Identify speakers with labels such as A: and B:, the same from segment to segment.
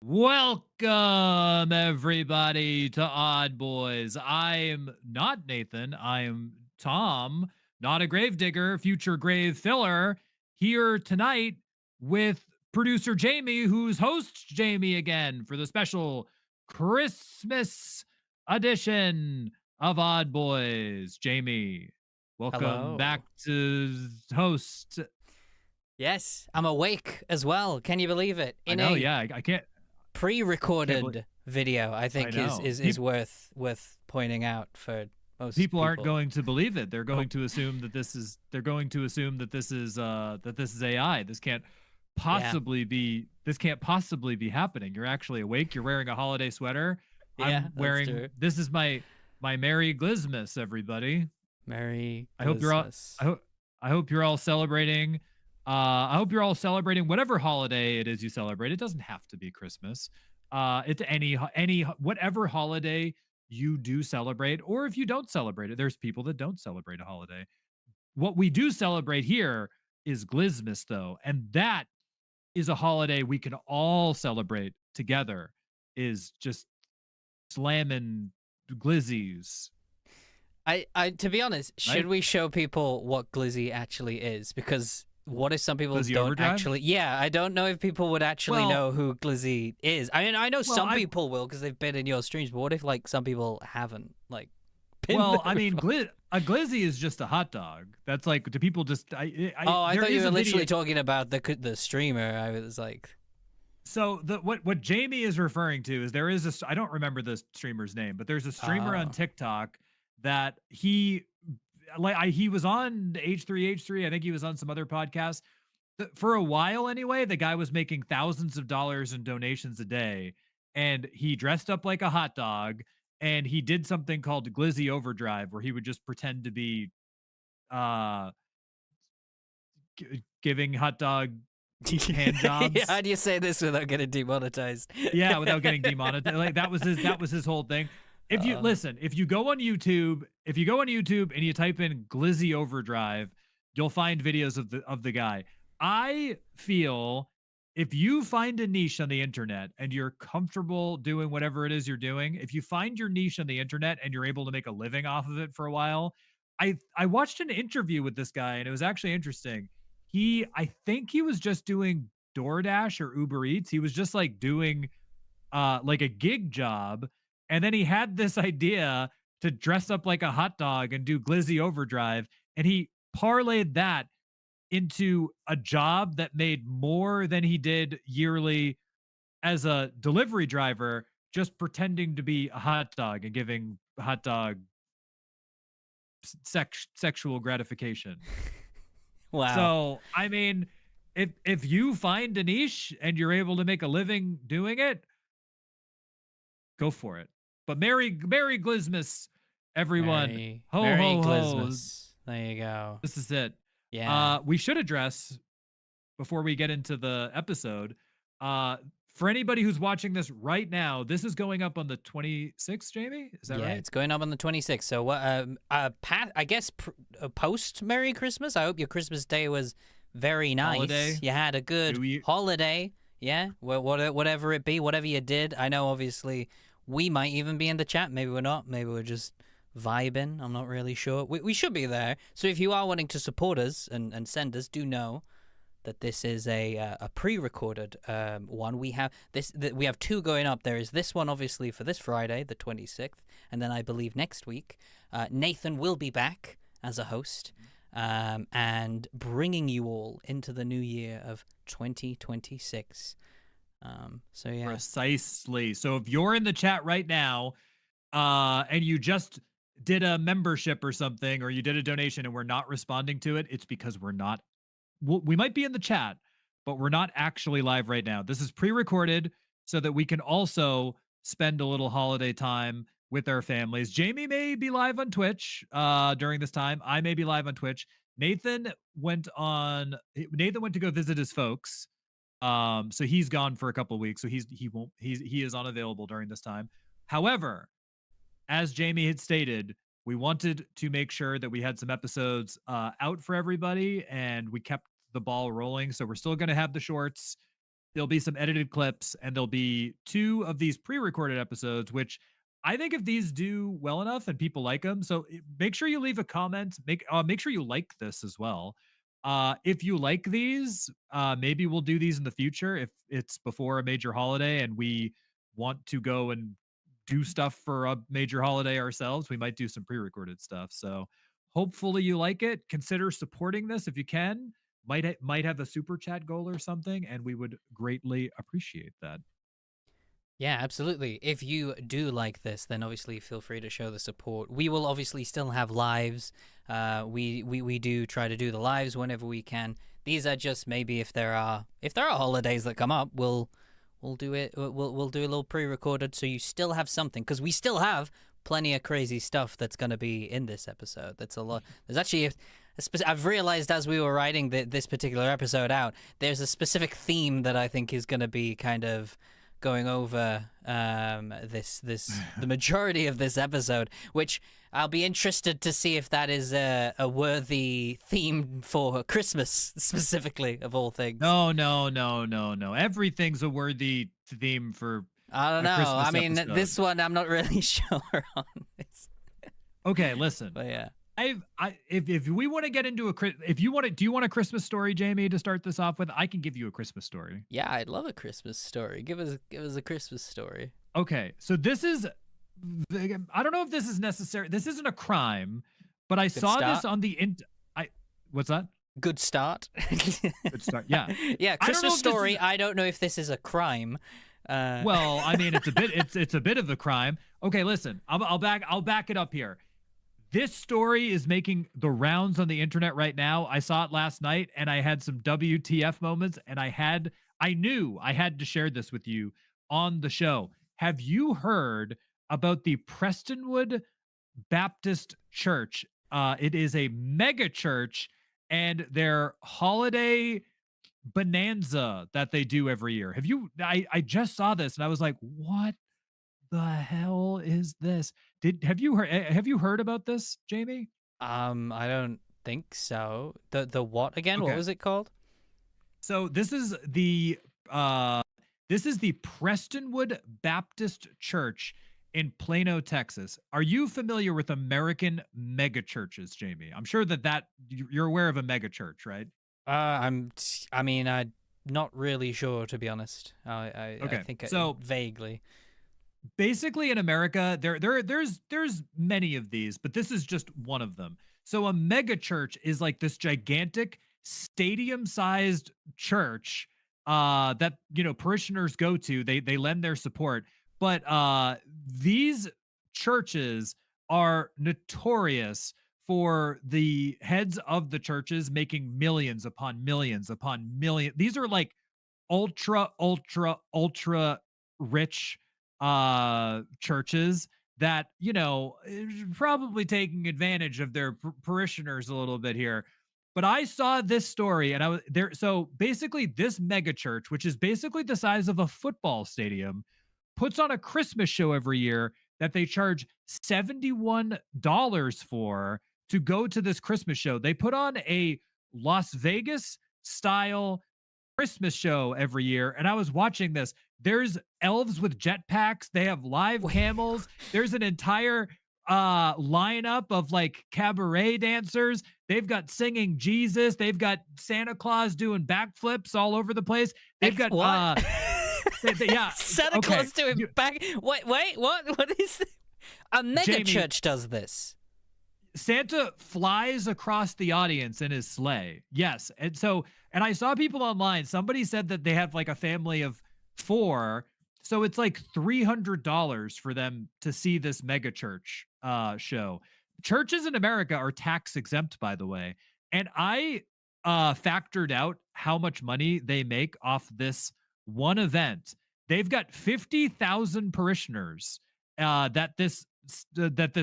A: Welcome, everybody, to Odd Boys. I am not Nathan. I am Tom, not a gravedigger, future grave filler, here tonight with producer Jamie, who's host Jamie again for the special Christmas edition of Odd Boys. Jamie, welcome back
B: Hello.
A: to host.
B: Yes, I'm awake as well. Can you believe it?
A: I
B: In
A: know,
B: a
A: yeah, I can't believe.
B: pre-recorded video, I
A: I
B: think is
A: know.
B: is is worth pointing out for most
A: People aren't
B: people.
A: going to believe it. They're
B: Oh,
A: going to assume that this is AI.
B: yeah.
A: This can't possibly be happening. You're actually awake. You're wearing a holiday sweater.
B: Yeah,
A: I'm
B: that's
A: wearing
B: true.
A: this is my Merry Glizmas, everybody.
B: Merry
A: I hope you're all
B: Christmas.
A: I hope you're all celebrating. I hope you're all celebrating whatever holiday it is you celebrate. It doesn't have to be Christmas. It's any whatever holiday you do celebrate, or if you don't celebrate it, there's people that don't celebrate a holiday. What we do celebrate here is Glizmas, though, and that is a holiday we can all celebrate together. Is just slamming glizzies,
B: I to be honest, should
A: right?
B: we show people what glizzy actually is? Because what if some people
A: Glizzy
B: don't
A: overdrive.
B: actually? Yeah, I don't know if people would actually
A: Well,
B: know who glizzy is. I mean, I know
A: well,
B: some
A: I
B: people will because they've been in your streams, but what if like some people haven't like been
A: Well, I
B: there
A: mean,
B: before?
A: a glizzy is just a hot dog. That's like, do people just?
B: Oh, I
A: There
B: thought you
A: is
B: were
A: a video.
B: literally talking about the streamer. I was like,
A: So what Jamie is referring to is there is I don't remember the streamer's name, but there's a streamer on
B: oh,
A: TikTok that he was on H3H3. I think he was on some other podcast. For a while anyway, the guy was making thousands of dollars in donations a day, and he dressed up like a hot dog, and he did something called Glizzy Overdrive, where he would just pretend to be uh giving hot dog hand
B: how
A: jobs.
B: do you say this without getting demonetized?
A: Yeah, without getting demonetized. Like that was his whole thing. If you
B: uh,
A: listen, if you go on YouTube and you type in Glizzy Overdrive, you'll find videos of the guy. I feel if you find a niche on the internet and you're comfortable doing whatever it is you're doing, if you find your niche on the internet and you're able to make a living off of it for a while, I watched an interview with this guy and it was actually interesting. I think he was just doing DoorDash or Uber Eats. He was just like doing like a gig job, and then he had this idea to dress up like a hot dog and do Glizzy Overdrive, and he parlayed that into a job that made more than he did yearly as a delivery driver, just pretending to be a hot dog and giving hot dog sexual gratification.
B: wow.
A: So, I mean, if you find a niche and you're able to make a living doing it, go for it. But Merry Glizmas, everyone. Ho
B: Merry
A: ho ho.
B: Glizmas. There you go.
A: This is it.
B: Yeah.
A: We should address before we get into the episode. Uh for anybody who's watching this right now, this is going up on the 26th, Jamie? Is that
B: Yeah,
A: right?
B: it's going up on the 26th. So what? I guess post Merry Christmas. I hope your Christmas day was very nice.
A: Holiday,
B: You had a good
A: New Year.
B: holiday. Yeah, whatever it be, whatever you did. I know, obviously, we might even be in the chat. Maybe we're not. Maybe we're just vibing. I'm not really sure. We should be there. So if you are wanting to support us and send us, do know that this is a pre-recorded one. We have we have two going up. There is this one obviously for this Friday, the 26th, and then I believe next week Nathan will be back as a host and bringing you all into the new year of 2026. So yeah,
A: Precisely. So if you're in the chat right now, and you just did a membership or something, or you did a donation and we're not responding to it, it's because we're not. We might be in the chat, but we're not actually live right now. This is pre-recorded so that we can also spend a little holiday time with our families. Jamie may be live on Twitch during this time. I may be live on Twitch. Nathan went to go visit his folks. So he's gone for a couple of weeks. So he is unavailable during this time. However, as Jamie had stated, we wanted to make sure that we had some episodes out for everybody, and we kept the ball rolling. So we're still going to have the shorts. There'll be some edited clips, and there'll be 2 of these pre-recorded episodes, which I think if these do well enough and people like them, so make sure you leave a comment. Make sure you like this as well. If you like these, maybe we'll do these in the future if it's before a major holiday and we want to go and do stuff for a major holiday ourselves. We might do some pre-recorded stuff. So hopefully you like it. Consider supporting this if you can. Might have a super chat goal or something, and we would greatly appreciate that.
B: Yeah, absolutely. If you do like this, then obviously feel free to show the support. We will obviously still have lives. We do try to do the lives whenever we can. These are just maybe if there are holidays that come up, we'll do it. We'll do a little pre-recorded, so you still have something, because we still have plenty of crazy stuff that's going to be in this episode. That's a lot. There's actually I've realized as we were writing this particular episode out, there's a specific theme that I think is going to be kind of going over the majority of this episode, which I'll be interested to see if that is a worthy theme for Christmas, specifically, of all things.
A: No. Everything's a worthy theme for
B: I don't know.
A: Christmas
B: I mean,
A: episode.
B: this one I'm not really sure on this.
A: Okay, listen.
B: But yeah.
A: If we want to get into do you want a Christmas story, Jamie, to start this off with? I can give you a Christmas story.
B: Yeah, I'd love a Christmas story. Give us a Christmas story.
A: Okay, so this is, I don't know if this is necessary. This isn't a crime, but I saw this on the what's that?
B: Good start.
A: Good start. Yeah.
B: Yeah, Christmas story. I don't know if this is a crime.
A: Well, I mean, it's a bit of a crime. Okay, listen, I'll back it up here. This story is making the rounds on the internet right now. I saw it last night, and I had some WTF moments, and I knew I had to share this with you on the show. Have you heard about the Prestonwood Baptist Church? It is a mega church, and their holiday bonanza that they do every year. I just saw this, and I was like, what the hell is this? Have you heard about this, Jamie?
B: I don't think so. The what again?
A: Okay.
B: What was it called?
A: So this is the Prestonwood Baptist Church in Plano, Texas. Are you familiar with American mega churches, Jamie? I'm sure that you're aware of a mega church, right?
B: I'm not really sure, to be honest. I think
A: so
B: vaguely.
A: Basically in America, there's many of these, but this is just one of them. So a mega church is like this gigantic stadium-sized church that parishioners go to. They lend their support, but these churches are notorious for the heads of the churches making millions upon millions upon millions. These are like ultra rich churches that probably taking advantage of their parishioners a little bit here. But I saw this story, and I was there. So basically, this mega church, which is basically the size of a football stadium, puts on a Christmas show every year that they charge $71 for to go to this Christmas show. They put on a Las Vegas style Christmas show every year, and I was watching this. There's elves with jetpacks. They have live camels. There's an entire lineup of like cabaret dancers. They've got singing Jesus. They've got Santa Claus doing backflips all over the place. They've got
B: what?
A: Yeah,
B: Santa Claus doing back. Wait, what is this? A mega
A: Jamie,
B: church does this.
A: Santa flies across the audience in his sleigh. Yes. And I saw people online. Somebody said that they have like a family of 4. So it's like $300 for them to see this mega church show. Churches in America are tax exempt, by the way. And I factored out how much money they make off this one event. They've got 50,000 parishioners that this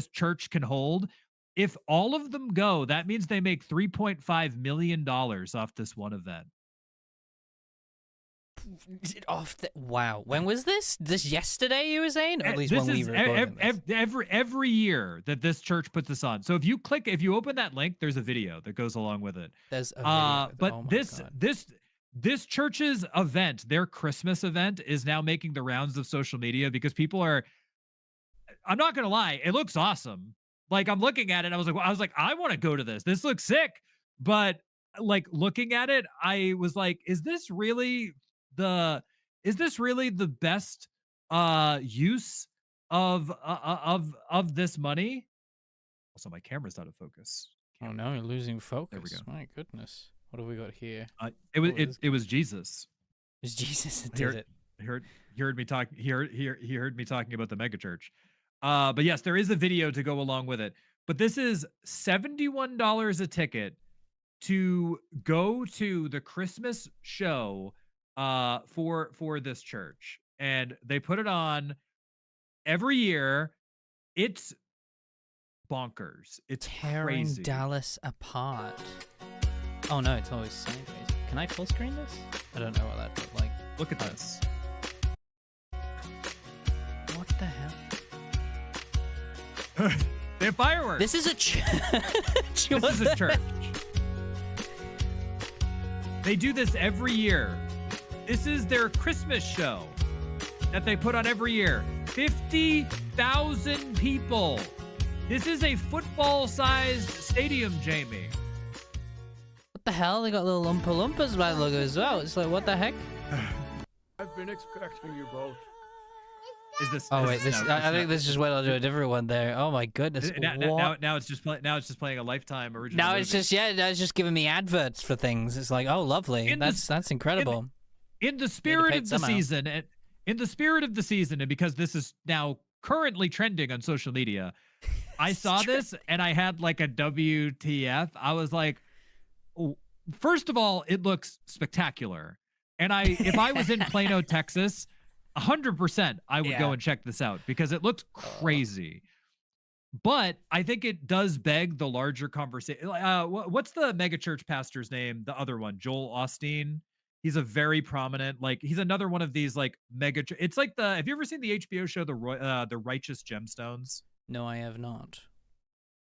A: church can hold. If all of them go, that means they make $3.5 million off this one event.
B: Wow. When was this? This yesterday, you were saying? Or at least when we were recording this?
A: Every year that this church puts this on. So if you open that link, there's a video that goes along with it.
B: There's a video.
A: But this church's event, their Christmas event, is now making the rounds of social media because people are, I'm not gonna lie, it looks awesome. Like I'm looking at it, I want to go to this. This looks sick. But like looking at it, I was like, the is this really the best use of this money? Also, my camera's out of focus.
B: Oh
A: Camera.
B: no, you're losing
A: There we go.
B: focus. My goodness. What have we got here?
A: It was
B: What was this?
A: it was Jesus.
B: It's Jesus that
A: He
B: did
A: heard,
B: it.
A: he heard me talk. He heard me talking about the megachurch. But yes, there is a video to go along with it. But this is $71 a ticket to go to the Christmas show for this church, and they put it on every year. It's bonkers. It's
B: Tearing
A: crazy.
B: Dallas apart. Oh no, it's always sideways. Can I full screen this? I don't know what that looked like.
A: Look at this.
B: What the hell?
A: They have fireworks.
B: This is a church.
A: This is a church. They do this every year. This is their Christmas show that they put on every year. 50,000 people. This is a football-sized stadium, Jamie.
B: What the hell? They got little Oompa Loompas by the look as well. It's like, what the heck?
C: I've been expecting you both.
A: Is this?
B: Oh
A: is
B: wait, this.
A: now-
B: I think this just went on to a different one there. Oh my goodness.
A: now it's just now it's just playing a Lifetime original.
B: Now it's
A: movie.
B: just now it's just giving me adverts for things. It's like, oh lovely.
A: In the-
B: That's incredible.
A: in the spirit
B: paid
A: of the
B: somehow.
A: season, and in the spirit of the season, and because this is now currently trending on social media, I saw this and I had like a WTF. I was like, oh, first of all, it looks spectacular, and if I was in Plano, Texas, 100% I would go
B: Yeah.
A: and check this out because it looks crazy. But I think it does beg the larger conversation. What's the megachurch pastor's name? The other one, Joel Osteen. He's a very prominent, like he's another one of these like mega. It's like have you ever seen the HBO show the Righteous Gemstones?
B: No, I have not.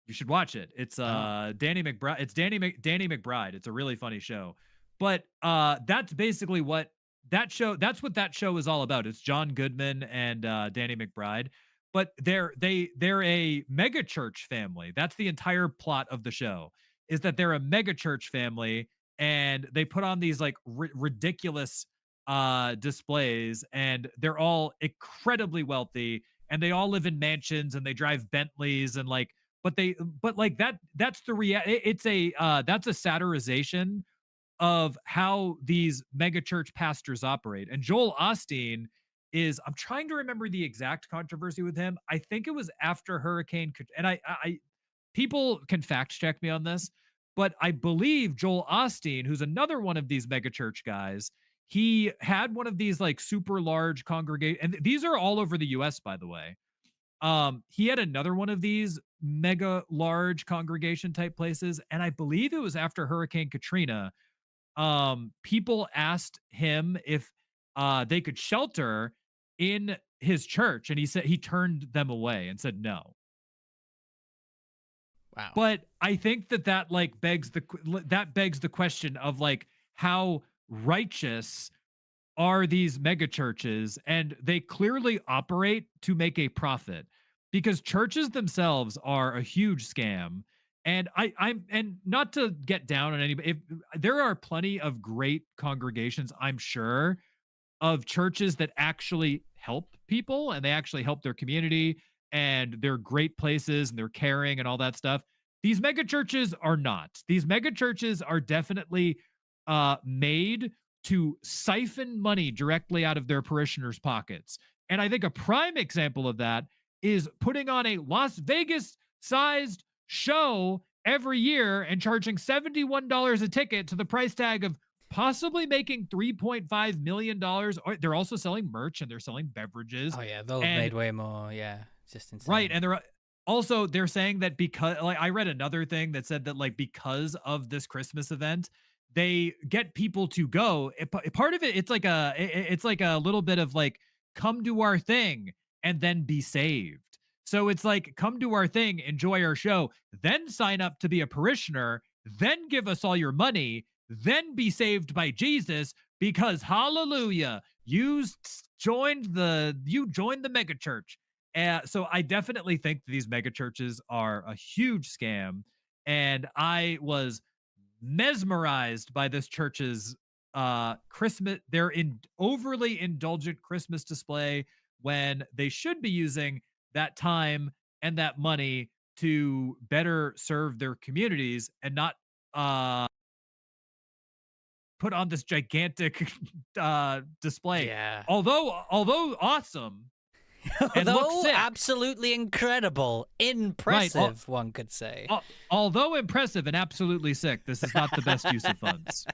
A: You should watch it. It's Danny McBride. It's Danny McBride. It's a really funny show. But that's basically what that's what that show is all about. It's John Goodman and Danny McBride. But they're a mega church family. That's the entire plot of the show, is that they're a mega church family, and they put on these like ridiculous displays, and they're all incredibly wealthy, and they all live in mansions, and they drive Bentleys, and like but like that's the it's a that's a satirization of how these mega church pastors operate. And Joel Osteen is, I'm trying to remember the exact controversy with him. I think it was after Hurricane, and I people can fact check me on this, but I believe Joel Osteen, who's another one of these mega church guys, he had one of these like super large congregation, and these are all over the US, by the way. He had another one of these mega large congregation type places, and I believe it was after Hurricane Katrina. People asked him if they could shelter in his church, and he said he turned them away and said no.
B: Wow.
A: But I think that like begs the question of like how righteous are these mega churches, and they clearly operate to make a profit, because churches themselves are a huge scam. And I'm and not to get down on anybody, if there are plenty of great congregations, I'm sure, of churches that actually help people, and they actually help their community, and they're great places, and they're caring and all that stuff. These mega churches are not. These mega churches are definitely made to siphon money directly out of their parishioners' pockets. And I think a prime example of that is putting on a Las Vegas sized show every year and charging $71 a ticket to the price tag of possibly making $3.5 million. They're also selling merch, and they're selling beverages.
B: Oh yeah, they'll have made way more. Yeah, it's just insane.
A: Right. And they're saying that because, like, I read another thing that said that like because of this Christmas event, they get people to go. Part of it, it's like a little bit of like, come to our thing and then be saved. So it's like, come to our thing, enjoy our show, then sign up to be a parishioner, then give us all your money, then be saved by Jesus because hallelujah, joined the mega church. So I definitely think these mega churches are a huge scam, and I was mesmerized by this church's Christmas, their overly indulgent Christmas display, when they should be using that time and that money to better serve their communities and not uh put on this gigantic display.
B: Yeah.
A: Although awesome and looks
B: Though
A: sick,
B: absolutely incredible,
A: right?
B: impressive, one could say.
A: Although impressive and absolutely sick, this is not the best use of funds.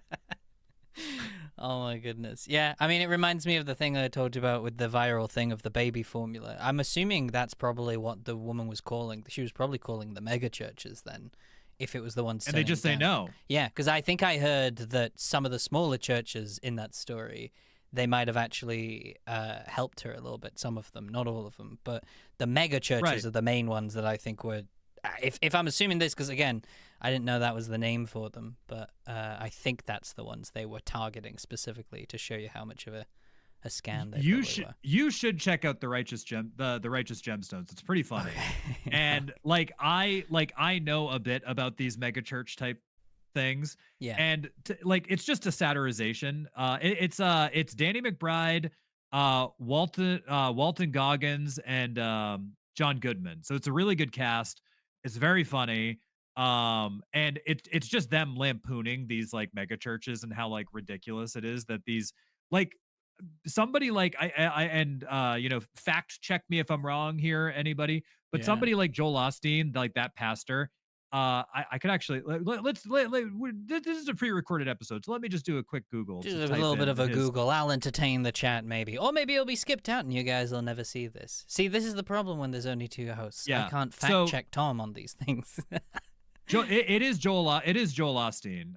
B: Oh my goodness. Yeah, I mean, it reminds me of the thing that I told you about with the viral thing of the baby formula. I'm assuming that's probably what the woman was calling. She was probably calling the mega churches then, if it was the ones.
A: And they just say no.
B: Yeah, because I think I heard that some of the smaller churches in that story, they might have actually helped her a little bit. Some of them, not all of them, but the mega churches
A: Right.
B: are the main ones that I think were. If I'm assuming this, because again, I didn't know that was the name for them, but I think that's the ones they were targeting specifically to show you how much of a scam they were.
A: You should check out the righteous gemstones. It's pretty funny.
B: Okay.
A: And I know a bit about these mega church type things.
B: Yeah.
A: And it's just a satirization. It's Danny McBride, Walton Goggins, and John Goodman. So it's a really good cast. It's very funny. And it's just them lampooning these like mega churches and how like ridiculous it is that these like somebody like I and fact check me if I'm wrong here, anybody, but
B: Yeah.
A: somebody like Joel Osteen, like that pastor, I could actually this is a pre-recorded episode, so let me just do a quick Google.
B: Just a little bit of a Google. I'll entertain the chat, maybe. Or maybe it'll be skipped out and you guys will never see this. See, this is the problem when there's only two hosts.
A: Yeah.
B: I can't fact check Tom on these things.
A: It is Joel Osteen,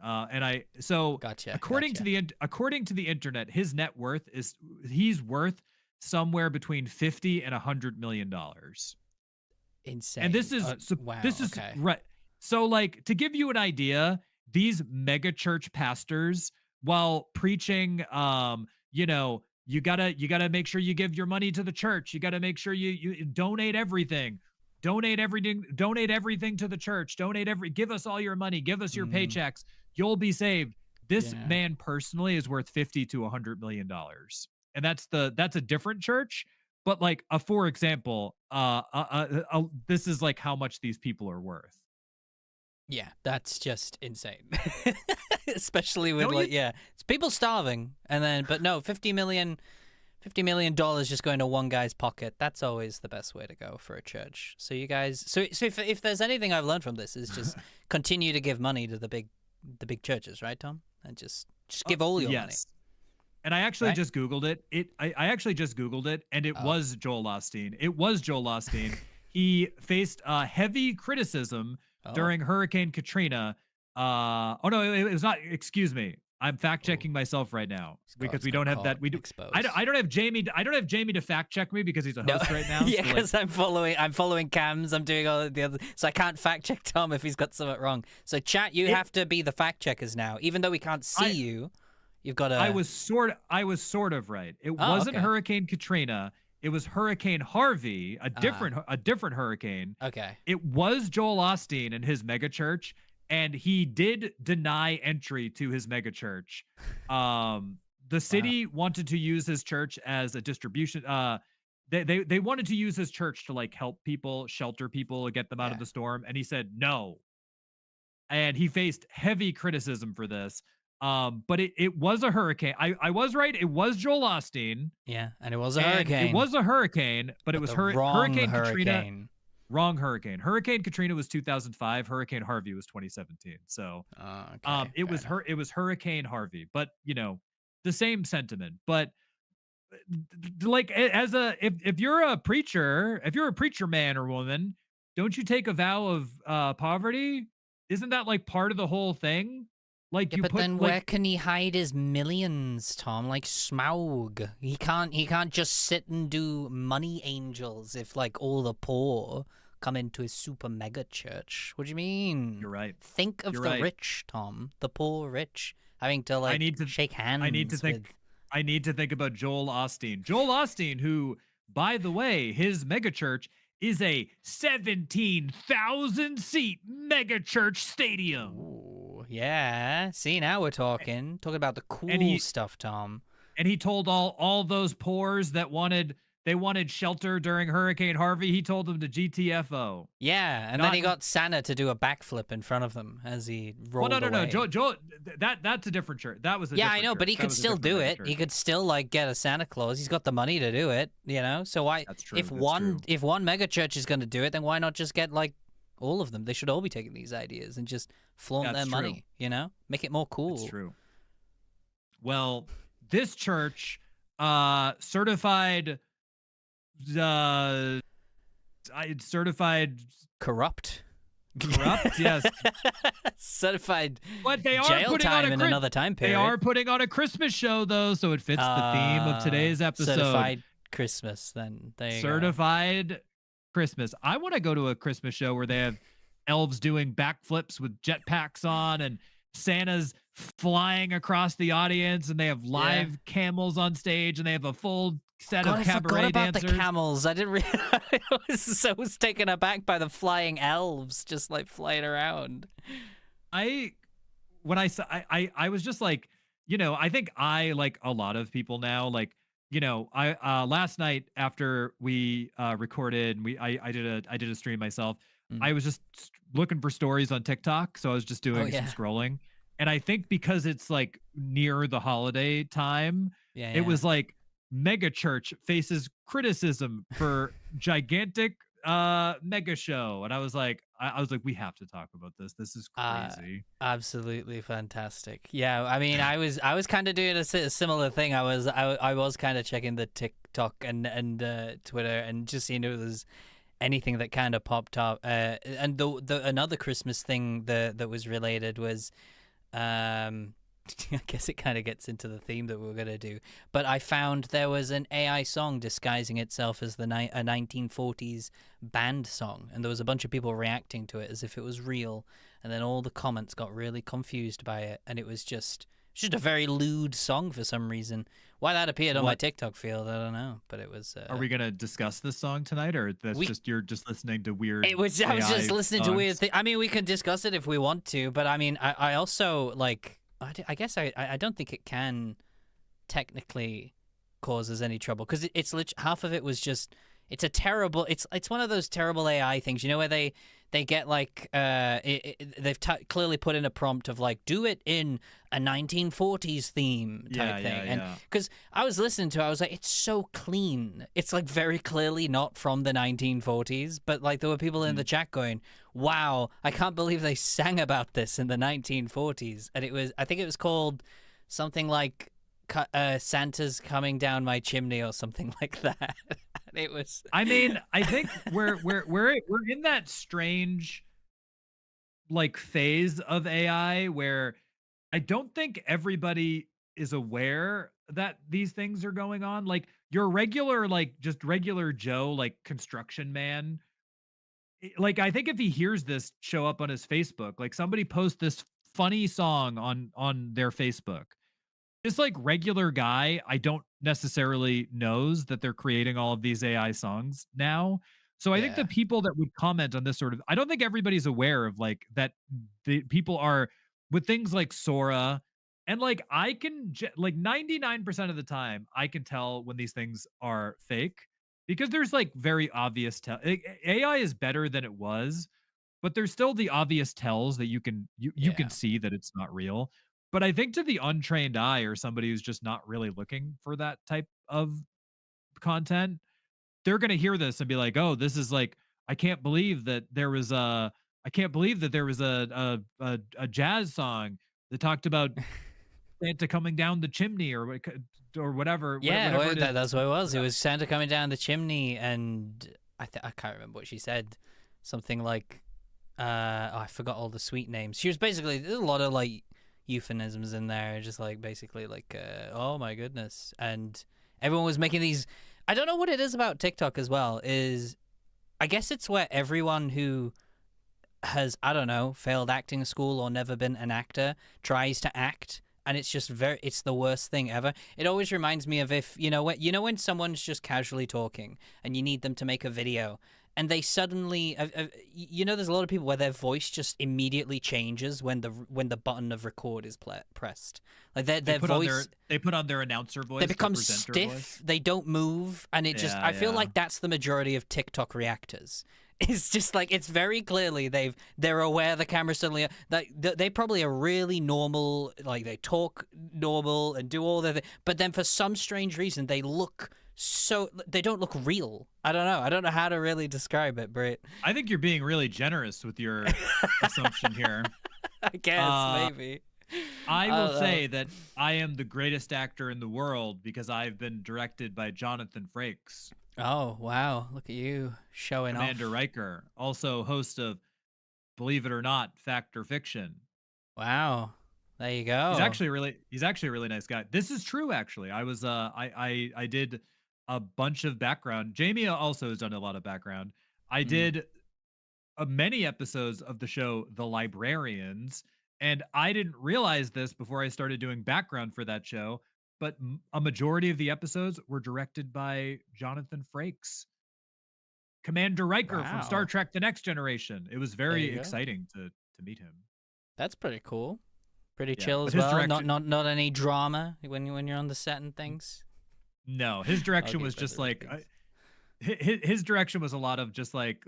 B: Gotcha.
A: according to the internet, his net worth he's worth somewhere between $50 and $100 million.
B: Insane.
A: And this is
B: wow,
A: this is
B: okay.
A: right. So like, to give you an idea, these mega church pastors, while preaching, you gotta make sure you give your money to the church. You gotta make sure you donate everything. Donate everything to the church. Give us all your money. Give us your paychecks. You'll be saved. This man personally is worth $50 to $100 million. And that's a different church. But like, for example, this is like how much these people are worth.
B: Yeah, that's just insane. Especially with it's people starving, and then but no, $50 million just going to one guy's pocket. That's always the best way to go for a church. So you guys, so if there's anything I've learned from this, is just continue to give money to the big churches, right, Tom? And just give all your money.
A: And I actually just Googled it. I actually just Googled it, and it was Joel Osteen. He faced heavy criticism during Hurricane Katrina. It was not. Excuse me. I'm fact checking myself right now because we don't have that. We do. I don't have Jamie. I don't have Jamie to fact check me because he's a host right now.
B: Yeah, because I'm following cams. I'm doing all the other, so I can't fact check Tom if he's got something wrong. So chat, you have to be the fact checkers now, even though we can't see you. You've got to.
A: I was sort of right. It wasn't Hurricane Katrina. It was Hurricane Harvey, a different hurricane.
B: Okay.
A: It was Joel Osteen and his mega church, and he did deny entry to his mega church. The city wanted to use his church as a distribution. They wanted to use his church to like help people, shelter people, get them out of the storm, and he said no. And he faced heavy criticism for this. But it was a hurricane. I was right. It was Joel Osteen.
B: Yeah, and it was a hurricane.
A: It was a hurricane, but it was Hurricane Katrina. Wrong hurricane. Hurricane Katrina was 2005. Hurricane Harvey was 2017. So, it was Hurricane Harvey. But the same sentiment. But like, if you're a preacher man or woman, don't you take a vow of poverty? Isn't that like part of the whole thing? Like,
B: yeah, but then where can he hide his millions, Tom? Like Smaug, he can't just sit and do money angels if like all the poor come into his super mega church. What do you mean?
A: You're right.
B: Think of the rich, Tom. The poor rich. having to like
A: need to
B: shake hands.
A: I need to think
B: with...
A: I need to think about Joel Osteen. Joel Osteen, who, by the way, his megachurch is a 17,000 seat megachurch stadium.
B: Ooh, yeah. See, now we're talking about the
A: And
B: cool stuff, Tom.
A: And he told all those poors that wanted shelter during Hurricane Harvey, he told them to GTFO.
B: Yeah, and then he got Santa to do a backflip in front of them as he rolled away.
A: No. Joel, that's a different church. That was a
B: yeah,
A: different
B: I know,
A: church.
B: but he could still do it. He could still like get a Santa Claus. He's got the money to do it, you know. So why?
A: That's true.
B: If one mega church is going to do it, then why not just get like all of them? They should all be taking these ideas and just flaunt their money, you know, make it more cool.
A: That's true. Well, this church certified
B: corrupt,
A: yes.
B: Certified
A: but they are
B: jail
A: putting
B: time
A: on
B: in another time period.
A: They are putting on a Christmas show though, so it fits the theme of today's episode.
B: Certified Christmas, then. There you
A: certified Christmas. I want to go to a Christmas show where they have elves doing backflips with jetpacks on and Santa's flying across the audience, and they have live camels on stage, and they have a full set of cabaret
B: I forgot about
A: dancers.
B: the camels. I didn't realize. I was taken aback by the flying elves just like flying around.
A: I was just like, you know, I think I, like a lot of people now, like, you know, I last night after we recorded, I did a stream myself. I was just looking for stories on TikTok, so I was just doing some scrolling. And I think because it's like near the holiday time, it was like mega church faces criticism for gigantic mega show. And I was like, we have to talk about this. This is crazy.
B: Absolutely fantastic. Yeah, I mean, I was kind of doing a similar thing. I was kind of checking the TikTok and Twitter and just seeing if there's anything that kind of popped up. And the another Christmas thing that was related was, I guess it kind of gets into the theme that we're going to do, but I found there was an AI song disguising itself as a 1940s band song, and there was a bunch of people reacting to it as if it was real, and then all the comments got really confused by it, and it was just a very lewd song for some reason. Why that appeared on my TikTok field, I don't know, but it was... Are
A: we going to discuss this song tonight, or you're just listening to weird
B: I was just listening to weird things. I mean, we can discuss it if we want to, but I mean, I also, like... I guess I don't think it can technically cause us any trouble, because it's half of it was just... It's a terrible... It's one of those terrible AI things, you know, where they get like... they've clearly put in a prompt of like, do it in a 1940s theme type thing. And because I was listening to it, I was like, it's so clean. It's like very clearly not from the 1940s, but like there were people in the chat going, wow, I can't believe they sang about this in the 1940s. And I think it was called something like Santa's Coming Down My Chimney or something like that. It was...
A: I mean, I think we're in that strange like phase of AI where I don't think everybody is aware that these things are going on. Like your regular, like just regular Joe, like construction man, like I think if he hears this show up on his Facebook, like somebody post this funny song on their Facebook, this like regular guy, I don't necessarily knows that they're creating all of these AI songs now. So I think the people that would comment on this sort of, I don't think everybody's aware of like that the people are with things like Sora, and like I can like 99% of the time I can tell when these things are fake, because there's like very obvious AI is better than it was, but there's still the obvious tells that you can see that it's not real. But I think to the untrained eye, or somebody who's just not really looking for that type of content, they're going to hear this and be like, "Oh, this is like, I can't believe that there was a jazz song that talked about Santa coming down the chimney or whatever."
B: Yeah,
A: whatever
B: that's what it was. It was Santa coming down the chimney, and I can't remember what she said. Something like, I forgot all the sweet names. She was basically, there's a lot of like euphemisms in there, just like basically like oh my goodness. And everyone was making these... I don't know what it is about TikTok as well, is I guess it's where everyone who has, I don't know, failed acting school or never been an actor tries to act and it's just it's the worst thing ever. It always reminds me of if when someone's just casually talking and you need them to make a video, and they suddenly there's a lot of people where their voice just immediately changes when the button of record is pressed. Like their voice,
A: they put on their announcer voice,
B: they become
A: their presenter
B: stiff,
A: voice.
B: they don't move, and it just I feel like that's the majority of TikTok reactors. It's just like, it's very clearly they're aware the camera suddenly, like they probably are really normal, like they talk normal and do all their but then for some strange reason they don't look real. I don't know how to really describe it, Britt.
A: I think you're being really generous with your assumption here.
B: I guess maybe.
A: I will say that I am the greatest actor in the world because I've been directed by Jonathan Frakes.
B: Oh, wow. Look at you showing
A: Commander
B: off.
A: Riker, also host of, believe it or not, Fact or Fiction.
B: Wow. There you go.
A: He's actually a really nice guy. This is true, actually. I was I did a bunch of background. Jamie also has done a lot of background. I did many episodes of the show The Librarians, and I didn't realize this before I started doing background for that show, but a majority of the episodes were directed by Jonathan Frakes, Commander Riker from Star Trek The Next Generation. It was very exciting to meet him.
B: That's pretty cool. Pretty chill as well. Not any drama when you're on the set and things.
A: No, his direction was just like his direction was a lot of just like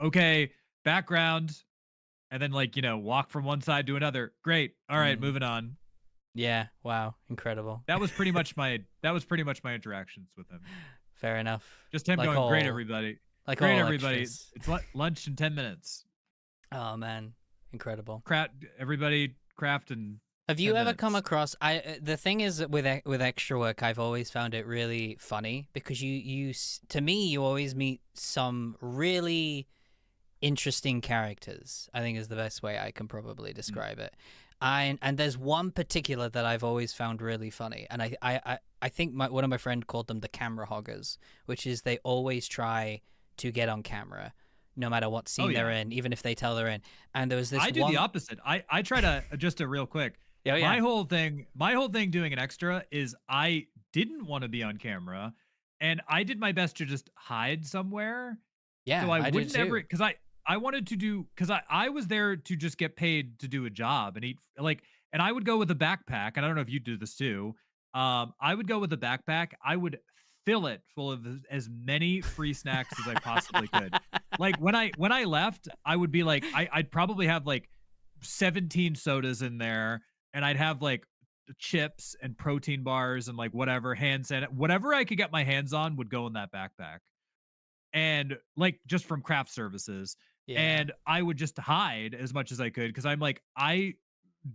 A: okay, background, and then walk from one side to another. Great. All right, moving on.
B: Yeah. Wow. Incredible.
A: That was pretty much my interactions with him.
B: Fair enough.
A: Just him going, great, everybody.
B: Like,
A: great, everybody. It's lunch in 10 minutes.
B: Oh man, incredible.
A: Everybody craft and.
B: Have you ever come across? The thing is that with extra work, I've always found it really funny because you always meet some really interesting characters. I think is the best way I can probably describe it. And there's one particular that I've always found really funny, and I think one of my friends called them the camera hoggers, which is they always try to get on camera, no matter what scene they're in, even if they tell they're in. And there was this.
A: I do the opposite. I try to just a real quick. My whole thing doing an extra is I didn't want to be on camera, and I did my best to just hide somewhere.
B: Yeah,
A: so I wouldn't ever, because I wanted to do, because I was there to just get paid to do a job and eat, and I would go with a backpack, and I don't know if you do this too. I would go with a backpack. I would fill it full of as many free snacks as I possibly could. Like when I left, I would be like, I'd probably have like 17 sodas in there, and I'd have like chips and protein bars and like whatever, hand sanitizer, whatever I could get my hands on would go in that backpack. And like just from craft services. Yeah. And I would just hide as much as I could because I'm like, I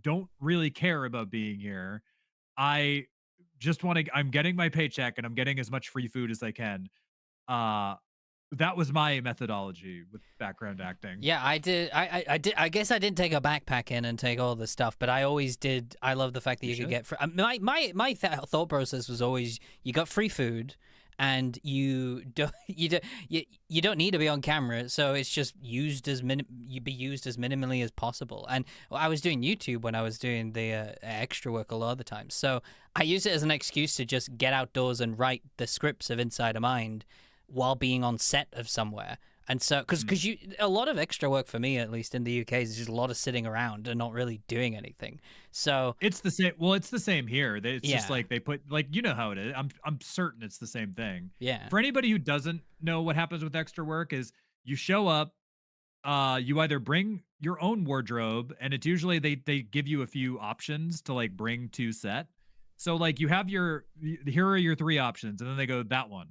A: don't really care about being here. I just want to, I'm getting my paycheck and I'm getting as much free food as I can. That was my methodology with background acting.
B: Yeah, I did. I guess I didn't take a backpack in and take all the stuff, but I always did. I love the fact that you could get free. My thought process was always you got free food, and you don't need to be on camera, so it's just used as minimally as possible. And I was doing YouTube when I was doing the extra work a lot of the time, so I used it as an excuse to just get outdoors and write the scripts of Inside a Mind while being on set of somewhere. And so, because a lot of extra work for me, at least in the UK, is just a lot of sitting around and not really doing anything. So
A: it's the same. Well, it's the same here. It's just like they put, like, you know how it is. I'm certain it's the same thing.
B: Yeah.
A: For anybody who doesn't know what happens with extra work is you show up, you either bring your own wardrobe, and it's usually they give you a few options to like bring to set. So like you have here are your 3 options, and then they go that one.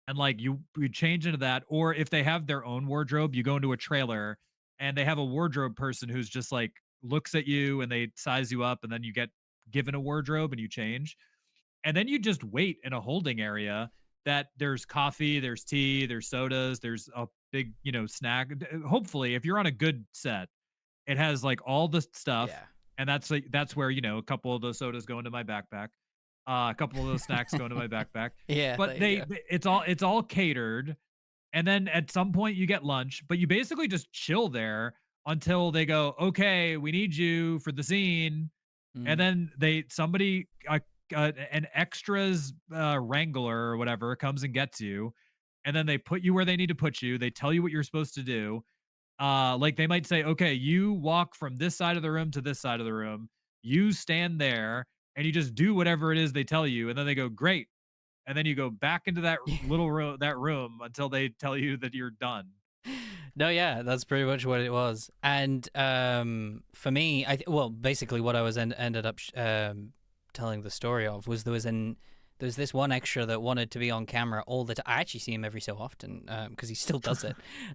A: And like you change into that, or if they have their own wardrobe, you go into a trailer and they have a wardrobe person who's just like looks at you and they size you up, and then you get given a wardrobe and you change. And then you just wait in a holding area that there's coffee, there's tea, there's sodas, there's a big, snack. Hopefully, if you're on a good set, it has like all the stuff.
B: Yeah.
A: And that's where, a couple of those sodas go into my backpack. A couple of those snacks go into my backpack.
B: Yeah,
A: but it's all catered, and then at some point you get lunch. But you basically just chill there until they go, okay, we need you for the scene, and then somebody an extras wrangler or whatever comes and gets you, and then they put you where they need to put you. They tell you what you're supposed to do. Like they might say, okay, you walk from this side of the room to this side of the room. You stand there and you just do whatever it is they tell you. And then they go, great. And then you go back into that little room, until they tell you that you're done.
B: No, yeah, that's pretty much what it was. And for me, well, basically what I was ended up telling the story of was there's this one extra that wanted to be on camera all the time. I actually see him every so often because he still does it.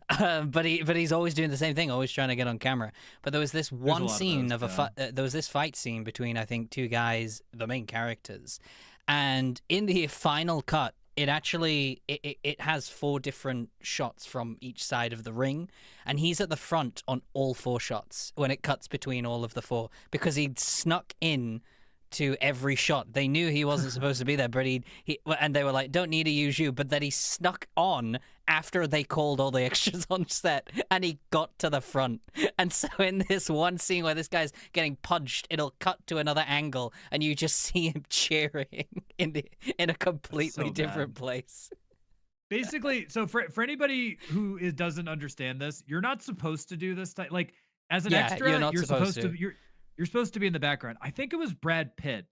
B: But he's always doing the same thing, always trying to get on camera. But there was this one scene of there was this fight scene between, I think, two guys, the main characters. And in the final cut, it actually it has 4 different shots from each side of the ring, and he's at the front on all 4 shots when it cuts between all of the 4 because he'd snuck in to every shot. They knew he wasn't supposed to be there, but and they were like, don't need to use you, but then he snuck on after they called all the extras on set, and he got to the front. And so in this one scene where this guy's getting punched, it'll cut to another angle and you just see him cheering in a completely different place.
A: Basically, so for anybody who doesn't understand this, you're not supposed to do this like as an extra. You're supposed to. You're supposed to be in the background. I think it was Brad Pitt.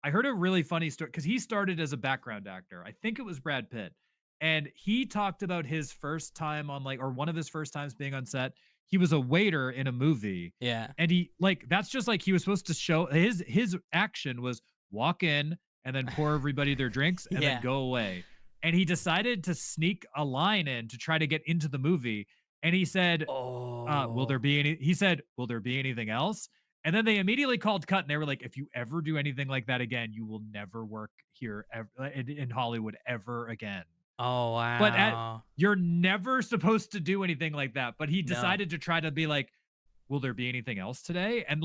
A: I heard a really funny story because he started as a background actor. I think it was Brad Pitt. And he talked about his first time on or one of his first times being on set. He was a waiter in a movie.
B: Yeah.
A: And he that's just like he was supposed to show his action was walk in and then pour everybody their drinks and then go away. And he decided to sneak a line in to try to get into the movie. And he said, will there be anything else? And then they immediately called cut, and they were like, if you ever do anything like that again, you will never work here in Hollywood ever again.
B: Oh, wow.
A: But you're never supposed to do anything like that. But he decided to try to be like, will there be anything else today? And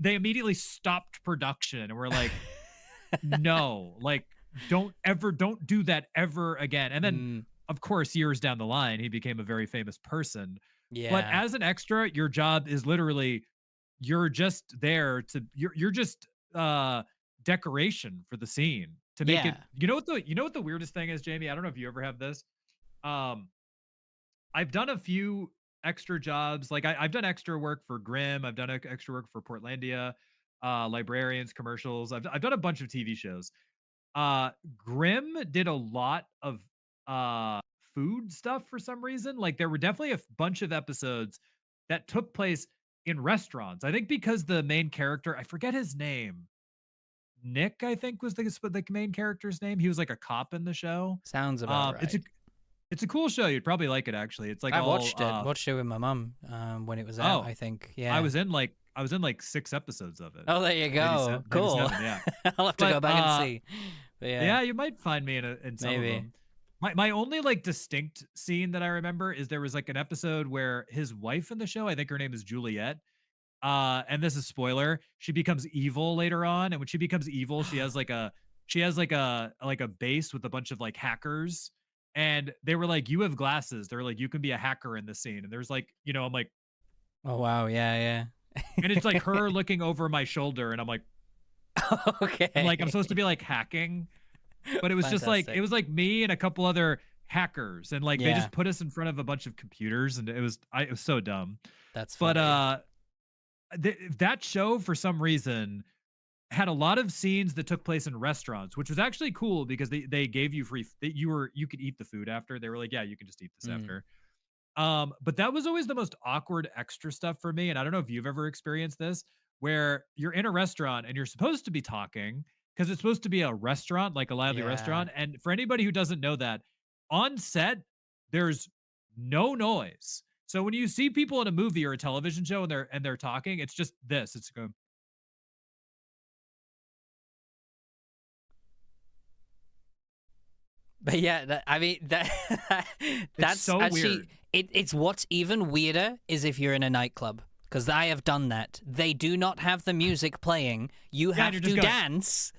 A: they immediately stopped production and were like, no, don't do that ever again. And then, of course, years down the line, he became a very famous person.
B: Yeah.
A: But as an extra, your job is literally, you're just there you're just decoration for the scene to make it. You know what the weirdest thing is, Jamie? I don't know if you ever have this. I've done a few extra jobs. I've done extra work for Grimm. I've done extra work for Portlandia, Librarians, commercials. I've done a bunch of TV shows. Grimm did a lot of food stuff for some reason. There were definitely a bunch of episodes that took place in restaurants. I think because the main character, I forget his name. Nick, I think, was the main character's name. He was like a cop in the show.
B: Sounds about right.
A: It's a cool show. You'd probably like it, actually. It's
B: I watched it with my mum when it was out. I think. Yeah,
A: I was in 6 episodes of it.
B: Oh, there you go. Cool.
A: 87, yeah.
B: I'll have to go back and see. But
A: yeah, you might find me in some of them. My only distinct scene that I remember is there was an episode where his wife in the show, I think her name is Juliet, and this is spoiler, she becomes evil later on, and when she becomes evil, she has a base with a bunch of hackers, and they were like, you have glasses. They're like, you can be a hacker in this scene, and there's I'm like,
B: oh wow, yeah.
A: And it's her looking over my shoulder, and I'm like,
B: okay,
A: I'm supposed to be hacking. But it was
B: Fantastic.
A: it was me and a couple other hackers, and they just put us in front of a bunch of computers, and it was so dumb.
B: That's funny.
A: But that show for some reason had a lot of scenes that took place in restaurants, which was actually cool because they gave you free. You could eat the food after. They were like, yeah, you can just eat this after. But that was always the most awkward extra stuff for me, and I don't know if you've ever experienced this, where you're in a restaurant and you're supposed to be talking, because it's supposed to be a restaurant, a lively restaurant. And for anybody who doesn't know that, on set, there's no noise. So when you see people in a movie or a television show and they're talking, it's just this. It's going.
B: But yeah, that's
A: so
B: actually
A: weird.
B: It's what's even weirder is if you're in a nightclub, because I have done that. They do not have the music playing. You have to dance.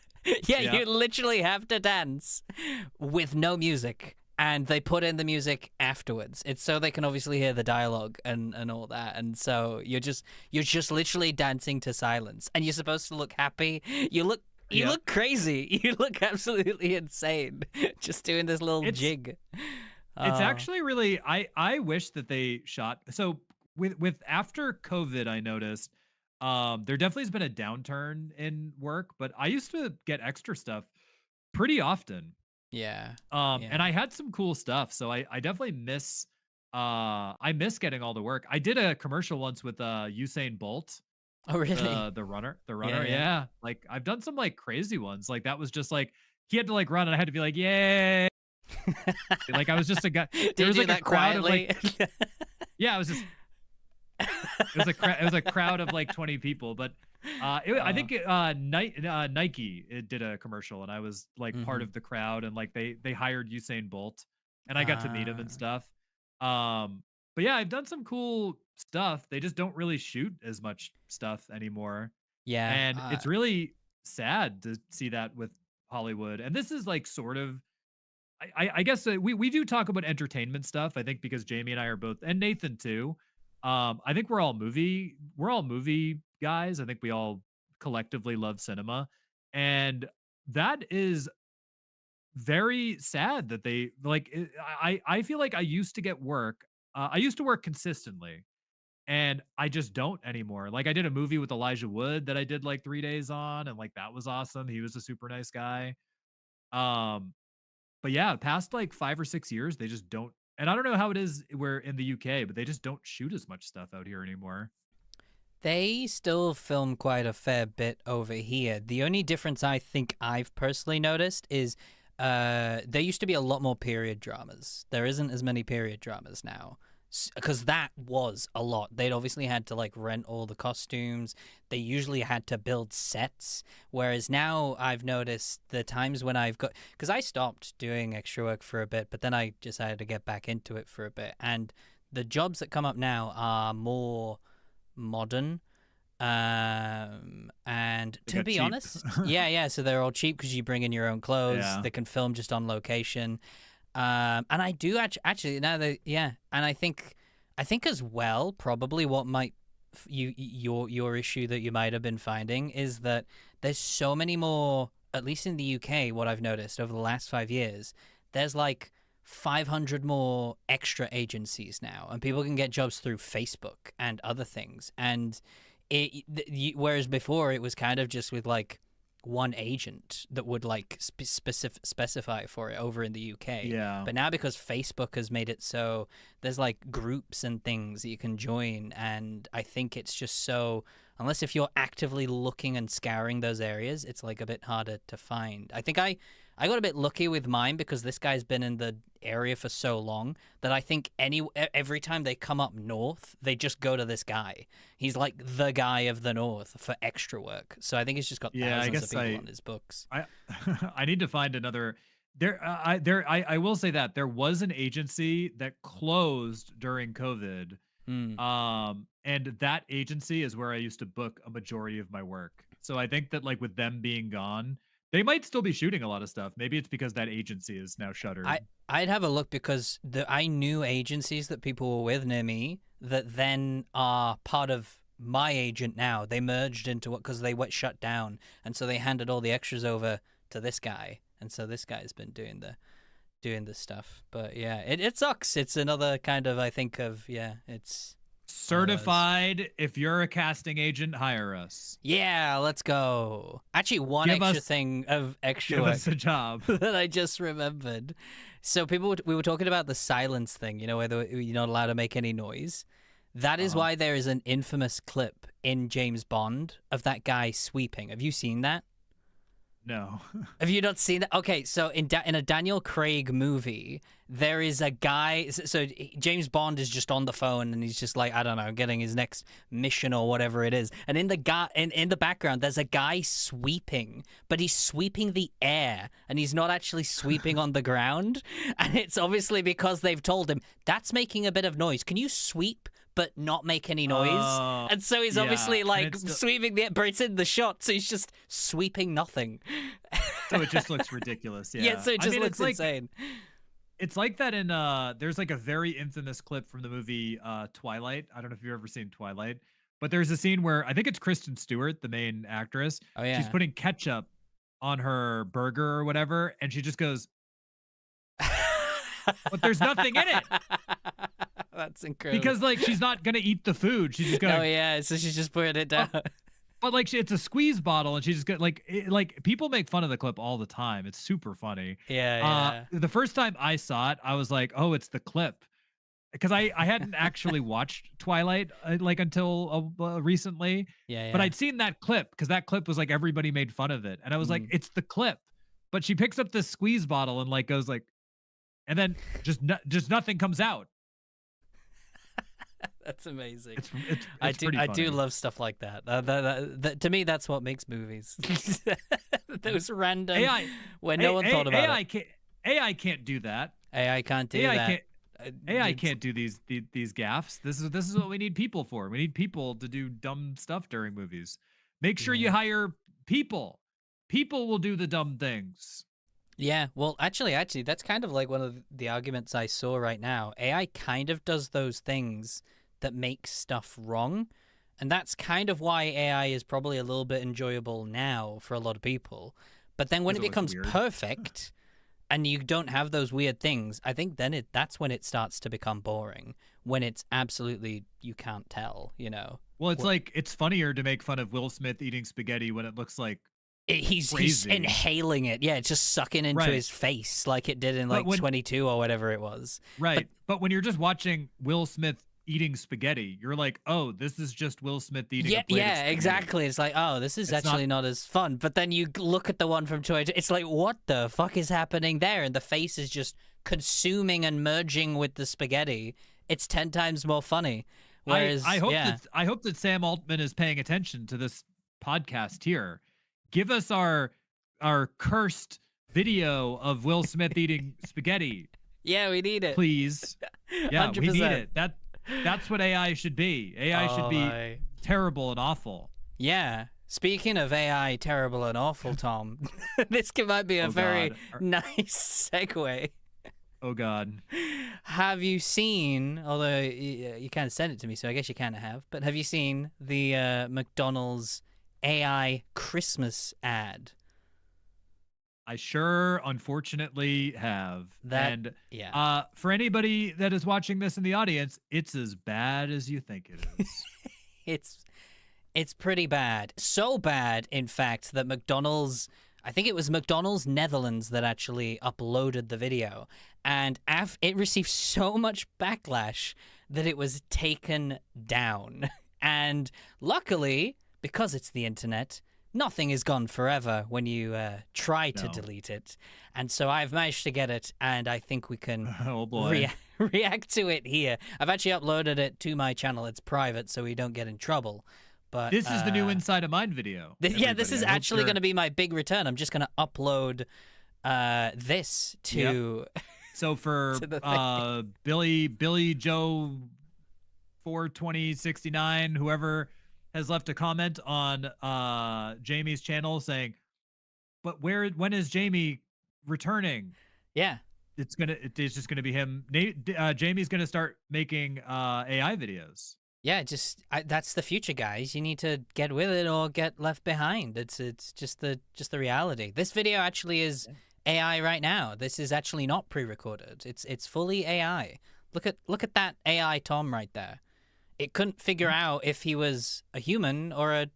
B: You literally have to dance with no music. and they put in the music afterwards. It's so they can obviously hear the dialogue and all that. And so you're just literally dancing to silence, and you're supposed to look happy. You look crazy. You look absolutely insane just doing this little jig.
A: It's actually really I wish that they shot so with after COVID, I noticed there definitely has been a downturn in work, but I used to get extra stuff pretty often.
B: Yeah.
A: And I had some cool stuff. So I definitely miss I miss getting all the work. I did a commercial once with Usain Bolt,
B: Oh, really?
A: the runner.
B: Yeah.
A: Yeah. Like I've done some like crazy ones. Like that was just like he had to like run and I had to be like, yay. Like I was just a guy. There was like a crowd
B: quietly?
A: of like yeah, it was just it was a crowd of like 20 people, but I think Nike did a commercial, and I was like part of the crowd, and like they hired Usain Bolt, and I got to meet him and stuff. But yeah, I've done some cool stuff. They just don't really shoot as much stuff anymore,
B: Yeah.
A: and it's really sad to see that with Hollywood. And this is like sort of I guess we do talk about entertainment stuff. I think because Jamie and I are both, and Nathan too. I think we're all movie guys. I think we all collectively love cinema, and that is very sad that they like. I feel like I used to get work. I used to work consistently, and I just don't anymore. Like I did a movie with Elijah Wood that I did like 3 days on, and like that was awesome. He was a super nice guy. Um, but yeah, past like 5 or 6 years, they just don't, and I don't know how it is where in the UK, but they just don't shoot as much stuff out here anymore.
B: They still film quite a fair bit over here. The only difference I think I've personally noticed is there used to be a lot more period dramas. There isn't as many period dramas now. Because that was a lot. They'd obviously had to like rent all the costumes. They usually had to build sets. Whereas now I've noticed the times when I've got, because I stopped doing extra work for a bit, but then I decided to get back into it for a bit. And the jobs that come up now are more modern. And to be honest, yeah. So they're all cheap because you bring in your own clothes.
A: Yeah.
B: They can film just on location. And I do actually now that and I think as well probably what might your issue that you might have been finding is that there's so many more, at least in the UK, what I've noticed over the last 5 years, there's like 500 more extra agencies now, and people can get jobs through Facebook and other things, and whereas before it was kind of just with like one agent that would like specify for it over in the UK.
A: Yeah.
B: But now because Facebook has made it so there's like groups and things that you can join, and I think it's just so, unless if you're actively looking and scouring those areas, it's like a bit harder to find. I think I got a bit lucky with mine because this guy's been in the area for so long that I think every time they come up north, they just go to this guy. He's like the guy of the north for extra work. So I think he's just got thousands of people on his books.
A: I need to find another. I will say that there was an agency that closed during COVID. And that agency is where I used to book a majority of my work. So I think that like with them being gone, they might still be shooting a lot of stuff. Maybe it's because that agency is now shuttered.
B: I'd have a look because I knew agencies that people were with near me that then are part of my agent now. They merged into it because they were shut down, and so they handed all the extras over to this guy, and so this guy's been doing the stuff. But yeah, it sucks. It's another kind of, I think of, it's
A: certified. If you're a casting agent, hire us.
B: Yeah, let's go. Actually, one extra thing of extra
A: give
B: work
A: us a job
B: that I just remembered. So we were talking about the silence thing, you know, whether you're not allowed to make any noise. That is why there is an infamous clip in James Bond of that guy sweeping. Have you seen that?
A: No.
B: Have you not seen that? Okay, so in a Daniel Craig movie, there is a guy. So James Bond is just on the phone, and he's just like, I don't know, getting his next mission or whatever it is. And in the background, there's a guy sweeping, but he's sweeping the air, and he's not actually sweeping on the ground. And it's obviously because they've told him that's making a bit of noise. Can you sweep but not make any noise? And so he's obviously like sweeping the, but it's in the shot, so he's just sweeping nothing.
A: So it just looks ridiculous. Yeah.
B: Yeah, so it just looks
A: like,
B: insane.
A: It's like that in there's like a very infamous clip from the movie Twilight. I don't know if you've ever seen Twilight, but there's a scene where I think it's Kristen Stewart, the main actress.
B: Oh
A: She's
B: yeah.
A: putting ketchup on her burger or whatever, and she just goes, but there's nothing in it.
B: That's incredible.
A: Because like she's not gonna eat the food. She's just
B: Oh
A: going,
B: yeah, so she's just putting it down.
A: but like it's a squeeze bottle, and she's just like like people make fun of the clip all the time. It's super funny.
B: Yeah,
A: The first time I saw it, I was like, oh, it's the clip. Because I hadn't actually watched Twilight like until recently,
B: yeah.
A: but I'd seen that clip because that clip was like everybody made fun of it, and I was like, it's the clip. But she picks up this squeeze bottle and like goes like, and then just nothing comes out.
B: That's amazing.
A: It's
B: I
A: pretty
B: do
A: funny.
B: love stuff like that. That. To me, that's what makes movies. Those random
A: AI
B: where no one thought about
A: AI
B: it.
A: AI can't do that.
B: AI can't do
A: AI
B: that.
A: can't AI
B: It's-
A: can't do these gaffes. This is what we need people for. We need people to do dumb stuff during movies. Make sure you
B: Yeah.
A: hire people. People will do the dumb things.
B: Yeah, well, actually, that's kind of like one of the arguments I saw right now. AI kind of does those things that make stuff wrong, and that's kind of why AI is probably a little bit enjoyable now for a lot of people. But then when it
A: Because it looks
B: becomes
A: weird.
B: perfect, and you don't have those weird things, I think then that's when it starts to become boring. When it's absolutely you can't tell, you know.
A: Well, it's like it's funnier to make fun of Will Smith eating spaghetti when it looks like
B: He's
A: crazy.
B: inhaling it. Yeah, it's just sucking into
A: Right.
B: his face like it did in
A: But
B: like
A: when-
B: 22 or whatever it was.
A: right. But when you're just watching Will Smith eating spaghetti, you're like, oh, this is just Will Smith eating a plate of spaghetti.
B: Exactly. It's like, oh, this is
A: It's
B: actually not as fun. But then you look at the one from 22. It's like, what the fuck is happening there? And the face is just consuming and merging with the spaghetti. It's 10 times more funny. Whereas,
A: I hope that Sam Altman is paying attention to this podcast here. Give us our cursed video of Will Smith eating spaghetti,
B: yeah, we need it.
A: please. Yeah, we need
B: 100%.
A: it. That's what AI should be. AI should be
B: my.
A: terrible and awful.
B: Yeah. Speaking of AI, terrible and awful, Tom, this might be a
A: Oh,
B: very
A: God.
B: nice segue.
A: Oh God.
B: Have you seen, although you kind of sent it to me, so I guess you kind of have, but have you seen the McDonald's AI Christmas ad?
A: I sure unfortunately have. And
B: Yeah.
A: for anybody that is watching this in the audience, it's as bad as you think it is.
B: It's pretty bad. So bad, in fact, that McDonald's, I think it was McDonald's Netherlands that actually uploaded the video. And it received so much backlash that it was taken down. And luckily, because it's the internet, nothing is gone forever when you try to
A: No.
B: delete it. And so I've managed to get it, and I think we can
A: Oh boy.
B: react to it here. I've actually uploaded it to my channel. It's private, so we don't get in trouble. But
A: This is the new Inside of Mind video.
B: this
A: everybody.
B: is
A: I hope
B: actually
A: you're-
B: going to be my big return. I'm just going to upload this to.
A: So for
B: to the thing.
A: Billy Joe 42069, whoever has left a comment on Jamie's channel saying, but when is Jamie returning?
B: Yeah.
A: It's just gonna be him. Jamie's gonna start making AI videos.
B: Yeah, that's the future, guys. You need to get with it or get left behind. It's just the reality. This video actually is AI right now. This is actually not pre-recorded. It's fully AI. Look at that AI Tom right there. It couldn't figure out if he was a human or a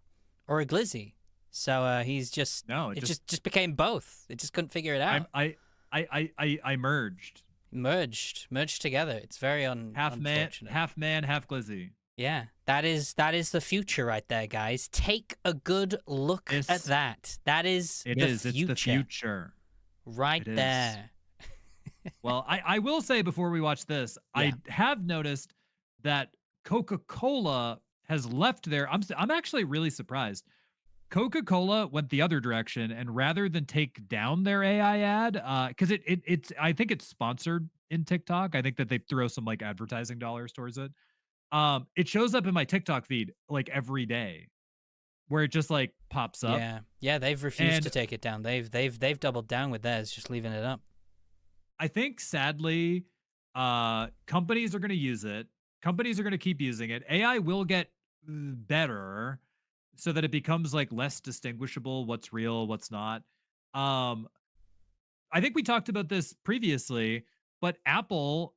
B: glizzy. So he's just it just became both. It just couldn't figure it out.
A: I merged.
B: Merged together. It's very unfortunate.
A: half man, half glizzy.
B: Yeah, that is the future right there, guys. Take a good look at that. That is the future.
A: It's the future.
B: Right
A: It is.
B: there.
A: Well, I will say before we watch this,
B: Yeah.
A: I have noticed that Coca-Cola has left their. I'm actually really surprised. Coca-Cola went the other direction, and rather than take down their AI ad, because it's I think it's sponsored in TikTok. I think that they throw some like advertising dollars towards it. It shows up in my TikTok feed like every day, where it just like pops up.
B: Yeah, they've refused to
A: And-
B: take it down. They've doubled down with theirs, just leaving it up.
A: I think sadly, companies are going to use it. Companies are going to keep using it. AI will get better so that it becomes like less distinguishable what's real, what's not. Um, I think we talked about this previously, but Apple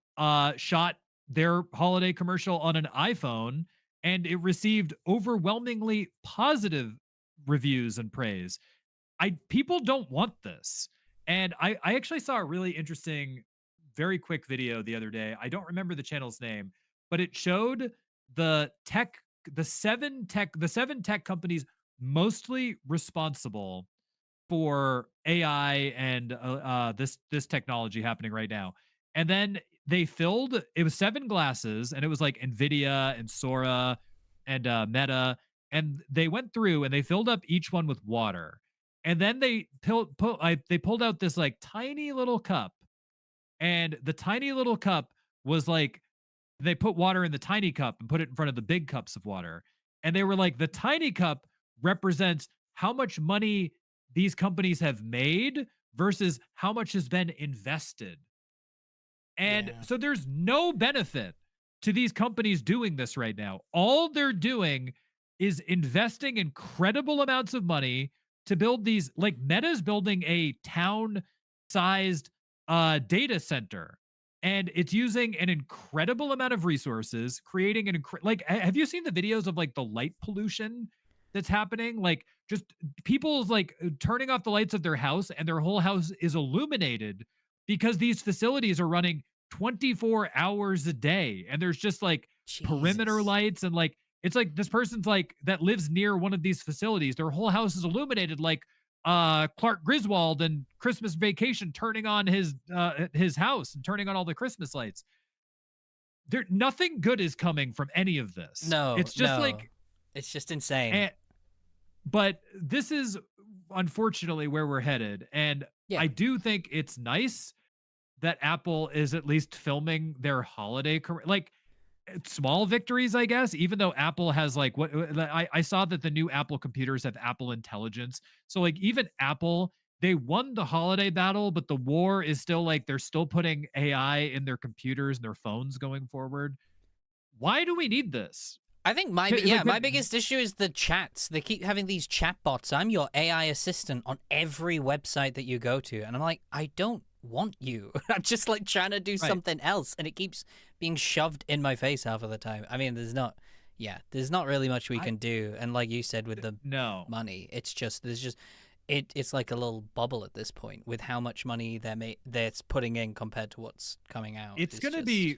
A: shot their holiday commercial on an iPhone and it received overwhelmingly positive reviews and praise. I People don't want this. And I actually saw a really interesting, very quick video the other day. I don't remember the channel's name, but it showed the tech, the seven tech companies mostly responsible for AI and this technology happening right now. And then they filled it was seven glasses, and it was like Nvidia and Sora and Meta, and they went through and they filled up each one with water, and then they pulled out this like tiny little cup, and the tiny little cup was like they put water in the tiny cup and put it in front of the big cups of water. And they were like, the tiny cup represents how much money these companies have made versus how much has been invested. And
B: Yeah.
A: so there's no benefit to these companies doing this right now. All they're doing is investing incredible amounts of money to build these, like Meta's building a town sized data center, and it's using an incredible amount of resources, creating have you seen the videos of like the light pollution that's happening? Like just people's like turning off the lights of their house and their whole house is illuminated because these facilities are running 24 hours a day, and there's just like perimeter
B: Jesus.
A: lights, and like it's like this person's like that lives near one of these facilities, their whole house is illuminated like Clark Griswold and Christmas Vacation, turning on his house and turning on all the Christmas lights. There Nothing good is coming from any of this.
B: No,
A: It's just
B: no. It's just insane.
A: but this is unfortunately where we're headed, and
B: Yeah.
A: I do think it's nice that Apple is at least filming their holiday like small victories, I guess, even though Apple has like I saw that the new Apple computers have Apple Intelligence. So like even Apple, they won the holiday battle, but the war is still like they're still putting AI in their computers and their phones going forward. Why do we need this?
B: I think my biggest issue is the chats. They keep having these chat bots. I'm your AI assistant on every website that you go to, and I'm like, I don't want you. I'm just like trying to do something else, and it keeps being shoved in my face half of the time. I mean, there's not really much we can do, and like you said with the money, it's like a little bubble at this point with how much money they're putting in compared to what's coming out.
A: It's gonna be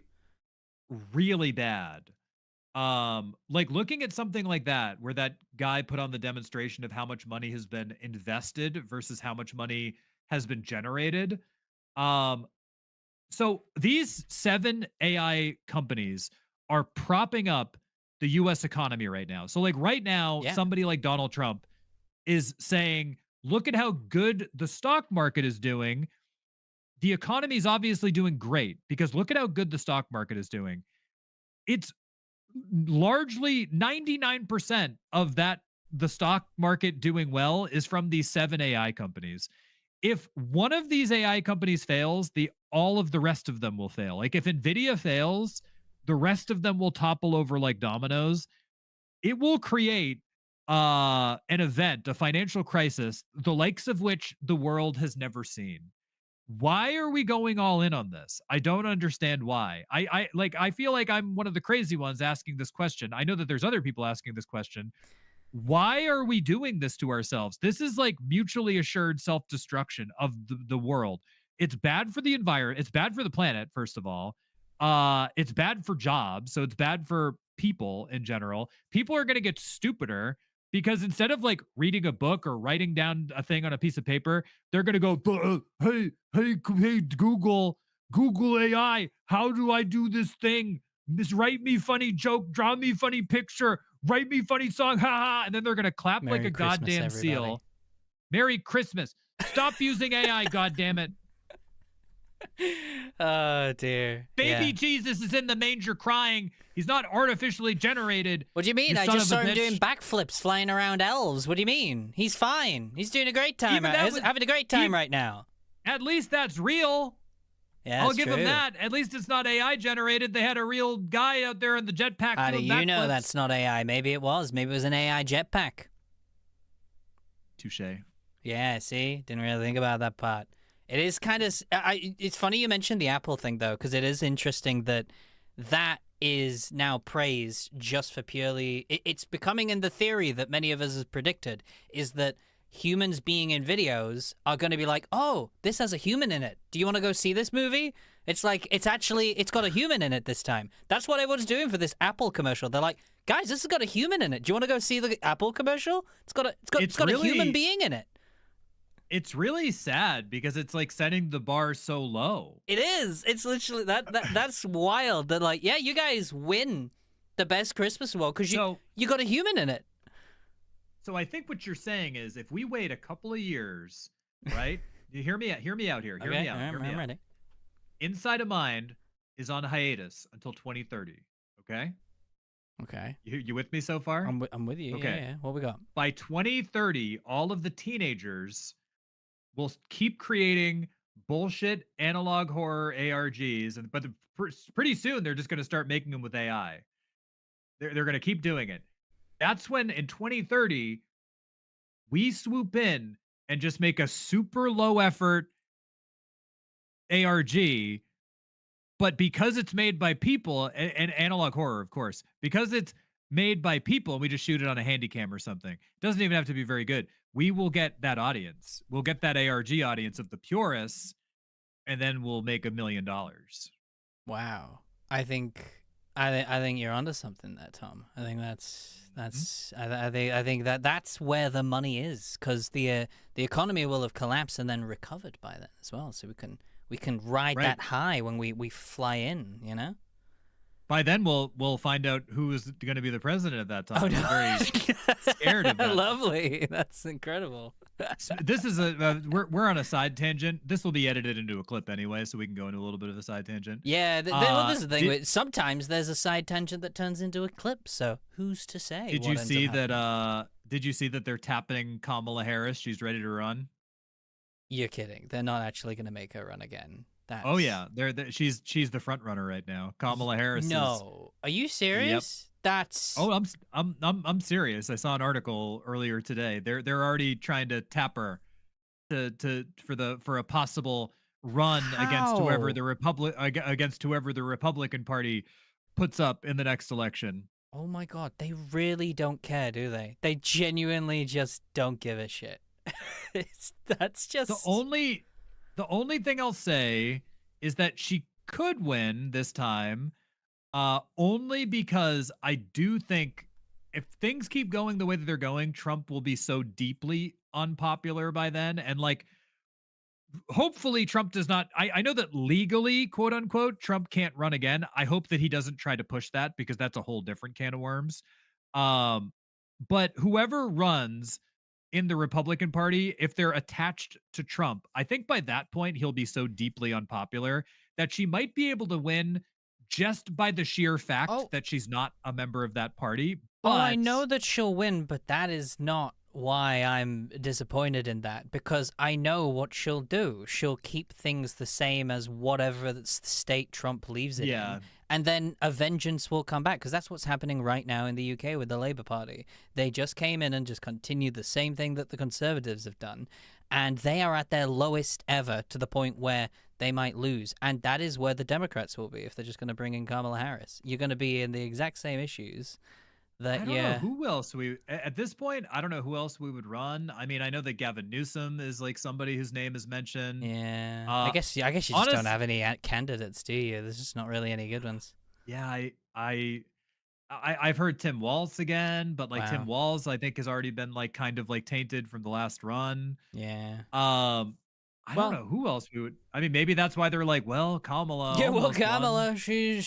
A: really bad. Like looking at something like that, where that guy put on the demonstration of how much money has been invested versus how much money has been generated. So these seven AI companies are propping up the US economy right now. So like right now, somebody like Donald Trump is saying, look at how good the stock market is doing. The economy is obviously doing great because look at how good the stock market is doing. It's largely 99% of that, the stock market doing well is from these seven AI companies. If one of these AI companies fails, all of the rest of them will fail. Like if Nvidia fails, the rest of them will topple over like dominoes. It will create an event, a financial crisis, the likes of which the world has never seen. Why are we going all in on this? I don't understand why. I feel like I'm one of the crazy ones asking this question. I know that there's other people asking this question. Why are we doing this to ourselves? This is like mutually assured self-destruction of the world. It's bad for the environment. It's bad for the planet, first of all. It's bad for jobs. So it's bad for people in general. People are going to get stupider because instead of like reading a book or writing down a thing on a piece of paper, they're going to go, hey, Google AI, how do I do this thing? Just write me funny joke, draw me funny picture, write me funny song, ha. And then they're going to clap
B: Merry
A: like a
B: Christmas,
A: goddamn
B: everybody.
A: seal. Merry Christmas. Stop using AI, goddammit.
B: Oh dear.
A: Baby Jesus is in the manger crying. He's not artificially generated.
B: What do you mean? I just saw him doing backflips flying around elves. What do you mean? He's fine. He's doing a great time. He's having a great time right now.
A: At least that's real.
B: Yeah,
A: I'll
B: it's
A: give them
B: true.
A: that. At least it's not AI generated. They had a real guy out there in the jetpack
B: How do
A: doing
B: you know
A: backflips.
B: that's not AI? Maybe it was. Maybe it was an AI jetpack.
A: Touche.
B: Yeah, see? Didn't really think about that part. It is kind of... it's funny you mentioned the Apple thing, though, because it is interesting that that is now praised just for purely... It's becoming in the theory that many of us have predicted, is that humans being in videos are going to be like, oh, this has a human in it. Do you want to go see this movie? It's like, it's got a human in it this time. That's what everyone's doing for this Apple commercial. They're like, guys, this has got a human in it. Do you want to go see the Apple commercial? It's got a human being in it.
A: It's really sad because it's like setting the bar so low.
B: It is. It's literally that's wild. That like, yeah, you guys win the best Christmas award because you got a human in it.
A: So I think what you're saying is if we wait a couple of years, right? You hear me out here. Hear me out.
B: I'm ready.
A: Inside of Mind is on hiatus until 2030. Okay.
B: Okay.
A: You with me so far?
B: I'm with you.
A: Okay.
B: Yeah. What we got?
A: By 2030, all of the teenagers will keep creating bullshit analog horror ARGs, but pretty soon they're just going to start making them with AI. They're going to keep doing it. That's when in 2030 we swoop in and just make a super low effort ARG, but because it's made by people and analog horror, of course, because it's made by people and we just shoot it on a handy cam or something, it doesn't even have to be very good. We will get that audience. We'll get that ARG audience of the purists, and then we'll make $1 million.
B: Wow. I think you're onto something there, Tom. I think I think that's where the money is, because the economy will have collapsed and then recovered by then as well. So we can ride that high when we fly in, you know?
A: By then, we'll find out who is going to be the president at that time.
B: Oh, no.
A: I'm very scared of that.
B: Lovely. That's incredible.
A: This is we're on a side tangent. This will be edited into a clip anyway, so we can go into a little bit of a side tangent.
B: Yeah, well, this is the thing. Sometimes there's a side tangent that turns into a clip, so who's to say?
A: Did you see that? Did you see that they're tapping Kamala Harris? She's ready to run.
B: You're kidding. They're not actually going to make her run again.
A: Oh yeah, she's the front runner right now. Kamala Harris.
B: No, are you serious? Yep. That's.
A: Oh, I'm serious. I saw an article earlier today. They're already trying to tap her for a possible run against whoever the Republican Party puts up in the next election.
B: Oh my God, they really don't care, do they? They genuinely just don't give a shit. That's just
A: the only thing I'll say is that she could win this time, only because I do think if things keep going the way that they're going, Trump will be so deeply unpopular by then. And like, hopefully Trump does not, I know that legally, quote unquote, Trump can't run again. I hope that he doesn't try to push that because that's a whole different can of worms. But whoever runs in the Republican Party, if they're attached to Trump, I think by that point he'll be so deeply unpopular that she might be able to win just by the sheer fact that she's not a member of that party. But
B: I know that she'll win, but that is not why I'm disappointed in that, because I know what she'll do. She'll keep things the same as whatever state Trump leaves it in. And then a vengeance will come back, because that's what's happening right now in the UK with the Labour Party. They just came in and just continued the same thing that the Conservatives have done. And they are at their lowest ever, to the point where they might lose. And that is where the Democrats will be if they're just going to bring in Kamala Harris. You're going to be in the exact same issues.
A: I don't know who else at this point, I don't know who else we would run. I mean, I know that Gavin Newsom is like somebody whose name is mentioned.
B: Yeah. I guess you just don't have any candidates, do you? There's just not really any good ones.
A: Yeah, I've heard Tim Walz again, but like Tim Walz, I think has already been like kind of like tainted from the last run.
B: Yeah.
A: I don't know who else we would. I mean, maybe that's why they're like, well, Kamala.
B: Yeah, well, Kamala, she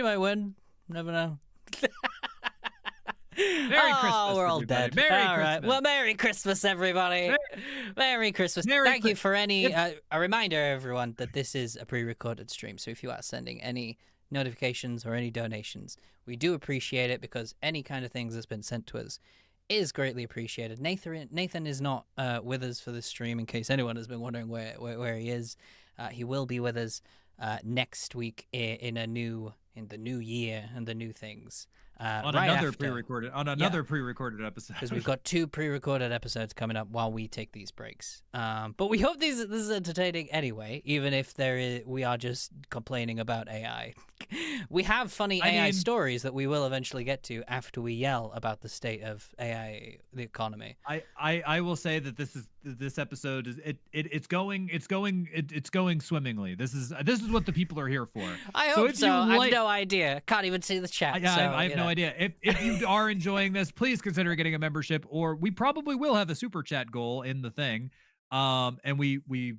B: might win. Never know.
A: Merry Christmas,
B: we're all
A: everybody.
B: dead.
A: Merry
B: all
A: Christmas.
B: Right. Well, Merry Christmas, everybody. Merry Christmas. Thank you for any... a reminder, everyone, that this is a pre-recorded stream, so if you are sending any notifications or any donations, we do appreciate it, because any kind of things that's been sent to us is greatly appreciated. Nathan is not with us for this stream, in case anyone has been wondering where he is. He will be with us next week in the new year and the new things.
A: On
B: right
A: another
B: after,
A: pre-recorded episode.
B: because we've got 2 pre-recorded episodes coming up while we take these breaks. But we hope this is entertaining anyway, even if we are just complaining about AI. We have funny AI stories that we will eventually get to after we yell about the state of AI, the economy.
A: I will say that this episode is it's going swimmingly. This is what the people are here for.
B: I hope so. I have no idea. Can't even see the chat.
A: I have no idea. If you are enjoying this, please consider getting a membership, or we probably will have a super chat goal in the thing. And we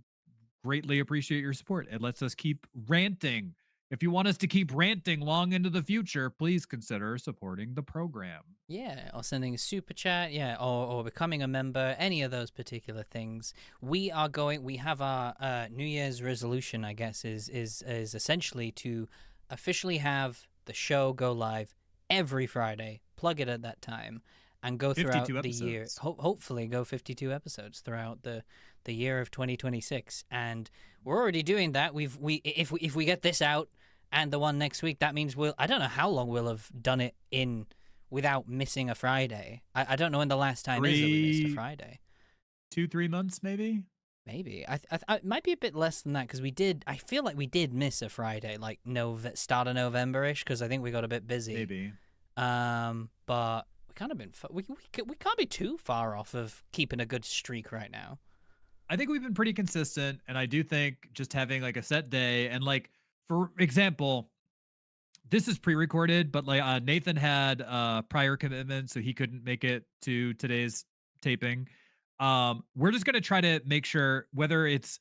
A: greatly appreciate your support. It lets us keep ranting. If you want us to keep ranting long into the future, please consider supporting the program.
B: Yeah, or sending a super chat, or becoming a member, any of those particular things. We have our New Year's resolution, I guess, is essentially to officially have the show go live every Friday, plug it at that time, and go throughout the year. Hopefully go 52 episodes throughout the year of 2026. And we're already doing that. If we get this out and the one next week, that means I don't know how long we'll have done it without missing a Friday. I don't know when the last time is that we missed a Friday.
A: 2-3 months, maybe.
B: Maybe I it might be a bit less than that, because I feel like we did miss a Friday, like start of November-ish, because I think we got a bit busy.
A: Maybe.
B: But we kind of been we can't be too far off of keeping a good streak right now.
A: I think we've been pretty consistent, and I do think just having like a set day, and like, for example, this is pre-recorded, but like Nathan had prior commitment, so he couldn't make it to today's taping. We're just gonna try to make sure, whether it's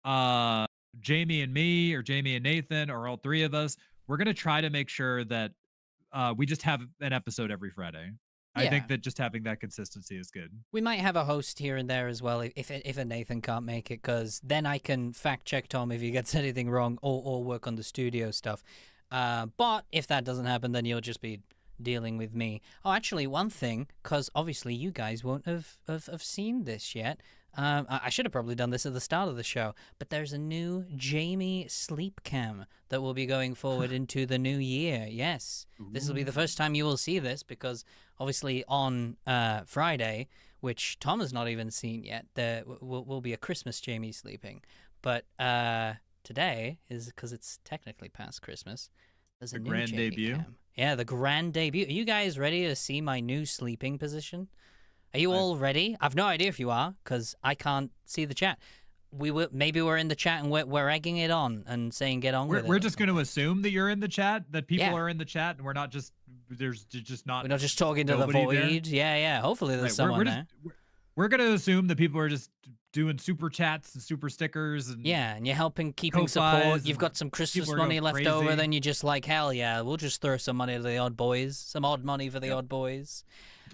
A: Jamie and me or Jamie and Nathan or all 3 of us, we're gonna try to make sure that we just have an episode every Friday. I think that just having that consistency is good.
B: We might have a host here and there as well if a Nathan can't make it, because then I can fact check Tom if he gets anything wrong, or work on the studio stuff. But if that doesn't happen, then you'll just be dealing with me. Oh, actually, one thing, because obviously you guys won't have seen this yet. I should have probably done this at the start of the show, but there's a new Jamie sleep cam that will be going forward into the new year. Yes, this will be the first time you will see this, because obviously on Friday, which Tom has not even seen yet, there will be a Christmas Jamie sleeping. But today is, because it's technically past Christmas, there's a new
A: grand
B: Jamie
A: debut.
B: cam. Yeah, the grand debut. Are you guys ready to see my new sleeping position? Are you all ready? I've no idea if you are, because I can't see the chat. Maybe we're in the chat and we're egging it on and saying get on with it.
A: We're just going to assume that you're in the chat, that people
B: Yeah.
A: are in the chat, and we're not just
B: We're not just talking to the void. Yeah. Hopefully there's someone there.
A: We're going to assume that people are just doing super chats and super stickers, and
B: and you're helping keeping
A: Ko-Fis,
B: support. You've got some Christmas
A: people are
B: money
A: going
B: left over,
A: crazy.
B: then you're just like, hell yeah, we'll just throw some money to the odd boys, some odd money for the odd boys.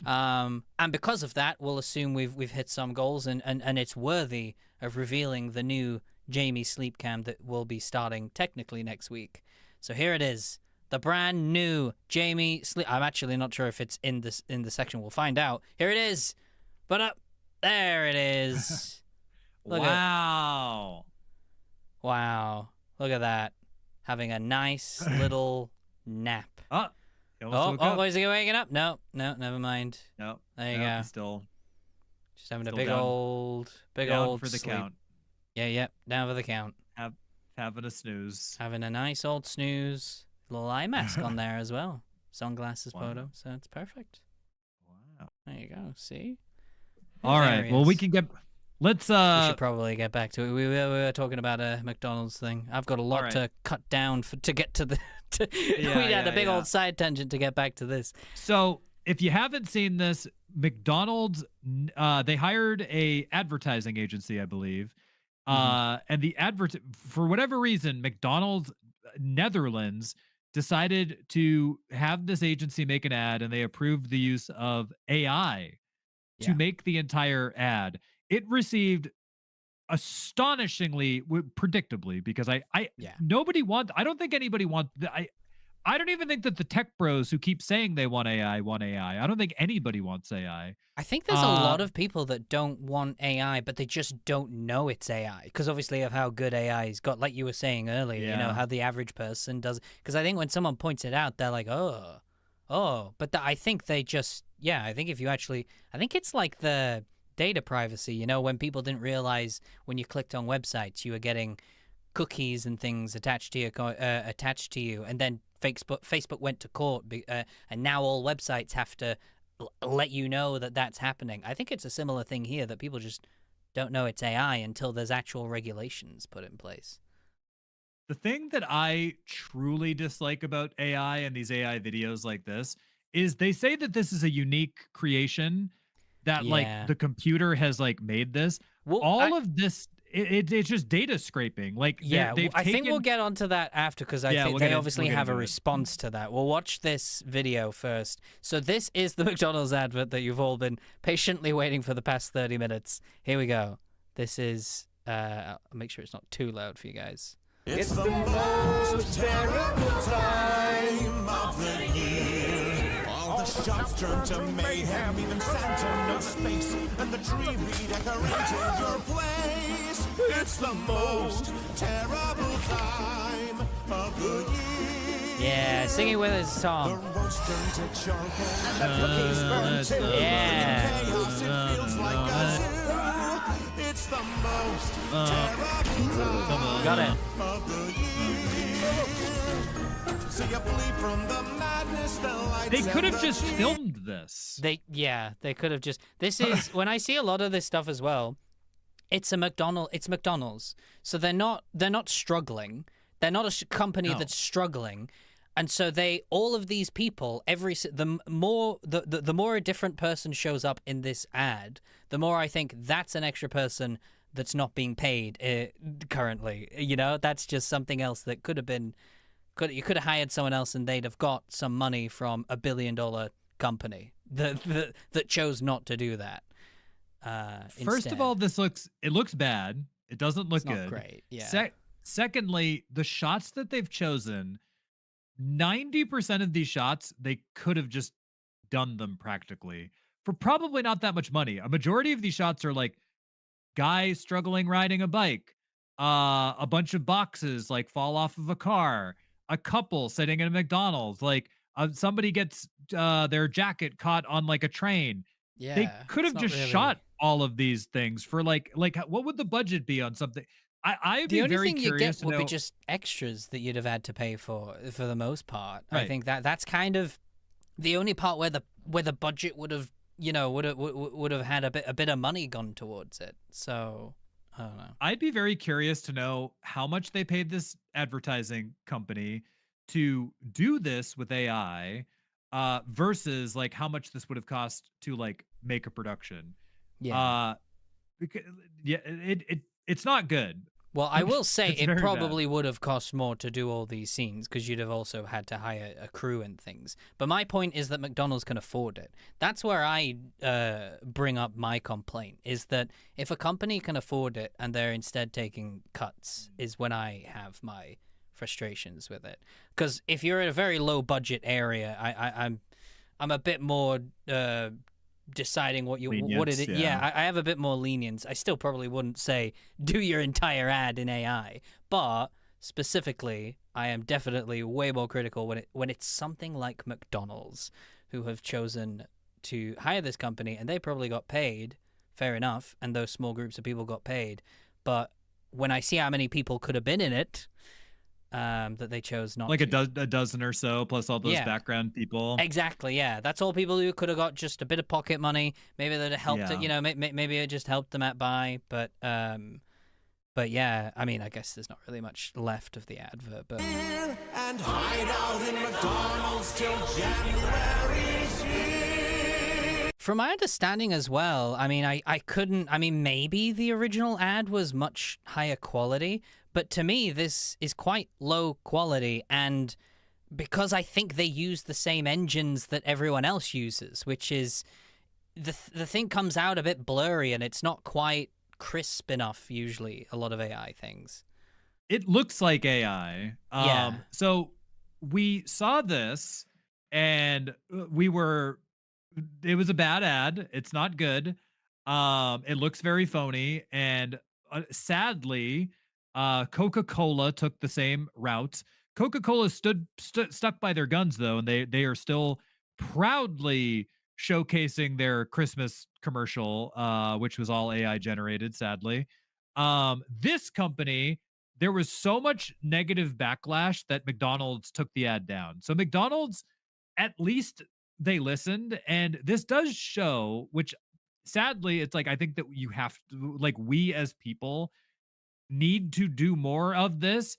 B: And because of that, we'll assume we've hit some goals, and it's worthy of revealing the new Jamie sleep cam that will be starting technically next week. So here it is, the brand new Jamie sleep. I'm actually not sure if it's in the section. We'll find out. Here it is. But up there it is.
A: wow.
B: Wow. Look at that. Having a nice little nap.
A: Oh,
B: is he waking up? No, never mind.
A: No.
B: There you go.
A: He's still
B: Just having a
A: still
B: big
A: down-
B: old
A: down for the
B: sleep.
A: count.
B: Yeah, down for the count.
A: Having a snooze.
B: Having a nice old snooze. Little eye mask on there as well. Sunglasses photo, so it's perfect.
A: Wow.
B: There you go. See?
A: All
B: There
A: right.
B: he
A: Well, we
B: is.
A: can get. Let's.
B: We should probably get back to it. We were talking about a McDonald's thing. I've got a lot
A: right.
B: to cut down to get to the.
A: Yeah,
B: we had a big
A: yeah.
B: old side tangent to get back to this.
A: So, if you haven't seen this, McDonald's, they hired a advertising agency, I believe, and the for whatever reason, McDonald's Netherlands decided to have this agency make an ad, and they approved the use of AI to make the entire ad. It received astonishingly, predictably, because I don't think anybody wants. I don't even think that the tech bros who keep saying they want AI want AI. I don't think anybody wants AI.
B: I think there's a lot of people that don't want AI, but they just don't know it's AI because obviously of how good AI's got, like you were saying earlier, you know,
A: Yeah.
B: how the average person does. Because I think when someone points it out, they're like, oh. But I think they just, yeah, I think if you actually, I think it's like the data privacy, you know, when people didn't realize when you clicked on websites, you were getting cookies and things attached to you, and then Facebook went to court, and now all websites have to let you know that that's happening. I think it's a similar thing here that people just don't know it's AI until there's actual regulations put in place.
A: The thing that I truly dislike about AI and these AI videos like this is they say that this is a unique creation, that like
B: Yeah.
A: the computer has like made this.
B: Well,
A: All of this, it's just data scraping. Like
B: yeah,
A: they've
B: I think we'll
A: taken.
B: get onto that after because I
A: Yeah,
B: think
A: we'll
B: they
A: get
B: obviously
A: we'll get
B: have a
A: into it.
B: response to that. We'll watch this video first. So this is the McDonald's advert that you've all been patiently waiting for the past 30 minutes. Here we go. This is, I'll make sure it's not too loud for you guys.
D: It's the most terrible time of the year. All the shops turn to mayhem, even Santa knows space, and the tree redecorated your place. It's the most terrible time of the year.
B: Yeah, sing it with us,
D: The
B: Tom.
D: roast turned to charcoal, and the cookies burned too.
B: Yeah.
D: In chaos, it feels like a zoo. It's the most terrible time
B: Got it.
D: of the year. So you bleed from the madness, the lights
A: They could
D: and
A: have
D: the
A: just
D: cheer.
A: filmed this.
B: They could have just. This is when I see a lot of this stuff as well. It's McDonald's, so they're not struggling. They're not a company
A: No.
B: that's struggling, and so all of these people, the more a different person shows up in this ad, the more I think that's an extra person that's not being paid currently. You know, that's just something else that could have been. You could have hired someone else, and they'd have got some money from $1 billion company that chose not to do that.
A: First of
B: Instead.
A: all, it looks bad. It doesn't look
B: It's not
A: good.
B: great. Yeah.
A: Secondly, the shots that they've chosen, 90% of these shots, they could have just done them practically for probably not that much money. A majority of these shots are like guys struggling riding a bike, a bunch of boxes like fall off of a car, a couple sitting in a McDonald's, like somebody gets their jacket caught on like a train. They
B: Yeah.
A: could
B: it's
A: have
B: not
A: just
B: really-
A: shot all of these things for like what would the budget be on something? I'd
B: The
A: be
B: only
A: very
B: thing you
A: curious
B: get
A: to
B: would
A: know.
B: be just extras that you'd have had to pay for the most part. I
A: Right.
B: think that's kind of the only part where the budget would have would have had a bit of money gone towards it. So I don't know.
A: I'd be very curious to know how much they paid this advertising company to do this with AI, versus like how much this would have cost to like make a production.
B: Yeah.
A: Because, yeah, it's not good.
B: Well, I will say
A: It's
B: it
A: very bad.
B: probably would have cost more to do all these scenes because you'd have also had to hire a crew and things. But my point is that McDonald's can afford it. That's where I bring up my complaint, is that if a company can afford it and they're instead taking cuts, is when I have my frustrations with it. Because if you're in a very low budget area, I'm a bit more deciding what it
A: Lenience,
B: is.
A: yeah.
B: Yeah, I have a bit more lenience. I still probably wouldn't say do your entire ad in AI, but specifically, I am definitely way more critical when it's something like McDonald's, who have chosen to hire this company, and they probably got paid, fair enough, and those small groups of people got paid. But when I see how many people could have been in it, that they chose not
A: Like
B: to.
A: a dozen or so, plus all those
B: Yeah.
A: background people.
B: Exactly, yeah. That's all people who could have got just a bit of pocket money. Maybe that helped it,
A: Yeah.
B: you know, maybe it just helped them at buy. But yeah, I mean, I guess there's not really much left of the advert. But
D: And hide out in McDonald's till January's here.
B: from my understanding as well, I mean, I couldn't, I mean, maybe the original ad was much higher quality, but to me, this is quite low quality. And because I think they use the same engines that everyone else uses, which is the thing comes out a bit blurry and it's not quite crisp enough, usually, a lot of AI things.
A: It looks like AI.
B: Yeah.
A: So we saw this and it was a bad ad. It's not good. It looks very phony. And sadly, Coca-Cola took the same route. Coca-Cola stuck by their guns though, and they are still proudly showcasing their Christmas commercial, which was all AI generated, sadly. This company, there was so much negative backlash that McDonald's took the ad down. So McDonald's, at least they listened, and this does show, which sadly, it's like I think that you have to, like, we as people need to do more of this.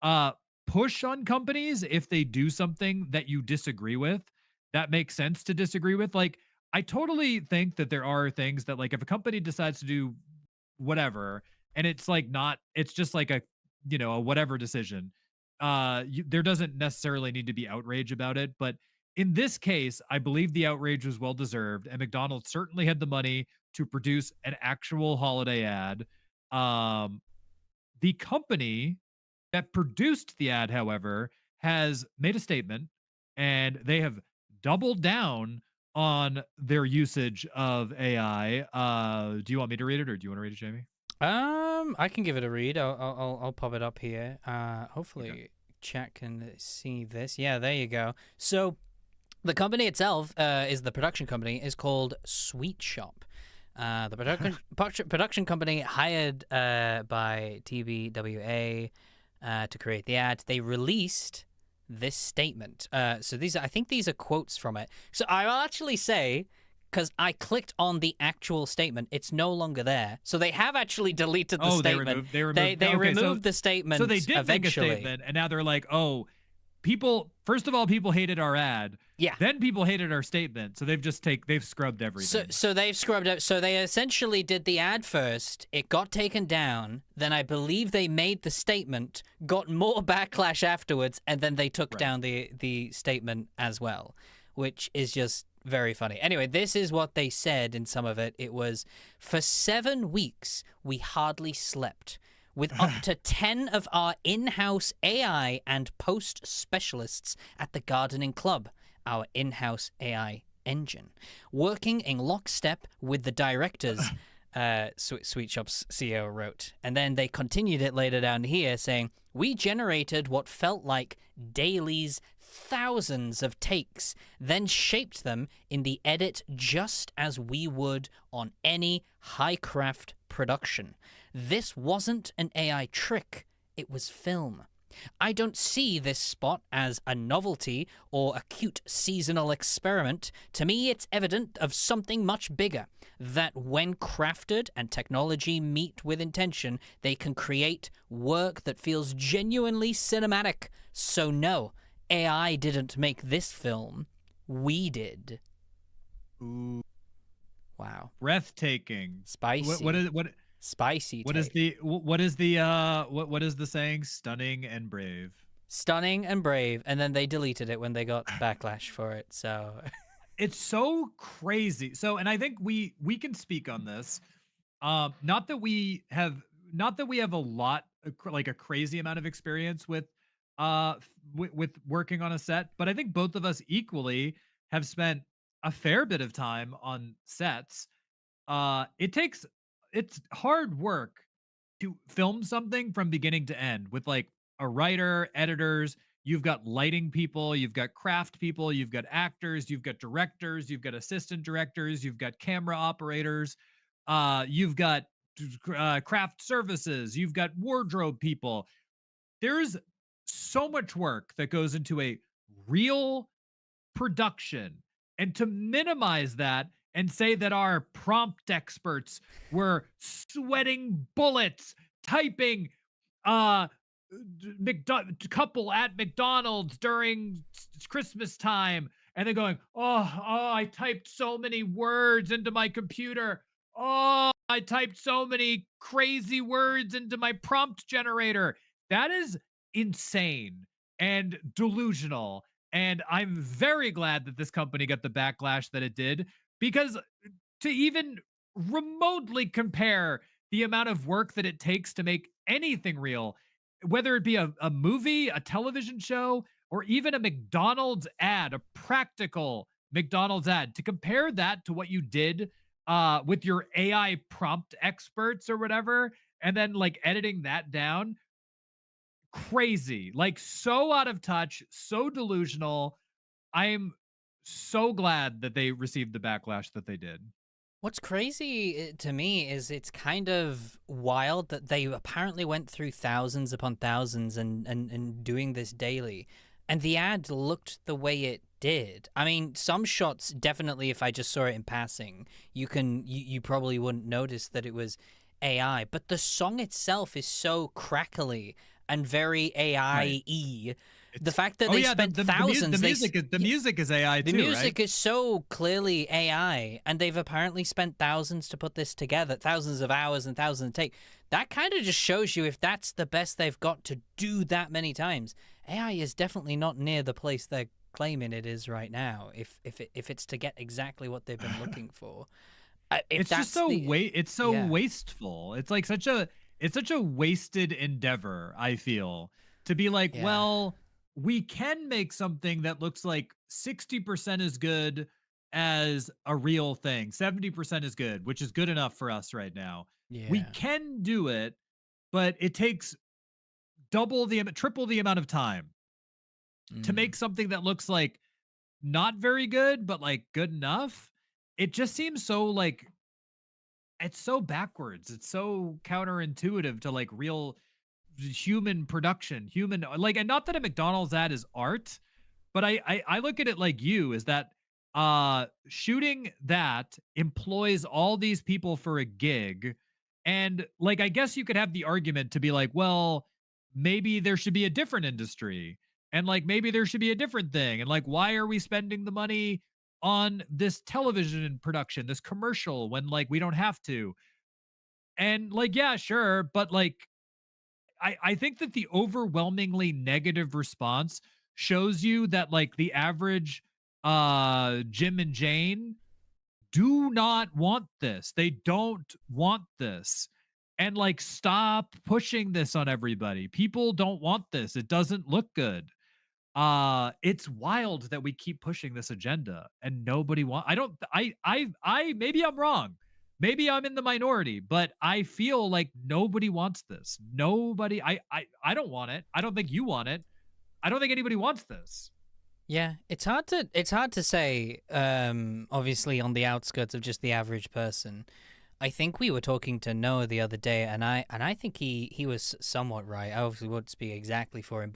A: Uh Push on companies if they do something that you disagree with, that makes sense to disagree with. Like, I totally think that there are things that, like, if a company decides to do whatever, and it's like not, it's just like a, a whatever decision, there doesn't necessarily need to be outrage about it. But in this case, I believe the outrage was well deserved, and McDonald's certainly had the money to produce an actual holiday ad. um the company that produced the ad, however, has made a statement, and they have doubled down on their usage of AI. Do you want me to read it, or do you want to read it, Jamie?
B: I can give it a read. I'll pop it up here. Hopefully
A: Okay.
B: chat can see this. Yeah, there you go. So the company itself is the production company is called Sweet Shop. The production company hired by TBWA to create the ad. They released this statement. So I think these are quotes from it. So I'll actually say, because I clicked on the actual statement, it's no longer there. So they have actually deleted the statement.
A: They
B: removed the statement.
A: So they did
B: eventually.
A: make a statement, and now they're like, oh, first of all, people hated our ad.
B: Yeah.
A: Then people hated our statement. So they've scrubbed everything.
B: So they've scrubbed it. So they essentially did the ad first. It got taken down. Then I believe they made the statement, got more backlash afterwards, and then they took down the statement as well, which is just very funny. Anyway, this is what they said in some of it. It was, for 7 weeks, we hardly slept. With up to 10 of our in-house AI and post specialists at the Gardening Club, our in-house AI engine, working in lockstep with the directors, Sweet Shop's CEO wrote. And then they continued it later down here, saying, we generated what felt like dailies, thousands of takes, then shaped them in the edit just as we would on any high-craft production. This wasn't an AI trick, it was film. I don't see this spot as a novelty or a cute seasonal experiment. To me, it's evident of something much bigger, that when crafted and technology meet with intention, they can create work that feels genuinely cinematic. So no, AI didn't make this film. We did.
A: Ooh.
B: Wow.
A: Breathtaking.
B: Spicy.
A: What
B: Spicy.
A: What is
B: take.
A: what is the saying? Stunning and brave.
B: Stunning and brave, and then they deleted it when they got backlash for it. So
A: it's so crazy. So, and I think we can speak on this. Not that we have a lot, like a crazy amount of experience with with working on a set, but I think both of us equally have spent a fair bit of time on sets. It's hard work to film something from beginning to end with, like, a writer, editors, you've got lighting people, you've got craft people, you've got actors, you've got directors, you've got assistant directors, you've got camera operators, you've got craft services, you've got wardrobe people. There's so much work that goes into a real production, and to minimize that and say that our prompt experts were sweating bullets typing couple at McDonald's during Christmas time, and then going, oh, I typed so many words into my computer, I typed so many crazy words into my prompt generator. That is insane and delusional. And I'm very glad that this company got the backlash that it did, because to even remotely compare the amount of work that it takes to make anything real, whether it be a movie, a television show, or even a McDonald's ad, a practical McDonald's ad, to compare that to what you did with your AI prompt experts or whatever, and then like editing that down, crazy, like so out of touch, so delusional. I am so glad that they received the backlash that they did.
B: What's crazy to me is it's kind of wild that they apparently went through thousands upon thousands and doing this daily. And the ad looked the way it did. I mean, some shots definitely, if I just saw it in passing, you probably wouldn't notice that it was AI. But the song itself is so crackly and very AI-y. The fact that they spent thousands...
A: The music is AI too,
B: the music
A: right?
B: is so clearly AI, and they've apparently spent thousands to put this together, thousands of hours and thousands of take. That kind of just shows you if that's the best they've got to do that many times. AI is definitely not near the place they're claiming it is right now. If it's to get exactly what they've been looking for,
A: It's just so it's so wasteful. It's like such a wasted endeavor. I feel, to be like, well, we can make something that looks like 60% as good as a real thing. 70% is good, which is good enough for us right now. We can do it, but it takes triple the amount of time to make something that looks like not very good, but like good enough. It just seems so like, it's so backwards. It's so counterintuitive to like real human production, human, like, and not that a McDonald's ad is art, but I look at it like you, is that shooting that employs all these people for a gig. And like, I guess you could have the argument to be like, well, maybe there should be a different industry, and like maybe there should be a different thing, and like, why are we spending the money on this television production, this commercial, when like we don't have to? And like, yeah, sure, but like, I think that the overwhelmingly negative response shows you that like the average Jim and Jane do not want this. They don't want this. And like, stop pushing this on everybody. People don't want this. It doesn't look good. It's wild that we keep pushing this agenda and nobody I maybe I'm wrong. Maybe I'm in the minority, but I feel like nobody wants this. Nobody, I don't want it. I don't think you want it. I don't think anybody wants this.
B: Yeah, it's hard to say, obviously on the outskirts of just the average person. I think we were talking to Noah the other day, and I think he was somewhat right. I obviously won't speak exactly for him,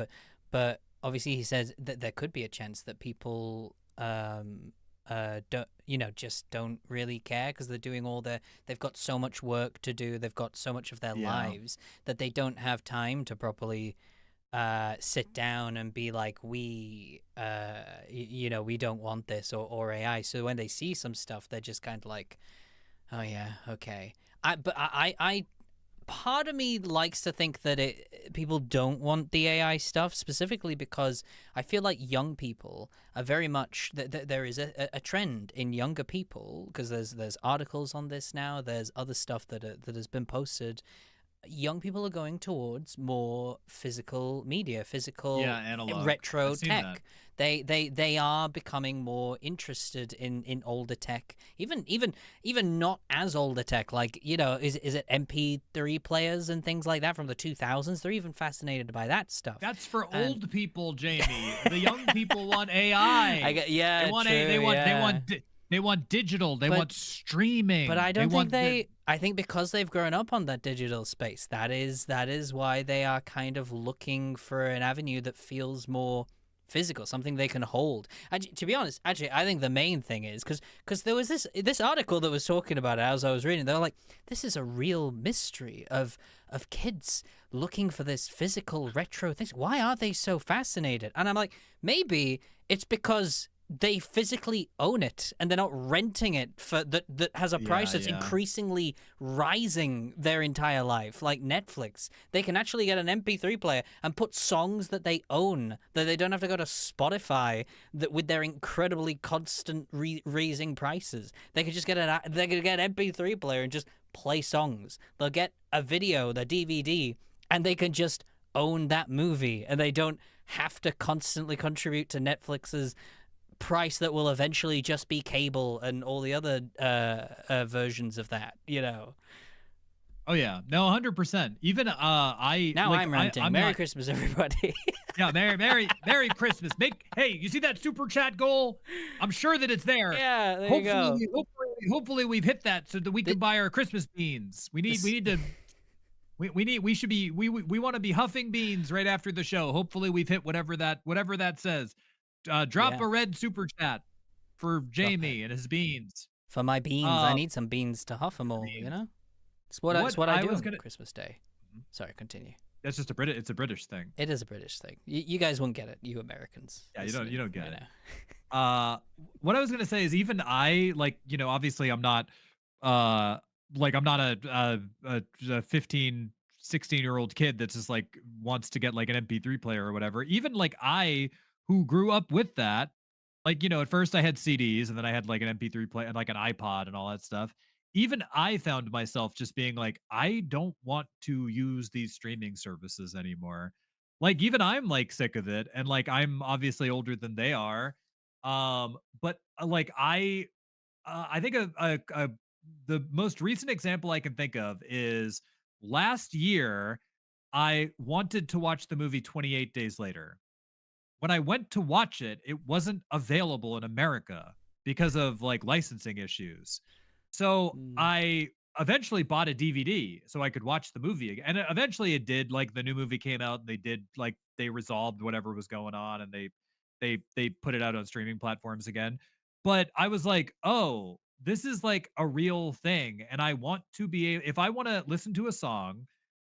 B: but obviously he says that there could be a chance that people just don't really care because they're doing they've got so much work to do, they've got so much of their lives that they don't have time to properly sit down and be like, we don't want this or AI. So when they see some stuff, they're just kind of like, oh yeah, okay. I part of me likes to think that people don't want the AI stuff, specifically because I feel like young people are very much there is a trend in younger people, because there's articles on this now, there's other stuff that has been posted. Young people are going towards more physical media, analog, retro tech. They are becoming more interested in older tech, even not as older tech. Like, is it MP3 players and things like that from the 2000s? They're even fascinated by that stuff.
A: That's for old people, Jamie. The young people want AI. They want digital. They want streaming.
B: But I don't think I think because they've grown up on that digital space, that is why they are kind of looking for an avenue that feels more physical, something they can hold. To be honest, actually, I think the main thing is because there was this article that was talking about it as I was reading. They were like, this is a real mystery of kids looking for this physical retro things. Why are they so fascinated? And I'm like, maybe it's because they physically own it and they're not renting it for that has a price that's increasingly rising their entire life, like Netflix. They can actually get an MP3 player and put songs that they own, that they don't have to go to Spotify, that with their incredibly constant raising prices. They could just get an MP3 player and just play songs. They'll get a video, the DVD, and they can just own that movie, and they don't have to constantly contribute to Netflix's price that will eventually just be cable and all the other versions of that, you know.
A: Oh yeah, no, 100%. Even
B: I'm ranting.
A: I'm
B: Merry
A: not,
B: Christmas, everybody.
A: yeah, Merry Christmas. Hey, you see that super chat goal? I'm sure that it's there.
B: Yeah, there you go.
A: Hopefully we've hit that so that we can buy our Christmas beans. We want to be huffing beans right after the show. Hopefully we've hit whatever that says. Drop a red super chat for Jamie and his beans.
B: For my beans, I need some beans to huff them all. You know, it's what I do on Christmas Day. Sorry, continue.
A: That's just it's a British thing.
B: It is a British thing. You guys won't get it, you Americans.
A: Yeah, you don't get it. What I was gonna say is even I, like, you know, obviously I'm not I'm not a 15, 16-year-old kid that's just like wants to get like an MP3 player or whatever. Even like I, who grew up with that, like, you know, at first I had CDs and then I had like an MP3 player and like an iPod and all that stuff. Even I found myself just being like, I don't want to use these streaming services anymore. Like, even I'm like sick of it. And like, I'm obviously older than they are. But like, I think the most recent example I can think of is last year, I wanted to watch the movie 28 Days Later. When I went to watch it, it wasn't available in America because of like licensing issues. So I eventually bought a DVD so I could watch the movie again. And eventually it did, like the new movie came out and they resolved whatever was going on and they put it out on streaming platforms again. But I was like, oh, this is like a real thing. And I want to be, if I want to listen to a song,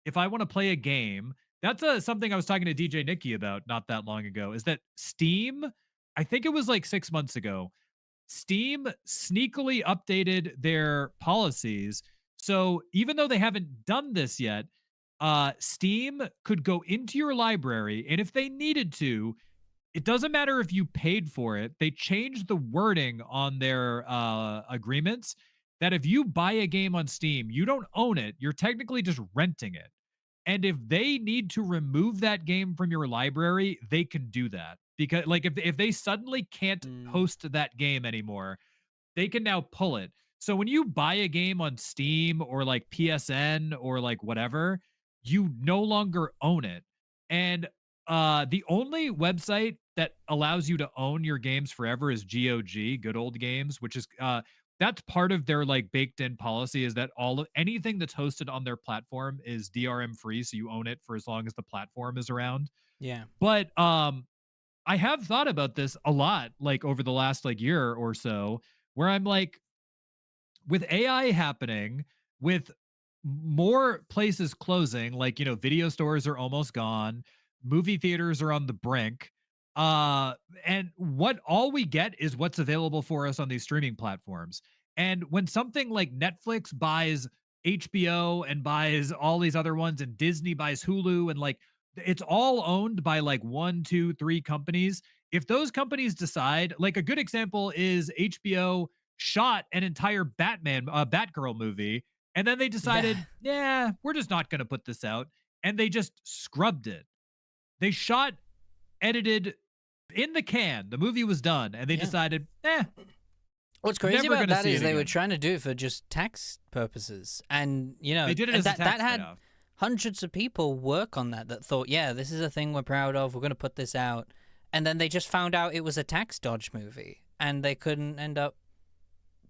A: if I want to play a game, that's something I was talking to DJ Nikki about not that long ago, is that Steam, I think it was like 6 months ago, Steam sneakily updated their policies. So even though they haven't done this yet, Steam could go into your library, and if they needed to, it doesn't matter if you paid for it. They changed the wording on their agreements that if you buy a game on Steam, you don't own it. You're technically just renting it. And if they need to remove that game from your library, they can do that. Because like if they suddenly can't host that game anymore, they can now pull it. So when you buy a game on Steam or like PSN or like whatever, you no longer own it. And the only website that allows you to own your games forever is GOG, Good Old Games, which is that's part of their like baked in policy, is that anything that's hosted on their platform is DRM free, so you own it for as long as the platform is around.
B: Yeah.
A: But I have thought about this a lot, like over the last like year or so, where I'm like, with AI happening, with more places closing, like, you know, video stores are almost gone, movie theaters are on the brink, and all we get is what's available for us on these streaming platforms. And when something like Netflix buys HBO and buys all these other ones, and Disney buys Hulu, and like it's all owned by like 1, 2, 3 companies. If those companies decide, like a good example is HBO shot an entire Batgirl movie, and then they decided, yeah, we're just not going to put this out. And they just scrubbed it. They shot, edited, in the can. The movie was done, and they decided,
B: What's crazy about that is they were trying to do it for just tax purposes. And, you know,
A: they did it as a tax
B: had hundreds of people work on that thought, yeah, this is a thing we're proud of, we're going to put this out. And then they just found out it was a tax dodge movie, and they couldn't end up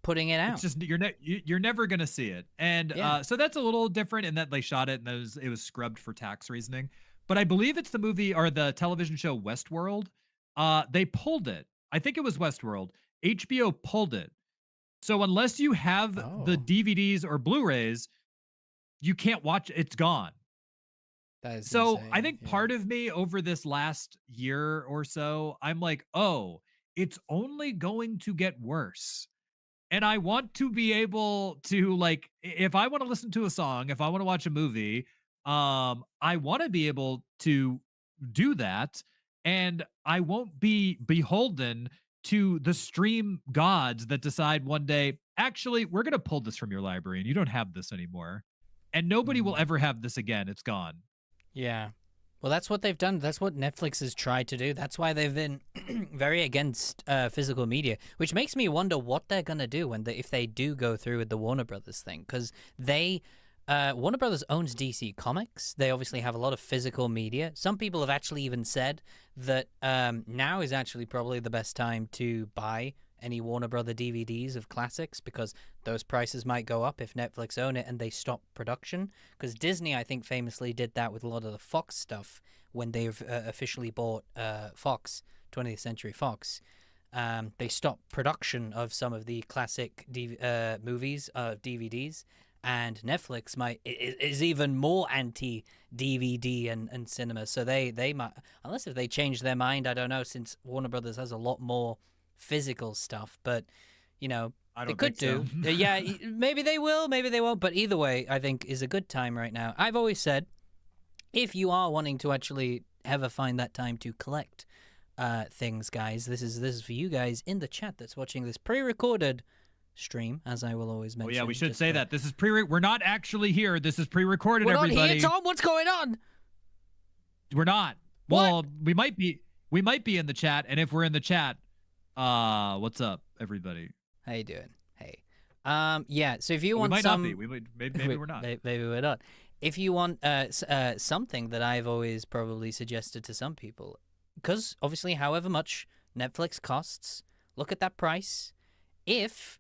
B: putting it out.
A: It's just you're never going to see it. And so that's a little different in that they shot it and it was scrubbed for tax reasoning. But I believe it's the movie or the television show Westworld. They pulled it. I think it was Westworld. HBO pulled it. So unless you have the DVDs or Blu-rays, you can't watch it. It's gone.
B: That is
A: so
B: insane.
A: I think part of me over this last year or so, I'm like, oh, it's only going to get worse. And I want to be able to, like, if I want to listen to a song, if I want to watch a movie, I want to be able to do that. And I won't be beholden to the stream gods that decide one day, actually, we're going to pull this from your library and you don't have this anymore. And nobody will ever have this again. It's gone.
B: Yeah. Well, that's what they've done. That's what Netflix has tried to do. That's why they've been very against physical media, which makes me wonder what they're gonna do if they do go through with the Warner Brothers thing, because Warner Brothers owns DC Comics. They obviously have a lot of physical media. Some people have actually even said that now is actually probably the best time to buy any Warner Brother DVDs of classics, because those prices might go up if Netflix own it and they stop production. Because Disney, I think, famously did that with a lot of the Fox stuff when they officially bought Fox, 20th Century Fox. They stopped production of some of the classic movies of DVDs. And Netflix is even more anti DVD and cinema, so they might, unless if they change their mind, I don't know, since Warner Brothers has a lot more physical stuff, but you know,
A: I
B: they
A: don't
B: could
A: think
B: do.
A: so.
B: Yeah, maybe they will, maybe they won't, but either way, I think is a good time right now. I've always said, if you are wanting to actually ever find that time to collect things, guys, this is for you guys in the chat that's watching this pre-recorded stream, as I will always mention.
A: Oh yeah, we should say that this is we're not actually here. This is pre-recorded.
B: We're
A: everybody.
B: not here, Tom. What's going on?
A: We're not.
B: What?
A: Well, we might be in the chat, and if we're in the chat, what's up, everybody?
B: How you doing? Hey. Yeah. So if you
A: We
B: want
A: might
B: some,
A: not be. Maybe we're not.
B: Maybe we're not. If you want something that I've always probably suggested to some people, because obviously, however much Netflix costs, look at that price. If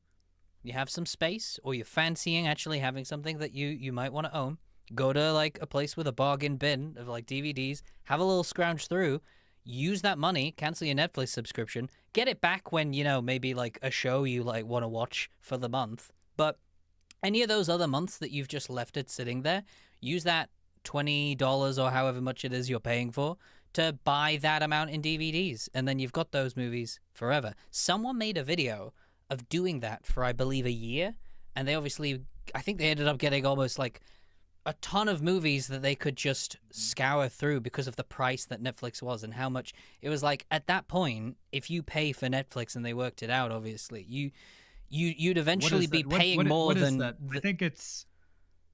B: you have some space, or you're fancying actually having something that you might want to own, go to like a place with a bargain bin of like DVDs, have a little scrounge through, use that money, cancel your Netflix subscription, get it back when, you know, maybe like a show you like want to watch for the month. But any of those other months that you've just left it sitting there, use that $20 or however much it is you're paying for to buy that amount in DVDs, and then you've got those movies forever. Someone made a video of doing that for, I believe, a year, and they obviously, I think they ended up getting almost like a ton of movies that they could just scour through because of the price that Netflix was and how much it was. Like, at that point, if you pay for Netflix, and they worked it out, obviously, you'd eventually be paying more than
A: that? I think it's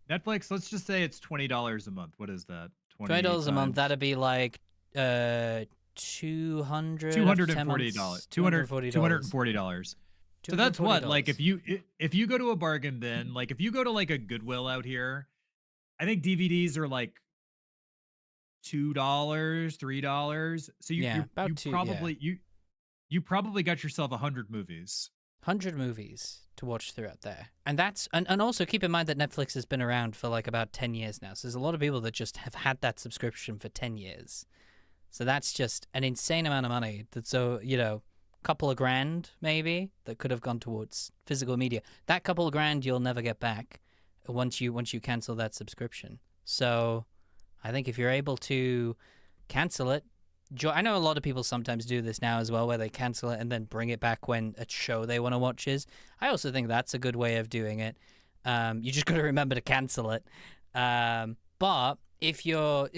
A: Netflix. Let's just say it's $20 a month. What is that?
B: $20 a month. That'd be like $240.
A: $240. So that's what, like, if you go to a bargain bin, like if you go to like a Goodwill out here, I think DVDs are like $2, $3. So you probably got yourself 100 movies.
B: 100 movies to watch throughout there. And that's and also keep in mind that Netflix has been around for like about 10 years now. So there's a lot of people that just have had that subscription for 10 years. So that's just an insane amount of money. That's, so, you know, couple of grand maybe that could have gone towards physical media. That couple of grand you'll never get back once you cancel that subscription. So I think if you're able to cancel it, I know a lot of people sometimes do this now as well, where they cancel it and then bring it back when a show they want to watch is. I also think that's a good way of doing it. You just got to remember to cancel it. But if you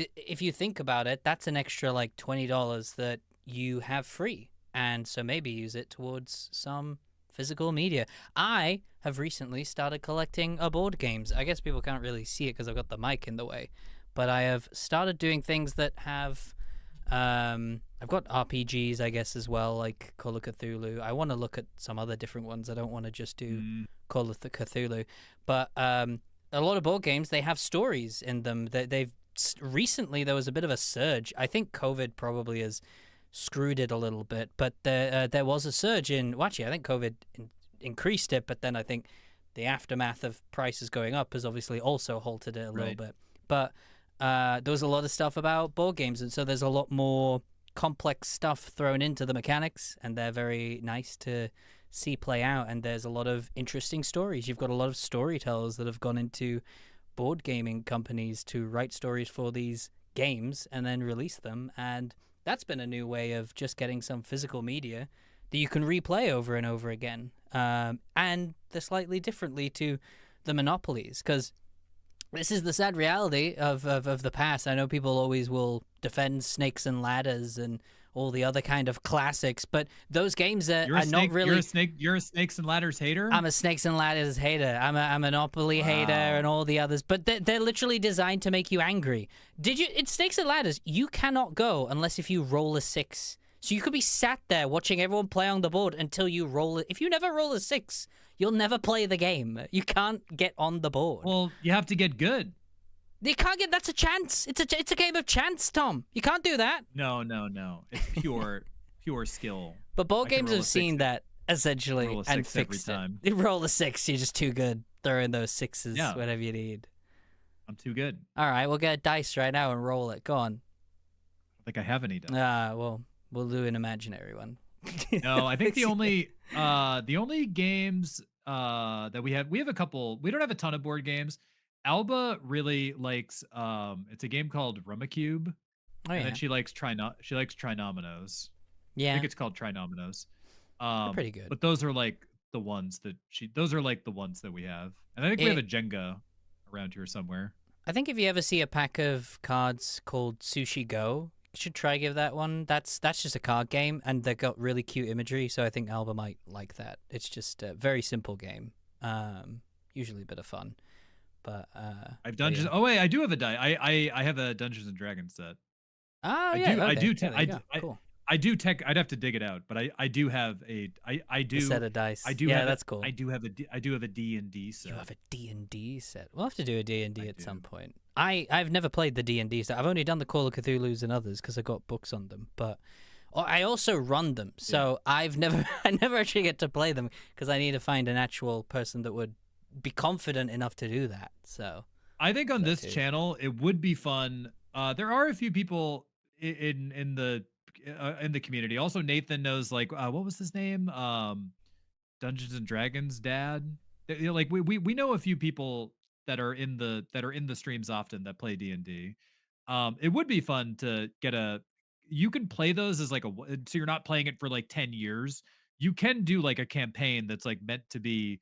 B: think about it, that's an extra like $20 that you have free. And so maybe use it towards some physical media. I have recently started collecting board games. I guess people can't really see it because I've got the mic in the way. But I have started doing things that have... I've got RPGs, I guess, as well, like Call of Cthulhu. I want to look at some other different ones. I don't want to just do Call of Cthulhu. But a lot of board games, they have stories in them. Recently, there was a bit of a surge. I think COVID probably has screwed it a little bit, but there was a surge in, well, actually I think COVID increased it, but then I think the aftermath of prices going up has obviously also halted it a little bit. But there was a lot of stuff about board games, and so there's a lot more complex stuff thrown into the mechanics, and they're very nice to see play out, and there's a lot of interesting stories. You've got a lot of storytellers that have gone into board gaming companies to write stories for these games and then release them, and that's been a new way of just getting some physical media that you can replay over and over again. And they're slightly differently to the monopolies, because this is the sad reality of the past. I know people always will defend snakes and ladders and all the other kind of classics. But those games are not really.
A: You're a Snakes and Ladders hater.
B: I'm a Snakes and Ladders hater. I'm a Monopoly hater and all the others. But they're literally designed to make you angry. In Snakes and Ladders, you cannot go unless if you roll a 6. So you could be sat there watching everyone play on the board until you roll it. If you never roll a 6, you'll never play the game. You can't get on the board.
A: Well, you have to get good.
B: You can't get. That's a chance. It's a game of chance, Tom. You can't do that.
A: No. It's pure skill.
B: But board games have seen that essentially
A: roll a
B: and
A: 6 every
B: fixed it.
A: time.
B: You roll a 6, you're just too good. Throw in those 6s whenever you need.
A: I'm too good.
B: All right, we'll get a dice right now and roll it. Go on.
A: I think I have any dice.
B: Well, we'll do an imaginary one.
A: No, I think the only games that we have a couple. We don't have a ton of board games. Alba really likes it's a game called Rummikub.
B: Oh, yeah.
A: And then she likes Trinominos.
B: Yeah.
A: I think it's called Trinominos.
B: They're pretty good.
A: But those are like the ones that we have. And I think we have a Jenga around here somewhere.
B: I think if you ever see a pack of cards called Sushi Go, you should try give that one. That's just a card game, and they've got really cute imagery, so I think Alba might like that. It's just a very simple game. Usually a bit of fun. But
A: I've Dungeons. Oh wait, I do have a die. I have a Dungeons and Dragons set.
B: Oh yeah,
A: I do.
B: Cool.
A: I do tech. I'd have to dig it out, but I do have a. I do
B: a set of dice.
A: I do.
B: Yeah, that's cool.
A: I do have a D&D set.
B: You have a D&D set. We'll have to do a D&D at some point. I've never played the D&D set. I've only done the Call of Cthulhu's and others because I got books on them. But I also run them, so I never actually get to play them because I need to find an actual person that would be confident enough to do that. So
A: I think on this channel it would be fun. There are a few people in the community. Also, Nathan knows what was his name? Dungeons and Dragons dad. Like we know a few people that are in the streams often that play D&D. It would be fun to get you can play those as so you're not playing it for like 10 years. You can do like a campaign that's like meant to be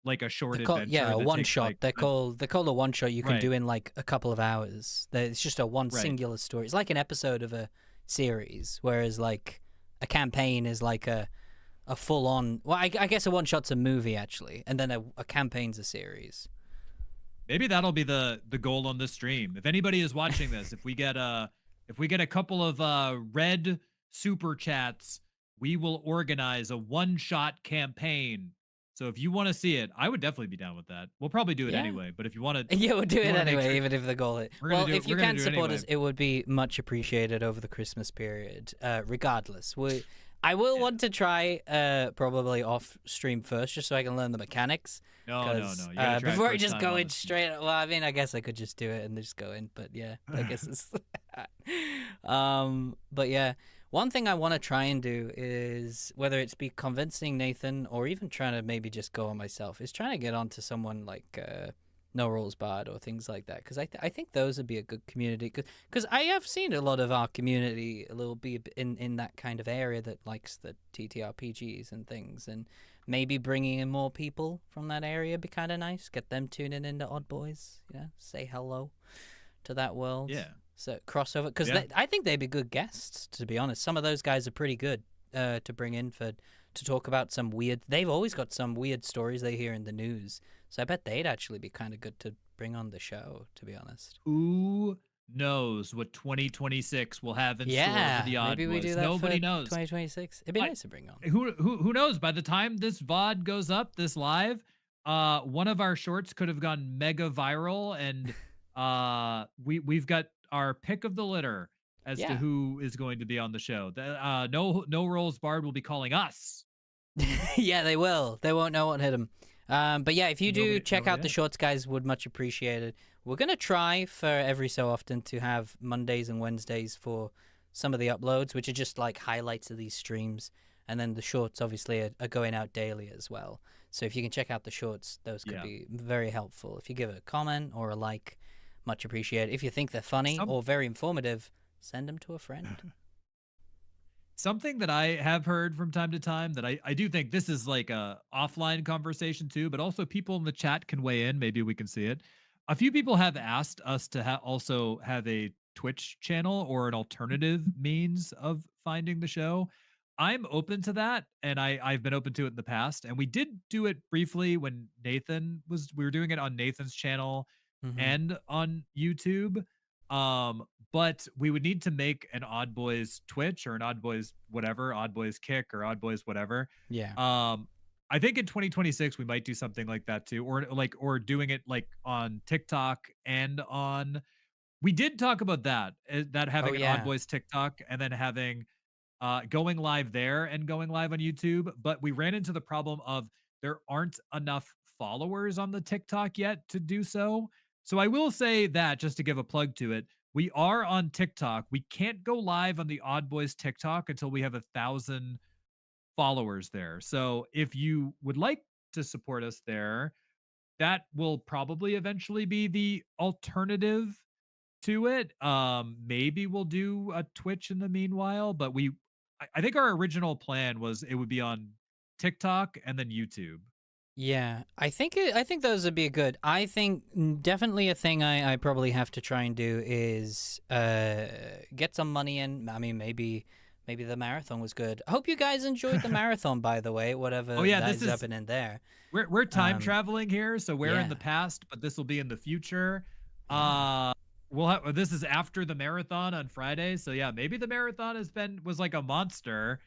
A: like a short adventure.
B: Yeah, a one shot. They're called a one shot. You can do in like a couple of hours. It's just a singular story. It's like an episode of a series, whereas like a campaign is like a full on. Well, I guess a one shot's a movie actually, and then a campaign's a series.
A: Maybe that'll be the goal on this stream. If anybody is watching this, if we get a couple of red super chats, we will organize a one shot campaign. So if you want to see it, I would definitely be down with that. We'll probably do it anyway, but if you want to...
B: Yeah, we'll do it anyway, even if the goal is... Well, if you can support us, it would be much appreciated over the Christmas period, regardless. I will want to try probably off stream first, just so I can learn the mechanics.
A: No.
B: Before I just go in straight... Well, I mean, I guess I could just do it and just go in, but yeah, I guess it's... But yeah... One thing I want to try and do is, whether it's be convincing Nathan or even trying to maybe just go on myself, is trying to get onto someone like No Rules Bard or things like that. Because I think those would be a good community. Because I have seen a lot of our community a little bit in that kind of area that likes the TTRPGs and things. And maybe bringing in more people from that area would be kind of nice. Get them tuning into Odd Boys. Say hello to that world.
A: Yeah.
B: So crossover, because I think they'd be good guests, to be honest. Some of those guys are pretty good to bring in to talk about some weird... They've always got some weird stories they hear in the news. So I bet they'd actually be kind of good to bring on the show, to be honest.
A: Who knows what 2026 will have in store for the Odd Boys?
B: Maybe we do that.
A: Nobody
B: for
A: knows.
B: 2026. It'd be nice to bring on.
A: Who knows? By the time this VOD goes up, this live, one of our shorts could have gone mega viral, and we've got our pick of the litter as to who is going to be on the show. No Rolls Bard will be calling us.
B: Yeah, they will. They won't know what hit them. But yeah, if you do check out the shorts, guys, would much appreciated. We're going to try for every so often to have Mondays and Wednesdays for some of the uploads, which are just like highlights of these streams. And then the shorts, obviously, are going out daily as well. So if you can check out the shorts, those could be very helpful. If you give a comment or a like, much appreciated. If you think they're funny or very informative, send them to a friend.
A: Something that I have heard from time to time that I do think this is like a offline conversation too, but also people in the chat can weigh in. Maybe we can see it. A few people have asked us to also have a Twitch channel or an alternative means of finding the show, I'm open to that, and I've been open to it in the past, and we did do it briefly when we were doing it on Nathan's channel
B: Hmm.
A: and on YouTube. But we would need to make an Odd Boys Twitch or an Odd Boys whatever, Odd Boys Kick or Odd Boys whatever.
B: Yeah.
A: I think in 2026 we might do something like that too, or doing it like on TikTok and on. We did talk about that
B: Oh
A: having an Odd
B: yeah.
A: Boys TikTok and then having going live there and going live on YouTube, but we ran into the problem of there aren't enough followers on the TikTok yet to do so. So I will say that just to give a plug to it, we are on TikTok. We can't go live on the Odd Boys TikTok until we have 1,000 followers there. So if you would like to support us there, that will probably eventually be the alternative to it. Maybe we'll do a Twitch in the meanwhile, but I think our original plan was it would be on TikTok and then YouTube.
B: Yeah, I think those would be a good. I think definitely a thing I probably have to try and do is get some money in. I mean, maybe the marathon was good. I hope you guys enjoyed the marathon, by the way. Whatever
A: Oh yeah,
B: that
A: this
B: is
A: is
B: happening there.
A: we're time
B: Um,
A: traveling here, so we're in
B: yeah,
A: the past, but this will be in the future.
B: yeah.
A: Uh we'll have this is after the marathon on Friday, so yeah, maybe the marathon was like a monster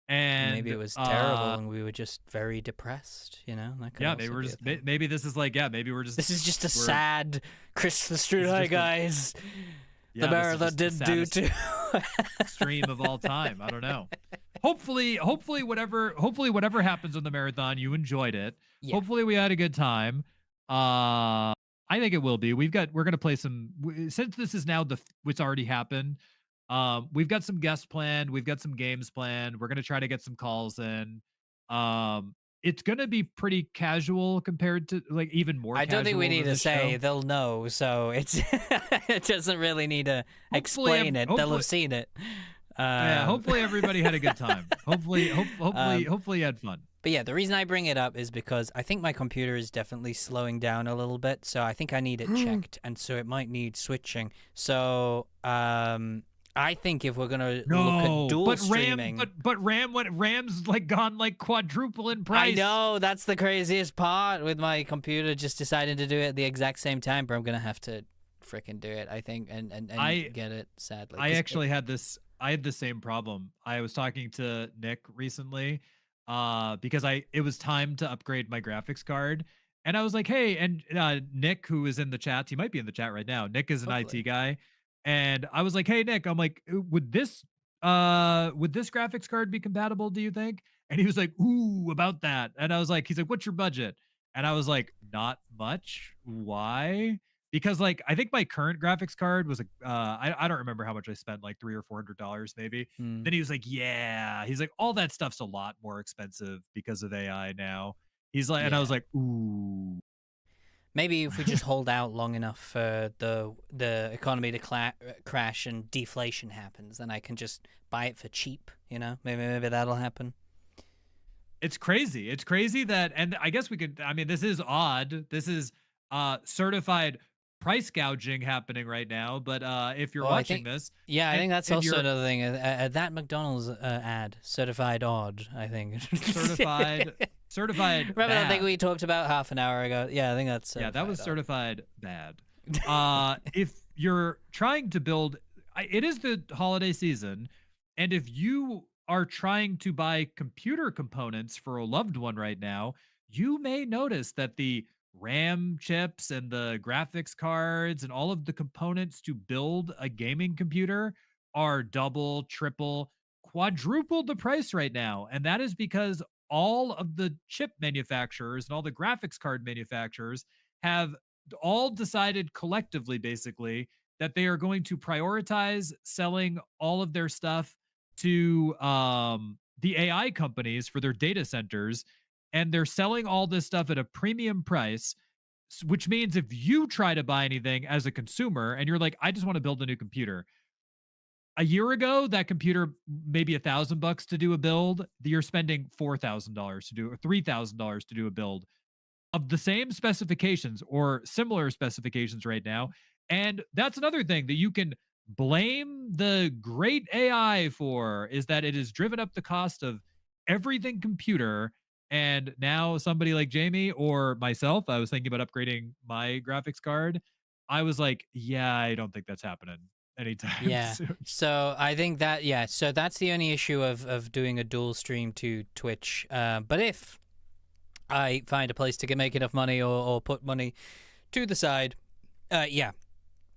B: Maybe
A: and
B: it was terrible and we were just very depressed. That could
A: yeah, maybe
B: also
A: we're
B: be a
A: just
B: thing.
A: maybe this is like yeah, maybe
B: This is just a
A: we're
B: sad Christmas tree,
A: this is
B: hi
A: just a
B: guys. The
A: yeah, this is
B: marathon
A: just the
B: didn't do
A: saddest
B: too.
A: stream of all time. I don't know. Hopefully whatever happens on the marathon, you enjoyed it.
B: Yeah.
A: Hopefully we had a good time. I think it will be. We're gonna play since this is now what's already happened. We've got some guests planned. We've got some games planned. We're gonna try to get some calls in. It's gonna be pretty casual compared to like even more
B: I don't think we
A: casual
B: need
A: than
B: to
A: the
B: say
A: show.
B: they'll know, so it's it doesn't really need to
A: Hopefully,
B: explain it. They'll have seen it.
A: yeah,
B: Um,
A: hopefully everybody had a good time.
B: um,
A: Hopefully you had fun.
B: but yeah, the reason I bring it up is because I think my computer is definitely slowing down a little bit, so I think I need it checked, and so it might need switching. So I think if we're gonna look at dual
A: but
B: streaming,
A: Ram's like gone like quadruple in
B: I
A: price.
B: know that's the craziest part with my computer just deciding to do it at the exact same time, but I'm gonna have to freaking do it, I think, and get it sadly.
A: I
B: 'Cause
A: actually had this. I had the same problem. I was talking to Nick recently, because it was time to upgrade my graphics card, and I was like, hey, and Nick, who is in the chat, he might be in the chat right now. Nick is an IT
B: hopefully.
A: guy, and I was like, hey, Nick, I'm like, would this graphics card be compatible? Do you think? And he was like, ooh, about that. And I was like, he's like, what's your budget? And I was like, not much. Why? Because like I think my current graphics card was I don't remember how much I spent, like $300 or $400 maybe.
B: Hmm.
A: Then he was like, yeah, he's like, all that stuff's a lot more expensive because of AI now. He's like, and I
B: Yeah.
A: was like, ooh.
B: Maybe if we just hold out long enough for the economy to crash and deflation happens, then I can just buy it for cheap. Maybe that'll happen.
A: It's crazy. It's crazy that, and I guess we could, I mean, this is odd. This is certified price gouging happening right now. But if you're
B: Well, I
A: watching
B: think,
A: this,
B: yeah, I
A: and,
B: think that's
A: and
B: also
A: you're
B: another thing. That McDonald's ad, certified odd, I think.
A: certified
B: Remember that thing
A: bad.
B: we talked about half an hour ago? Yeah, I think that's
A: Yeah, that was
B: odd.
A: certified bad. If you're trying to build, it is the holiday season, and if you are trying to buy computer components for a loved one right now, you may notice that the RAM chips and the graphics cards and all of the components to build a gaming computer are double, triple, quadrupled the price right now. And that is because all of the chip manufacturers and all the graphics card manufacturers have all decided collectively, basically, that they are going to prioritize selling all of their stuff to the AI companies for their data centers. And they're selling all this stuff at a premium price, which means if you try to buy anything as a consumer and you're like, I just want to build a new computer, a year ago, that computer maybe $1,000 to do a build. You're spending $4,000 to do, or $3,000 to do a build of the same specifications or similar specifications right now. And that's another thing that you can blame the great AI for is that it has driven up the cost of everything computer. And now somebody like Jamie or myself, I was thinking about upgrading my graphics card. I was like, yeah, I don't think that's happening anytime
B: Yeah.
A: soon.
B: So I think that so that's the only issue of doing a dual stream to Twitch. But if I find a place to make enough money or put money to the side, yeah,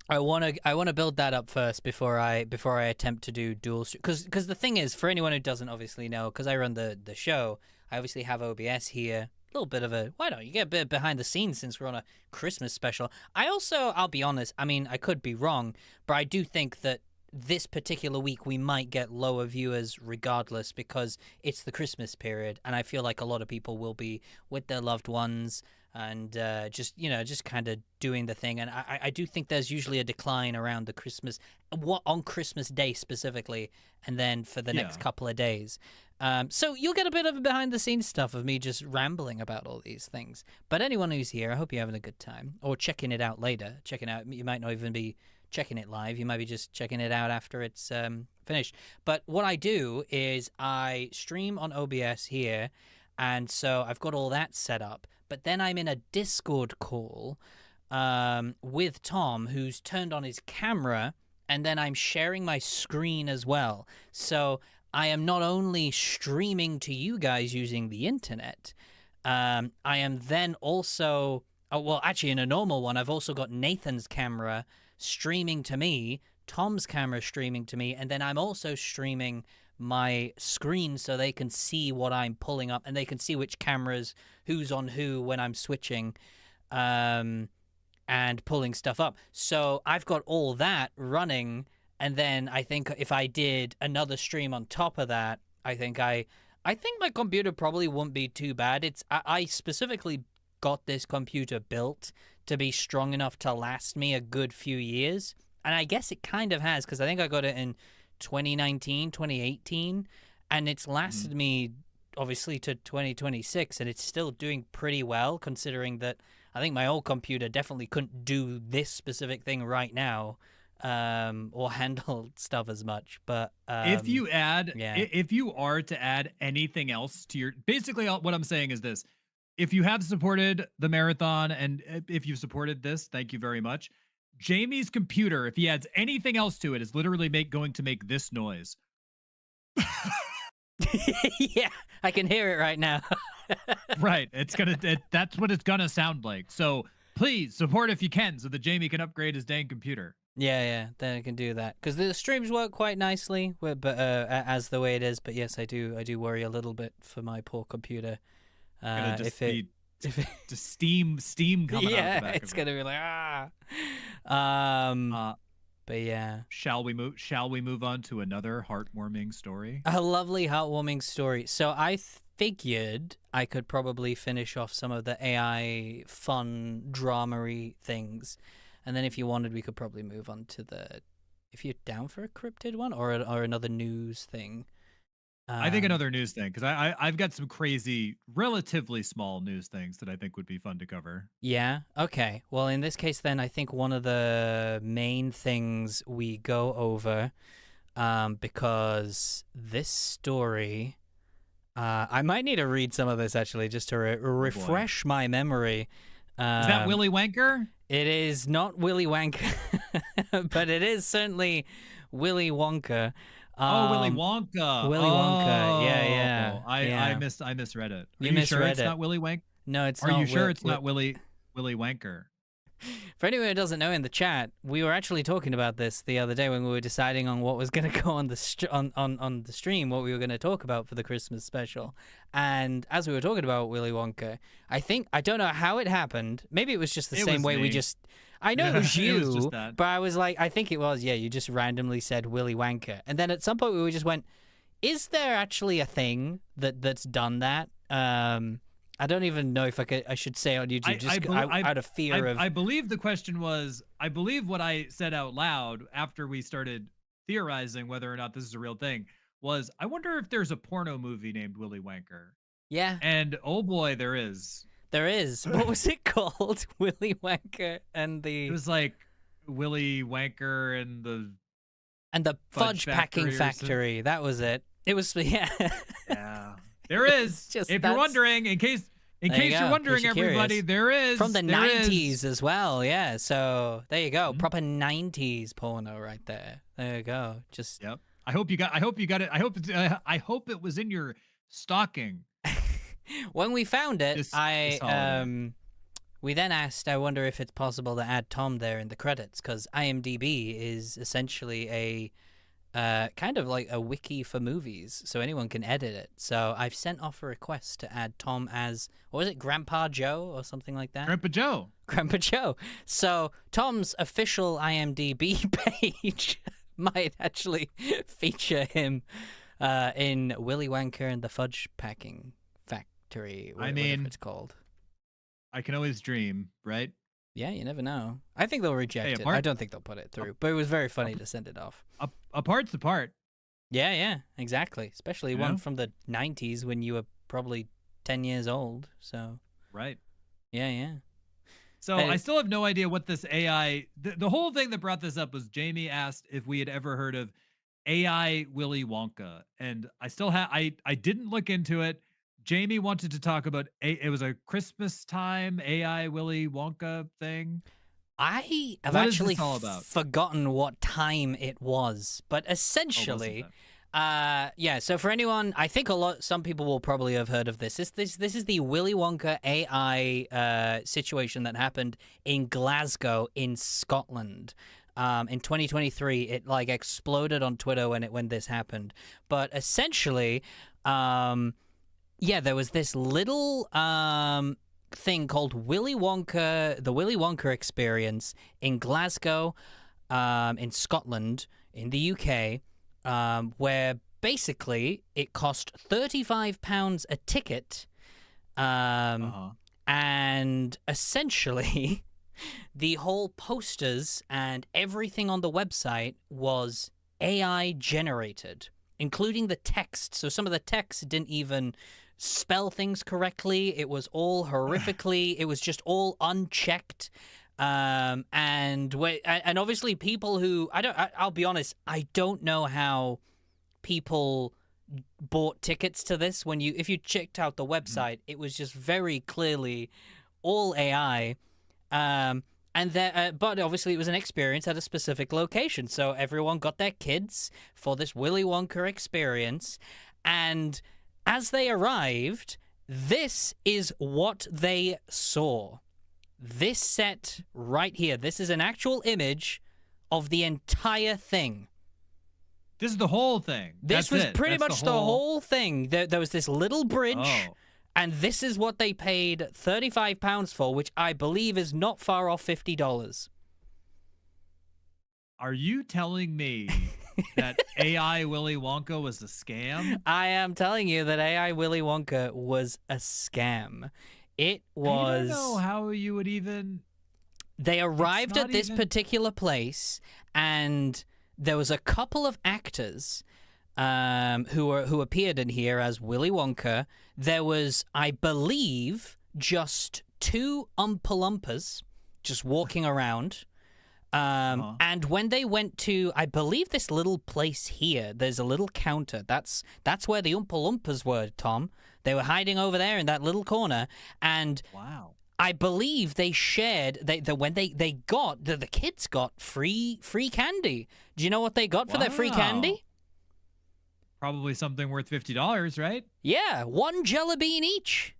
B: I wanna build that up first before I attempt to do dual stream. Because the thing is, for anyone who doesn't obviously know, because I run the show, I obviously have OBS here. A little bit of a why don't you get a bit behind the scenes since we're on a Christmas special. I also, I'll be honest, I mean, I could be wrong, but I do think that this particular week we might get lower viewers regardless because it's the Christmas period, and I feel like a lot of people will be with their loved ones and just kind of doing the thing. And I do think there's usually a decline around the Christmas, on Christmas Day specifically, and then for the next couple of days. So you'll get a bit of behind the scenes stuff of me just rambling about all these things. But anyone who's here, I hope you're having a good time or checking it out later. Checking out, you might not even be checking it live. You might be just checking it out after it's finished. But what I do is I stream on OBS here, and so I've got all that set up. But then I'm in a Discord call with Tom, who's turned on his camera, and then I'm sharing my screen as well. So I am not only streaming to you guys using the internet, I am then also, actually in a normal one, I've also got Nathan's camera streaming to me, Tom's camera streaming to me, and then I'm also streaming my screen so they can see what I'm pulling up and they can see which cameras, who's on who when I'm switching and pulling stuff up. So I've got all that running. And then I think if I did another stream on top of that, I think my computer probably wouldn't be too bad. I specifically got this computer built to be strong enough to last me a good few years. And I guess it kind of has, because I think I got it in 2019, 2018, and it's lasted me obviously to 2026, and it's still doing pretty well considering that I think my old computer definitely couldn't do this specific thing right now. Or handle stuff as much. But
A: if you are to add anything else to your, basically what I'm saying is this: if you have supported the marathon and if you've supported this, thank you very much. Jamie's computer, if he adds anything else to it, is literally going to make this noise.
B: Yeah, I can hear it right now.
A: Right, that's what it's gonna sound like. So please support if you can, so that Jamie can upgrade his dang computer.
B: Yeah, then I can do that because the streams work quite nicely, but as the way it is. But yes, I do worry a little bit for my poor computer. If it
A: just steam coming out the back
B: it's
A: of
B: gonna be like But yeah,
A: shall we move on to another heartwarming story?
B: A lovely heartwarming story. So I figured I could probably finish off some of the AI fun dramery things. And then if you wanted, we could probably move on to if you're down for a cryptid one or another news thing.
A: I think another news thing, because I've got some crazy, relatively small news things that I think would be fun to cover.
B: Yeah? Okay. Well, in this case, then, I think one of the main things we go over, because this story, I might need to read some of this, actually, just to refresh my memory.
A: Is that Willy Wanker?
B: It is not Willy Wanker, but it is certainly Willy Wonka.
A: Willy Wonka.
B: Willy Wonka. Yeah.
A: I misread it.
B: You
A: sure
B: misread
A: it's not Willy Wanker?
B: No, it's
A: Are
B: not.
A: you sure it's not Willy Wanker?
B: For anyone who doesn't know, in the chat, we were actually talking about this the other day when we were deciding on what was going to go on the on the stream, what we were going to talk about for the Christmas special. And as we were talking about Willy Wonka, I don't know how it happened. Maybe it was just the same way we just. I know it was you,
A: it was just that.
B: But I was like, I think it was. Yeah, you just randomly said Willy Wonka, and then at some point we just went, "Is there actually a thing that's done that?" I don't even know if I should say on YouTube, out of fear of.
A: I believe the question was, I believe what I said out loud after we started theorizing whether or not this is a real thing was, I wonder if there's a porno movie named Willy Wanker.
B: Yeah.
A: And oh boy, there is.
B: There is. What was it called? Willy Wanker and the.
A: It was like Willy Wanker and the
B: And the fudge packing factory. That was it. It was yeah.
A: Yeah. There is.
B: Just
A: if you're wondering, in case you're wondering, everybody, there is
B: from the '90s
A: is.
B: as well. Yeah. So there you go. Proper '90s porno right there. There you go. Just
A: Yep. I hope you got it. I hope it was in your stocking.
B: when we found it,
A: This holiday.
B: we then asked, I wonder if it's possible to add Tom there in the credits, because IMDb is essentially a kind of like a wiki for movies, so anyone can edit it. So I've sent off a request to add Tom as, what was it, Grandpa Joe or something like that?
A: Grandpa Joe.
B: Grandpa Joe. So Tom's official IMDb page might actually feature him in Willy Wonka and the Fudge Packing Factory, whatever it's called.
A: I can always dream, right?
B: Yeah, you never know. I think they'll reject it. I don't think they'll put it through. But it was very funny to send it off.
A: A part's a part.
B: Yeah, exactly. Especially one from the 90s when you were probably 10 years old. So
A: Right.
B: Yeah.
A: So I still have no idea what this AI... The whole thing that brought this up was Jamie asked if we had ever heard of AI Willy Wonka. And I still have... I didn't look into it. Jamie wanted to talk about it was a Christmas time AI Willy Wonka thing.
B: I have
A: What is
B: actually
A: this all about?
B: forgotten what time it was, but essentially, so for anyone, I think some people will probably have heard of this. This is the Willy Wonka AI situation that happened in Glasgow in Scotland. In 2023, it like exploded on Twitter when this happened. But essentially, there was this little thing called Willy Wonka, the Willy Wonka experience in Glasgow, in Scotland, in the UK, where basically it cost £35 a ticket, and essentially the whole posters and everything on the website was AI generated, including the text. So some of the text didn't even spell things correctly. It was all horrifically. It was just all unchecked. And obviously people who I'll be honest, I don't know how people bought tickets to this. If you checked out the website, it was just very clearly all AI. But obviously it was an experience at a specific location. So everyone got their kids for this Willy Wonka experience. And as they arrived, this is what they saw. This set right here. This is an actual image of the entire thing.
A: This is the whole thing.
B: This was pretty much the whole thing. There was this little bridge. And this is what they paid £35 for, which I believe is not far off $50.
A: Are you telling me that AI Willy Wonka was a scam?
B: I am telling you that AI Willy Wonka was a scam. It was...
A: I don't know how you would even...
B: They arrived at this particular place, and there was a couple of actors who appeared in here as Willy Wonka. There was, I believe, just two Oompa Loompas just walking around. And when they went to, I believe, this little place here, there's a little counter. That's where the Oompa Loompas were, Tom. They were hiding over there in that little corner. And
A: wow.
B: I believe they shared when the kids got free candy. Do you know what they got for their free candy?
A: Probably something worth $50, right?
B: Yeah, one jelly bean each.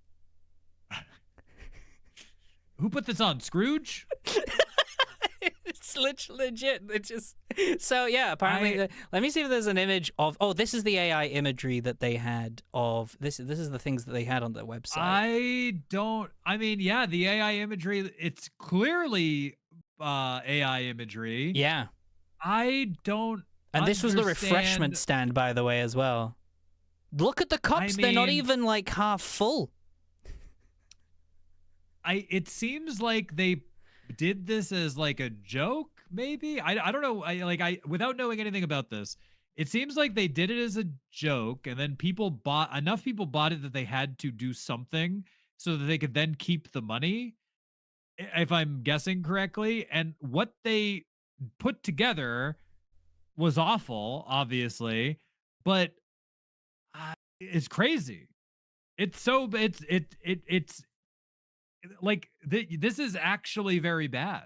A: Who put this on? Scrooge?
B: It's legit. It's just so yeah. Apparently, let me see if there's an image of. Oh, this is the AI imagery that they had of this. This is the things that they had on their website.
A: The AI imagery. It's clearly AI imagery.
B: Yeah.
A: I don't.
B: And this was the refreshment stand, by the way, as well. Look at the cups; they're not even like half full.
A: It seems like they did this as like a joke, maybe. I don't know. Without knowing anything about this, it seems like they did it as a joke, and then enough people bought it that they had to do something so that they could then keep the money, if I'm guessing correctly. And what they put together was awful, obviously, but it's crazy. It's so it's like this is actually very bad.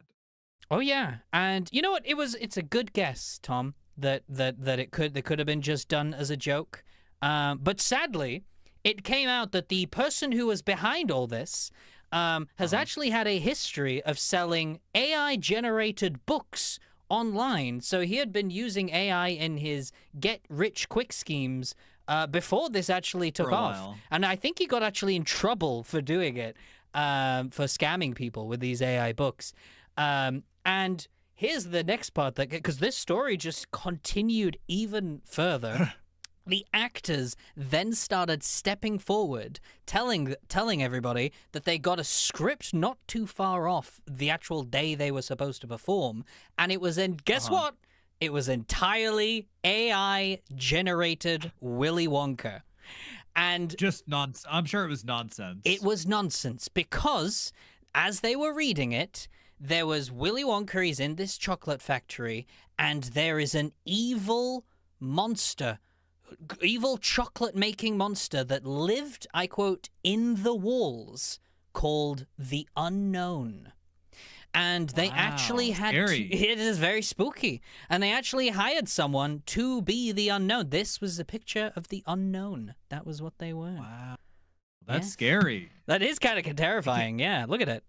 B: Oh yeah, and you know what? It's a good guess, Tom, that it could have been just done as a joke. But sadly, it came out that the person who was behind all this has actually had a history of selling AI-generated books online. So he had been using AI in his get-rich-quick schemes before this actually took
A: For a
B: off.
A: while.
B: And I think he got actually in trouble for doing it, for scamming people with these AI books. And here's the next part, that because this story just continued even further. The actors then started stepping forward, telling everybody that they got a script not too far off the actual day they were supposed to perform, and it was guess what? It was entirely AI-generated Willy Wonka. And
A: Just nonsense. I'm sure it was nonsense.
B: it was nonsense because as they were reading it, there was Willy Wonka, he's in this chocolate factory, and there is an evil monster, evil chocolate-making monster that lived, I quote, in the walls, called the Unknown. And they actually had
A: scary.
B: it is very spooky. And they actually hired someone to be the Unknown. This was a picture of the Unknown. That was what they were.
A: Wow. That's
B: Yeah.
A: scary.
B: That is kind of terrifying. Yeah, look at it.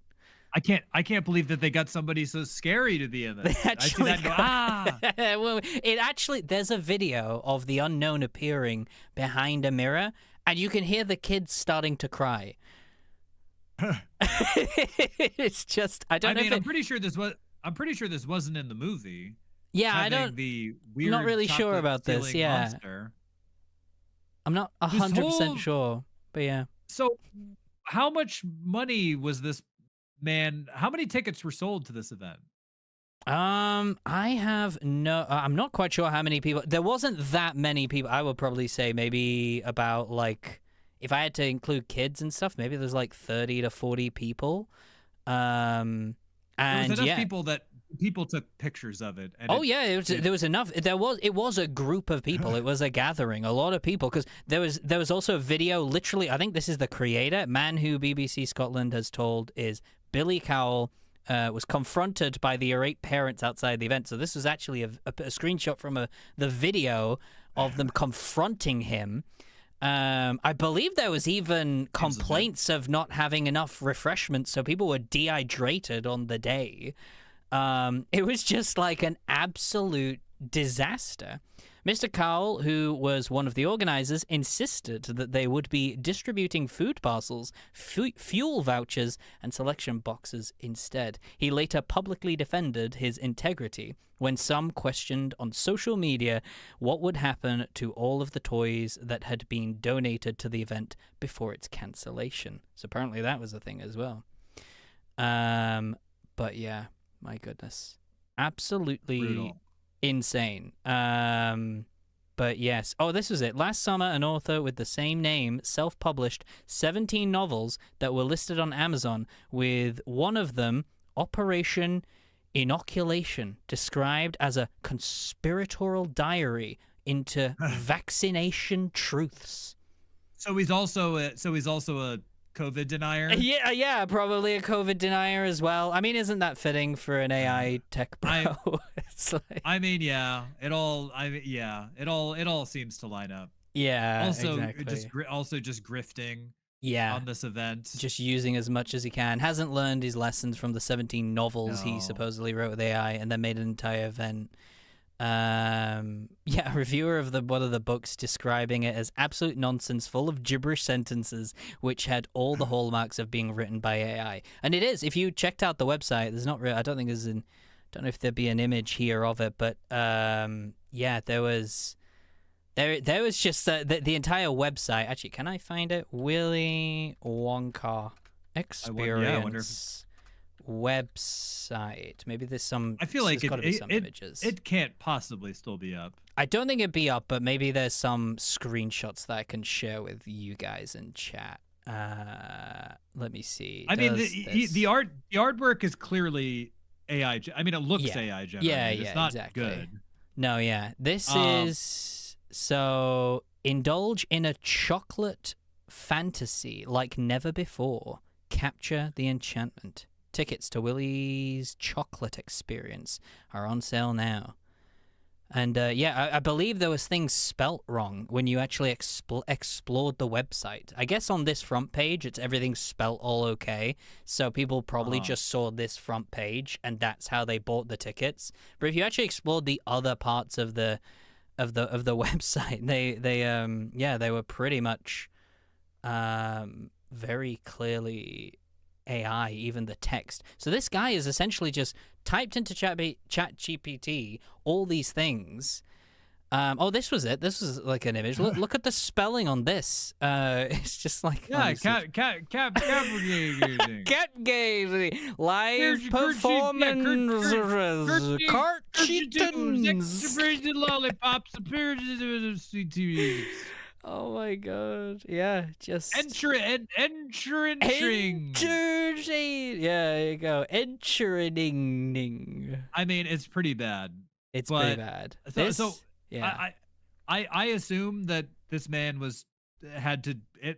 A: I can't believe that they got somebody so scary to be in this.
B: They
A: I see that and go, ah.
B: well, it actually, there's a video of the Unknown appearing behind a mirror, and you can hear the kids starting to cry. It's just, I don't know.
A: I'm pretty sure this wasn't in the movie.
B: Yeah, I
A: having
B: don't.
A: The weird
B: not really sure about this,
A: chocolate-stealing
B: yeah.
A: monster.
B: I'm not 100% sure, but yeah.
A: So, how much money was this man? How many tickets were sold to this event?
B: I have no. I'm not quite sure how many people. There wasn't that many people. I would probably say maybe about like, if I had to include kids and stuff, maybe there's like 30 to 40 people. And
A: There was enough
B: yeah.
A: people that people took pictures of it. And
B: Oh yeah, there was enough. It was a group of people. It was a gathering, a lot of people, because there was also a video. Literally, I think this is the creator, man who BBC Scotland has told is Billy Cowell. Was confronted by the irate parents outside the event. So this was actually a screenshot from the video of them confronting him. I believe there was even complaints of not having enough refreshments, so people were dehydrated on the day. It was just like an absolute disaster. Mr. Cowell, who was one of the organizers, insisted that they would be distributing food parcels, fuel vouchers, and selection boxes instead. He later publicly defended his integrity when some questioned on social media what would happen to all of the toys that had been donated to the event before its cancellation. So apparently that was a thing as well. But yeah, my goodness. Absolutely
A: Brutal.
B: insane. But yes. Oh, this was it. Last summer, an author with the same name self-published 17 novels that were listed on Amazon, with one of them, Operation Inoculation, described as a conspiratorial diary into vaccination truths.
A: So he's also a COVID denier.
B: Yeah, probably a COVID denier as well. I mean, isn't that fitting for an AI tech pro? It's like,
A: I mean, yeah, it all seems to line up.
B: yeah,
A: Also,
B: exactly.
A: just grifting
B: Yeah,
A: on this event.
B: just using as much as he can. Hasn't learned his lessons from the 17 novels he
A: No.
B: supposedly wrote with AI and then made an entire event. Yeah, a reviewer of one of the books describing it as absolute nonsense, full of gibberish sentences, which had all the hallmarks of being written by AI. And it is. If you checked out the website, there's not really. I don't think there's an. Don't know if there'd be an image here of it, but yeah, there was. There was just the entire website. Actually, can I find it? Willy Wonka Experience.
A: I wonder
B: website. Maybe there's some.
A: I feel like
B: there's gotta be some images.
A: it can't possibly still be up.
B: I don't think it'd be up, but maybe there's some screenshots that I can share with you guys in chat. Let me see.
A: I mean,
B: Does this-
A: the artwork is clearly AI. I mean, it looks AI generated.
B: Yeah,
A: It's not
B: exactly.
A: good.
B: No, yeah. This is so indulge in a chocolate fantasy like never before. Capture the enchantment. Tickets to Willie's chocolate experience are on sale now. And yeah, I believe there was things spelt wrong when you actually explored the website. I guess on this front page, it's everything spelt all okay. So people probably just saw this front page, and that's how they bought the tickets. But if you actually explored the other parts of the website, they were pretty much very clearly AI, even the text. So this guy is essentially just typed into ChatGPT all these things. Oh, this was it. This was like an image. Look at the spelling on this. It's just like
A: cat
B: gazing, live performance, cartoons,
A: lollipops,
B: oh my god, yeah, just
A: entering.
B: Yeah, there you go. Entering.
A: I mean, it's pretty bad.
B: It's pretty bad. Yeah.
A: I assume that this man had to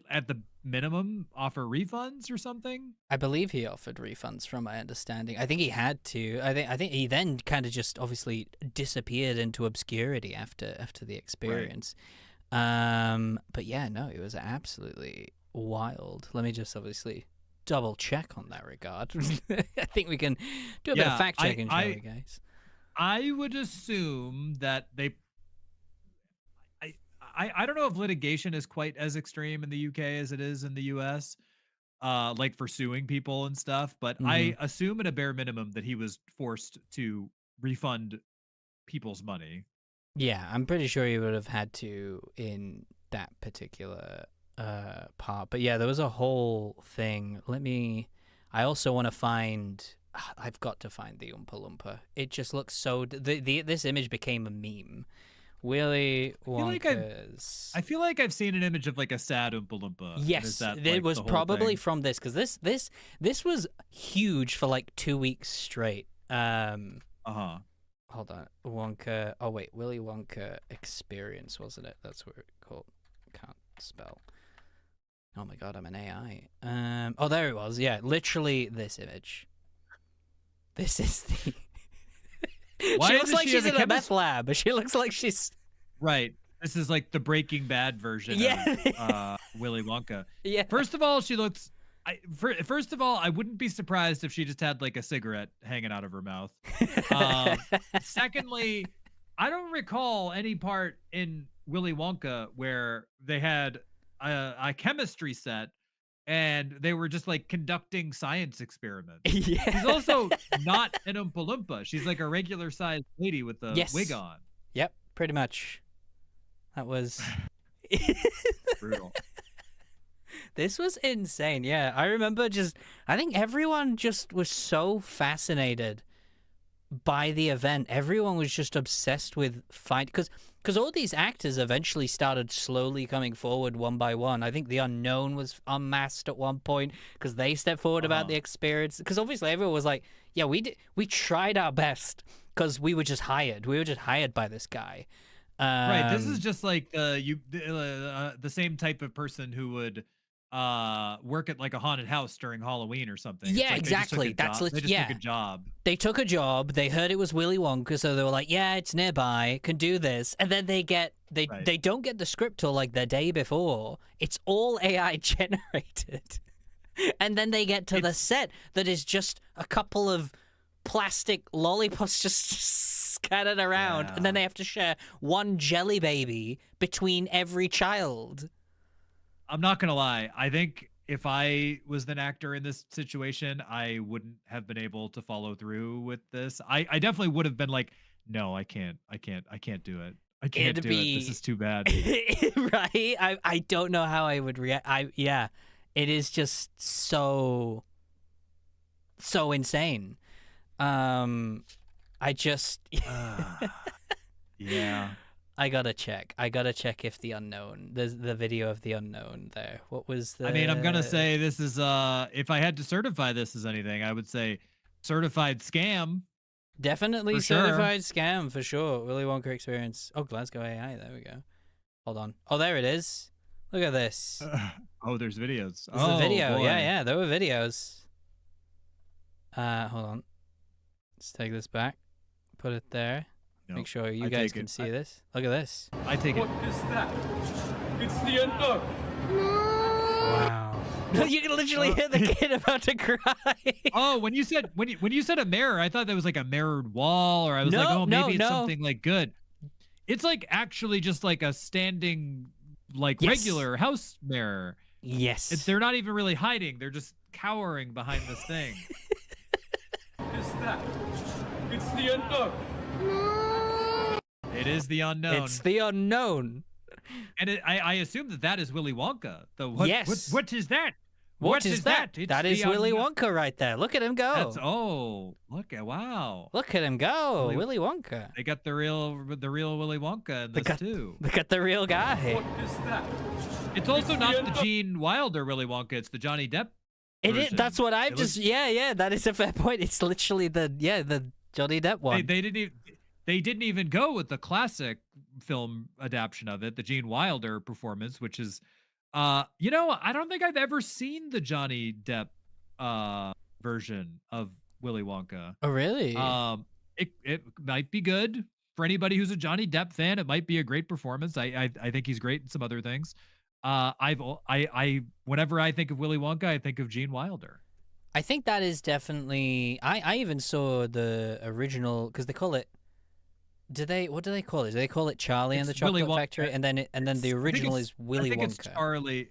A: at the minimum offer refunds or something.
B: I believe he offered refunds, from my understanding. I think he had to. I think he then kind of just obviously disappeared into obscurity after the experience. Right. But yeah, no, it was absolutely wild. Let me just obviously double check on that regard. I think we can do a bit of fact checking, shall we, guys?
A: I would assume that I don't know if litigation is quite as extreme in the UK as it is in the US, like for suing people and stuff. But I assume at a bare minimum that he was forced to refund people's money.
B: Yeah, I'm pretty sure he would have had to in that particular part. But yeah, there was a whole thing. I also want to find. I've got to find the Oompa Loompa. It just looks so. This image became a meme. Willy Wonka's.
A: I feel like I've seen an image of like a sad Oompa Loompa.
B: Yes, it was probably from this, because this was huge for like 2 weeks straight. Hold on, Wonka. Oh wait, Willy Wonka experience, wasn't it? That's what it called. Can't spell. Oh my god, I'm an AI. Oh, there it was. Yeah, literally this image. This is the. She looks like she's in a meth lab, but she looks like she's.
A: Right. This is like the Breaking Bad version of Willy Wonka.
B: Yeah.
A: First of all, she looks. First of all, I wouldn't be surprised if she just had like a cigarette hanging out of her mouth. Secondly, I don't recall any part in Willy Wonka where they had a chemistry set and they were just like conducting science experiments.
B: Yeah.
A: She's also not an Oompa Loompa. She's like a regular sized lady with a wig on.
B: Yep, pretty much. That was
A: brutal.
B: This was insane. Yeah, I remember I think everyone just was so fascinated by the event. Everyone was just obsessed with because all these actors eventually started slowly coming forward one by one. I think the Unknown was unmasked at one point because they stepped forward about the experience. Because obviously everyone was like, yeah, we tried our best because we were just hired. We were just hired by this guy.
A: Right. This is just like the same type of person who would work at like a haunted house during Halloween or something.
B: Yeah,
A: like
B: exactly.
A: They just took a job.
B: They took a job. They heard it was Willy Wonka, so they were like, "Yeah, it's nearby. Can do this." And then they don't get the script till like the day before. It's all AI generated, and then they get to the set that is just a couple of plastic lollipops just scattered around, and then they have to share one jelly baby between every child.
A: I'm not gonna lie. I think if I was an actor in this situation, I wouldn't have been able to follow through with this. I definitely would have been like, no, I can't do it. I can't do it. This is too bad.
B: Right? I don't know how I would react. It is just so insane.
A: Yeah.
B: I gotta check if the Unknown. There's the video of the Unknown there. What was the?
A: I mean, I'm gonna say this is if I had to certify this as anything, I would say certified scam.
B: Definitely
A: For sure.
B: certified scam for sure. Willy Wonka experience. Oh, Glasgow AI. There we go. Hold on. Oh, there it is. Look at this.
A: Oh, there's videos.
B: There's a video.
A: Boy.
B: Yeah, there were videos. Hold on. Let's take this back. Put it there.
A: Nope.
B: Make sure you
A: I
B: guys
A: take
B: can
A: it.
B: see this. Look at this.
A: I take it.
C: What is that? It's the unknown.
B: Wow. You can literally hear the kid about to cry.
A: Oh, when you said a mirror, I thought that was like a mirrored wall, or I was like,
B: No,
A: oh, maybe
B: no.
A: it's something like good. It's like actually just like a standing, like
B: Yes.
A: regular house mirror.
B: Yes.
A: They're not even really hiding; they're just cowering behind this thing.
C: What is that? It's the unknown.
A: It is the unknown,
B: It's the unknown.
A: and I assume that is Willy Wonka.
B: Yes.
A: What is that?
B: What is that?
A: It's
B: That is
A: the
B: Willy
A: unknown.
B: Wonka right there. Look at him go.
A: Look at wow.
B: Look at him go.
A: Willy-
B: Willy Wonka.
A: They got the real Willy Wonka in
B: They
A: this
B: got-
A: too.
B: Look at the real guy.
C: What is that?
A: It's also
C: It's
A: not
C: the
A: the
C: unknown.
A: Gene Wilder Willy Wonka. It's the Johnny Depp.
B: It is.
A: version.
B: That's what I've
A: It
B: just.
A: looks-
B: Yeah. That is a fair point. It's literally the Johnny Depp one.
A: They didn't even go with the classic film adaptation of it, the Gene Wilder performance, which is, I don't think I've ever seen the Johnny Depp version of Willy Wonka.
B: Oh really?
A: It might be good for anybody who's a Johnny Depp fan. It might be a great performance. I think he's great in some other things. Whenever I think of Willy Wonka, I think of Gene Wilder.
B: I think that is definitely. I even saw the original because they call it. What do they call it? Do they call it Charlie and the
A: It's Willy
B: Chocolate
A: Wonka.
B: Factory? And then the original is Willy
A: I think
B: Wonka.
A: it's Charlie.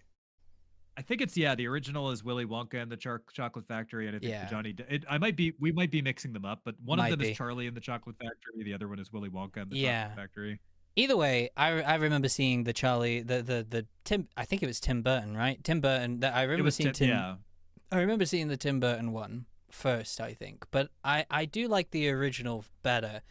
A: I think it's the original is Willy Wonka and the Chocolate Factory, and I think
B: Yeah.
A: the Johnny. We might be mixing them up, but one of
B: Might
A: them
B: be.
A: is Charlie and the Chocolate Factory. The other one is Willy Wonka and the
B: Yeah.
A: Chocolate Factory.
B: Either way, I remember seeing the Charlie the Tim. I think it was Tim Burton, right? Tim Burton. That I remember seeing Tim.
A: Yeah.
B: I remember seeing the Tim Burton one first, I think, but I do like the original better.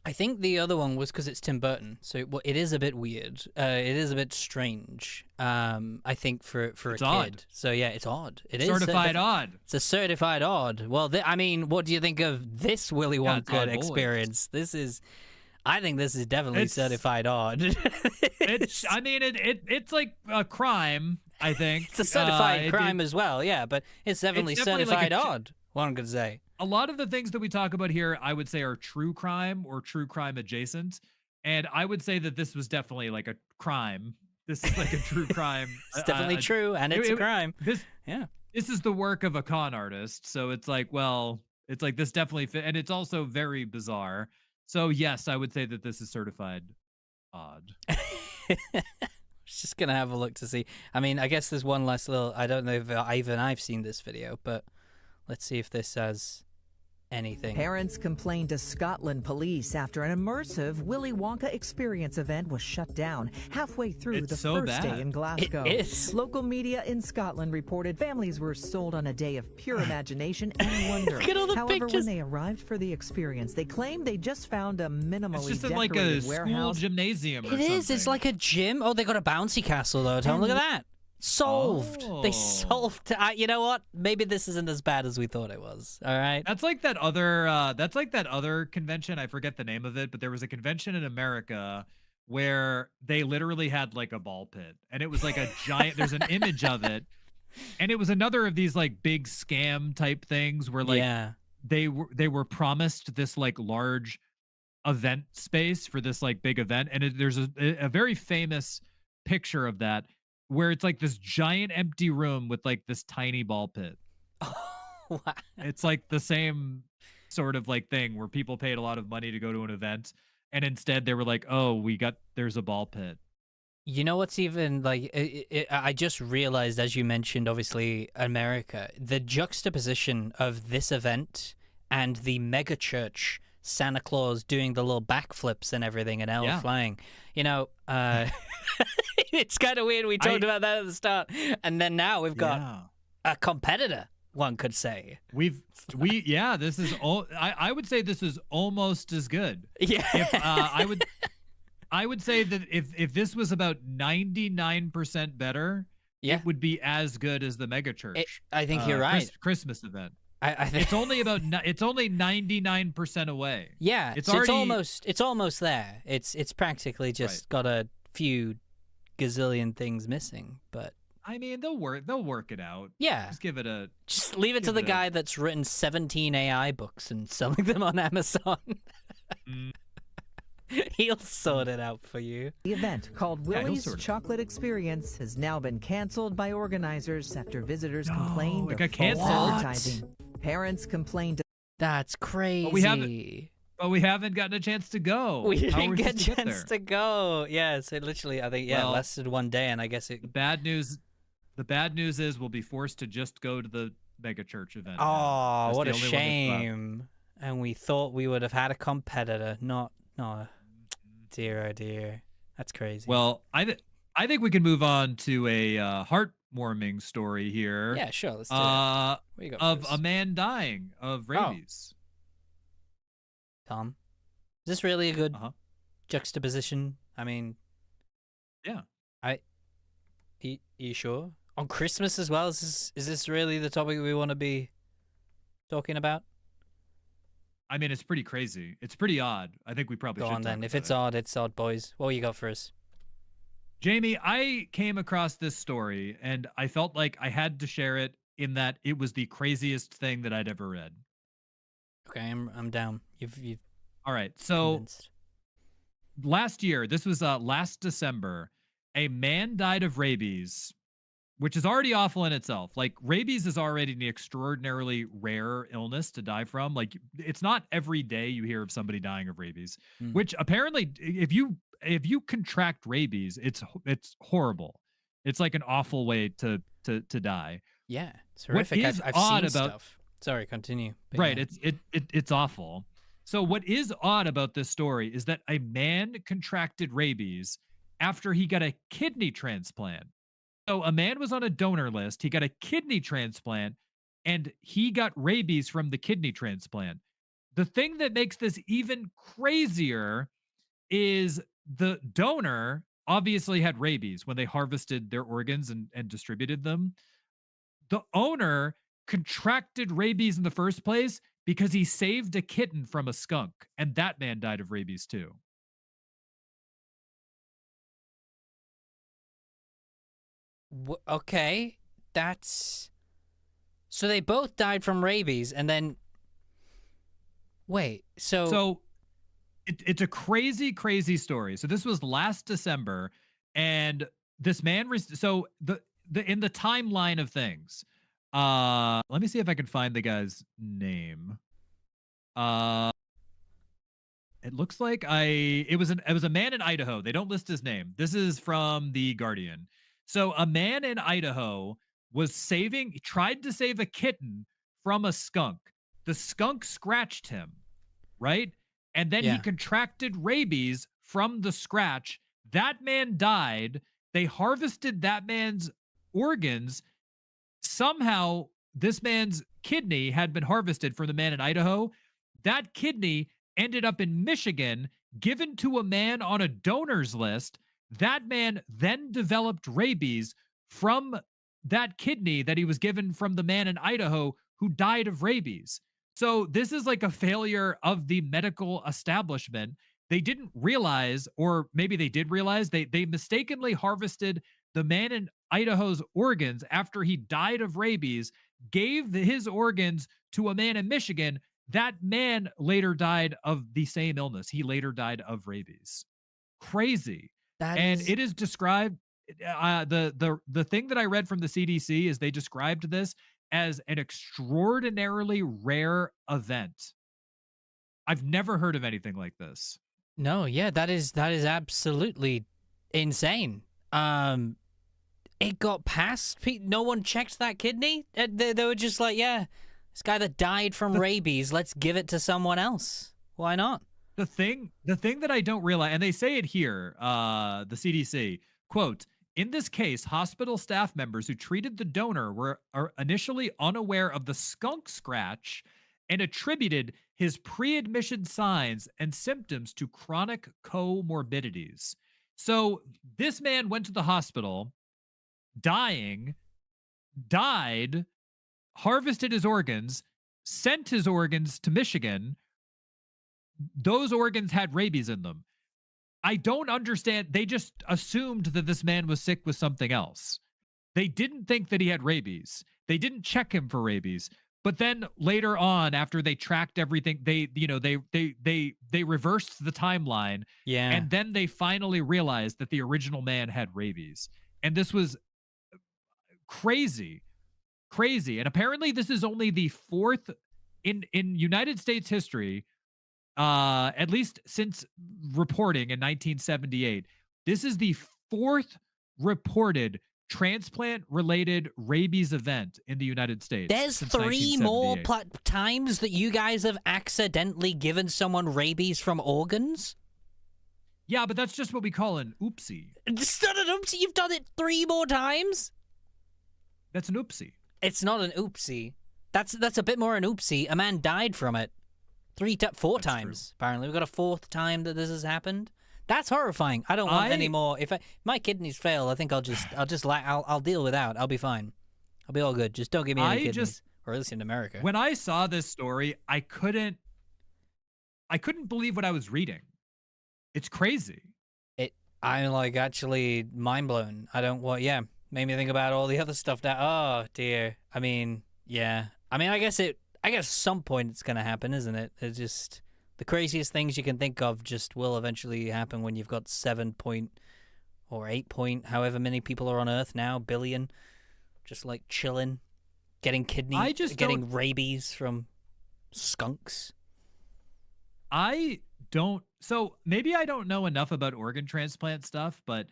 B: I think the other one was because it's Tim Burton, so it is a bit weird. It is a bit strange. I think for
A: It's
B: a kid.
A: odd.
B: So yeah, it's odd. It is
A: Certified odd.
B: It's a certified odd. Well, I mean, what do you think of this Willy
A: Yeah, it's
B: Wonka
A: Odd Boys.
B: experience? I think this is definitely
A: It's-
B: certified odd.
A: It's. I mean, it's like a crime. I think
B: It's a certified
A: It-
B: crime as well, yeah, but it's definitely
A: definitely like a
B: certified
A: ch-
B: odd. One could say.
A: A lot of the things that we talk about here, I would say, are true crime or true crime adjacent, and I would say that this was definitely like a crime. This is like a true crime.
B: It's definitely true, and it's a crime. Yeah.
A: This is the work of a con artist, so it's like, well, it's like this definitely fit, and it's also very bizarre. So yes, I would say that this is certified odd.
B: Just gonna have a look to see. I mean, I guess there's one last little. I don't know if I've seen this video, but let's see if this has anything.
E: Parents complained to Scotland police after an immersive Willy Wonka experience event was shut down halfway through
A: It's
E: the
A: so
E: first
A: bad.
E: day in Glasgow.
B: It is.
E: Local media in Scotland reported families were sold on a day of pure imagination and wonder.
B: Look at all the
E: However,
B: pictures.
E: when they arrived for the experience, they claimed they just found a minimally
A: It's just in
E: decorated
A: like a school
E: warehouse.
A: gymnasium. Or
B: It is. It's
A: something.
B: like a gym. Oh, they got a bouncy castle though. Tom, look at that. Solved. They
A: Oh.
B: solved. You know what? Maybe this isn't as bad as we thought it was. All right.
A: That's like that other. That's like that other convention. I forget the name of it, but there was a convention in America where they literally had like a ball pit, and it was like a giant. There's an image of it, and it was another of these like big scam type things where like
B: yeah.
A: they were promised this like large event space for this like big event, and there's a very famous picture of that where it's like this giant empty room with like this tiny ball pit.
B: Wow.
A: It's like the same sort of like thing where people paid a lot of money to go to an event, and instead they were like, oh, there's a ball pit.
B: You know what's even like? I just realized, as you mentioned, obviously America, the juxtaposition of this event and the mega church Santa Claus doing the little backflips and everything, and Elle
A: Yeah.
B: flying. You know, it's kind of weird. We talked about that at the start, and then now we've got
A: Yeah.
B: a competitor. One could say.
A: This is I would say this is almost as good.
B: Yeah.
A: If I would say that if this was about 99% better,
B: Yeah.
A: it would be as good as the mega church.
B: I think you're right.
A: Christmas event.
B: I think
A: it's only 99% away.
B: yeah,
A: It's
B: so
A: already
B: it's almost there. It's practically just got a few gazillion things missing, but
A: I mean, they'll work it out.
B: yeah,
A: Just give it a
B: just leave it to
A: give
B: the
A: it a-
B: guy that's written 17 AI books and selling them on Amazon.
A: Mm.
B: He'll sort it out for you.
E: The event, called
A: Yeah, he'll
E: Willie's
A: sort it.
E: Chocolate Experience, has now been canceled by organizers after visitors
A: No,
E: complained
A: it
E: of
A: got
E: false
A: canceled?
E: advertising. Parents complained.
B: That's crazy.
A: But we haven't gotten a chance to go.
B: We
A: How are
B: didn't
A: we
B: get a
A: supposed to get
B: chance
A: there?
B: to go. Yeah, so literally, I think,
A: Well,
B: it lasted one day, and I guess it.
A: The bad news is we'll be forced to just go to the mega church event. now.
B: Oh,
A: That's
B: what
A: the
B: a
A: only one that's left.
B: shame. And we thought we would have had a competitor. No. Dear, oh dear. That's crazy.
A: Well, I think we can move on to a heartwarming story here.
B: yeah, sure. Let's do it.
A: Uh,
B: What do you got
A: of
B: first?
A: a man dying of rabies.
B: Tom, is this really a good
A: Uh-huh.
B: juxtaposition? I mean,
A: Yeah.
B: you sure? On Christmas as well? Is this really the topic we want to be talking about?
A: I mean, it's pretty crazy. It's pretty odd. I think we probably
B: Go
A: should
B: on then.
A: talk
B: If
A: about
B: it's
A: it.
B: odd, it's odd, boys. What you got for us?
A: Jamie, I came across this story and I felt like I had to share it in that it was the craziest thing that I'd ever read.
B: Okay, I'm down. You've
A: All right. So
B: convinced.
A: last year, this was last December, a man died of rabies, which is already awful in itself. Like rabies is already an extraordinarily rare illness to die from. Like it's not every day you hear of somebody dying of rabies,
B: Mm.
A: which apparently if you contract rabies, it's horrible. It's like an awful way to die.
B: Yeah, it's
A: What
B: horrific.
A: is
B: I've
A: odd
B: seen
A: about-
B: stuff. Sorry, continue. But
A: Right.
B: yeah.
A: It's awful. So what is odd about this story is that a man contracted rabies after he got a kidney transplant. So a man was on a donor list, he got a kidney transplant, and he got rabies from the kidney transplant. The thing that makes this even crazier is the donor obviously had rabies when they harvested their organs and distributed them. The owner contracted rabies in the first place because he saved a kitten from a skunk, and that man died of rabies too.
B: Okay, that's so they both died from rabies, and then wait.
A: So it's a crazy story. So this was last December, and this man. So the in the timeline of things, let me see if I can find the guy's name. It looks like it was a man in Idaho. They don't list his name. This is from the Guardian. So a man in Idaho tried to save a kitten from a skunk. The skunk scratched him, right? And then he
B: Yeah.
A: contracted rabies from the scratch. That man died. They harvested that man's organs. Somehow, this man's kidney had been harvested from the man in Idaho. That kidney ended up in Michigan, given to a man on a donor's list. That man then developed rabies from that kidney that he was given from the man in Idaho who died of rabies. So this is like a failure of the medical establishment. They didn't realize, or maybe they did realize, they mistakenly harvested the man in Idaho's organs after he died of rabies, gave his organs to a man in Michigan. That man later died of the same illness. He later died of rabies. Crazy. And it is described, the thing that I read from the CDC is they described this as an extraordinarily rare event. I've never heard of anything like this.
B: No, yeah, that is absolutely insane. It got past. No one checked that kidney. They were just like, yeah, this guy that died from rabies. Let's give it to someone else. Why not?
A: The thing that I don't realize, and they say it here, the CDC, quote, in this case, hospital staff members who treated the donor are initially unaware of the skunk scratch and attributed his pre-admission signs and symptoms to chronic comorbidities. So this man went to the hospital, died, harvested his organs, sent his organs to Michigan, those organs had rabies in them. I don't understand. They just assumed that this man was sick with something else. They didn't think that he had rabies. They didn't check him for rabies. But then later on, after they tracked everything, they reversed the timeline,
B: Yeah.
A: and then they finally realized that the original man had rabies. And this was crazy. And apparently this is only the fourth in United States history, at least since reporting in 1978. This is the fourth reported transplant-related rabies event in the United States.
B: There's
A: since
B: 3 more
A: 1978.
B: times that you guys have accidentally given someone rabies from organs?
A: Yeah, but that's just what we call an oopsie.
B: It's not an oopsie. You've done it 3 more times?
A: That's an oopsie.
B: It's not an oopsie. That's a bit more an oopsie. A man died from it. 4 times, apparently. We've got a 4th time that this has happened. That's horrifying. I don't want any more. If my kidneys fail, I think I'll deal without. I'll be fine. I'll be all good. Just don't give me any kidneys. Or at least in America.
A: When I saw this story, I couldn't believe what I was reading. It's crazy.
B: I'm like actually mind blown. Made me think about all the other stuff that, oh dear. I mean, yeah. I mean, I guess some point it's going to happen, isn't it? It's just the craziest things you can think of just will eventually happen when you've got 7 point or 8 point, however many people are on Earth now, billion, just like chilling, getting getting rabies from skunks.
A: So maybe I don't know enough about organ transplant stuff, but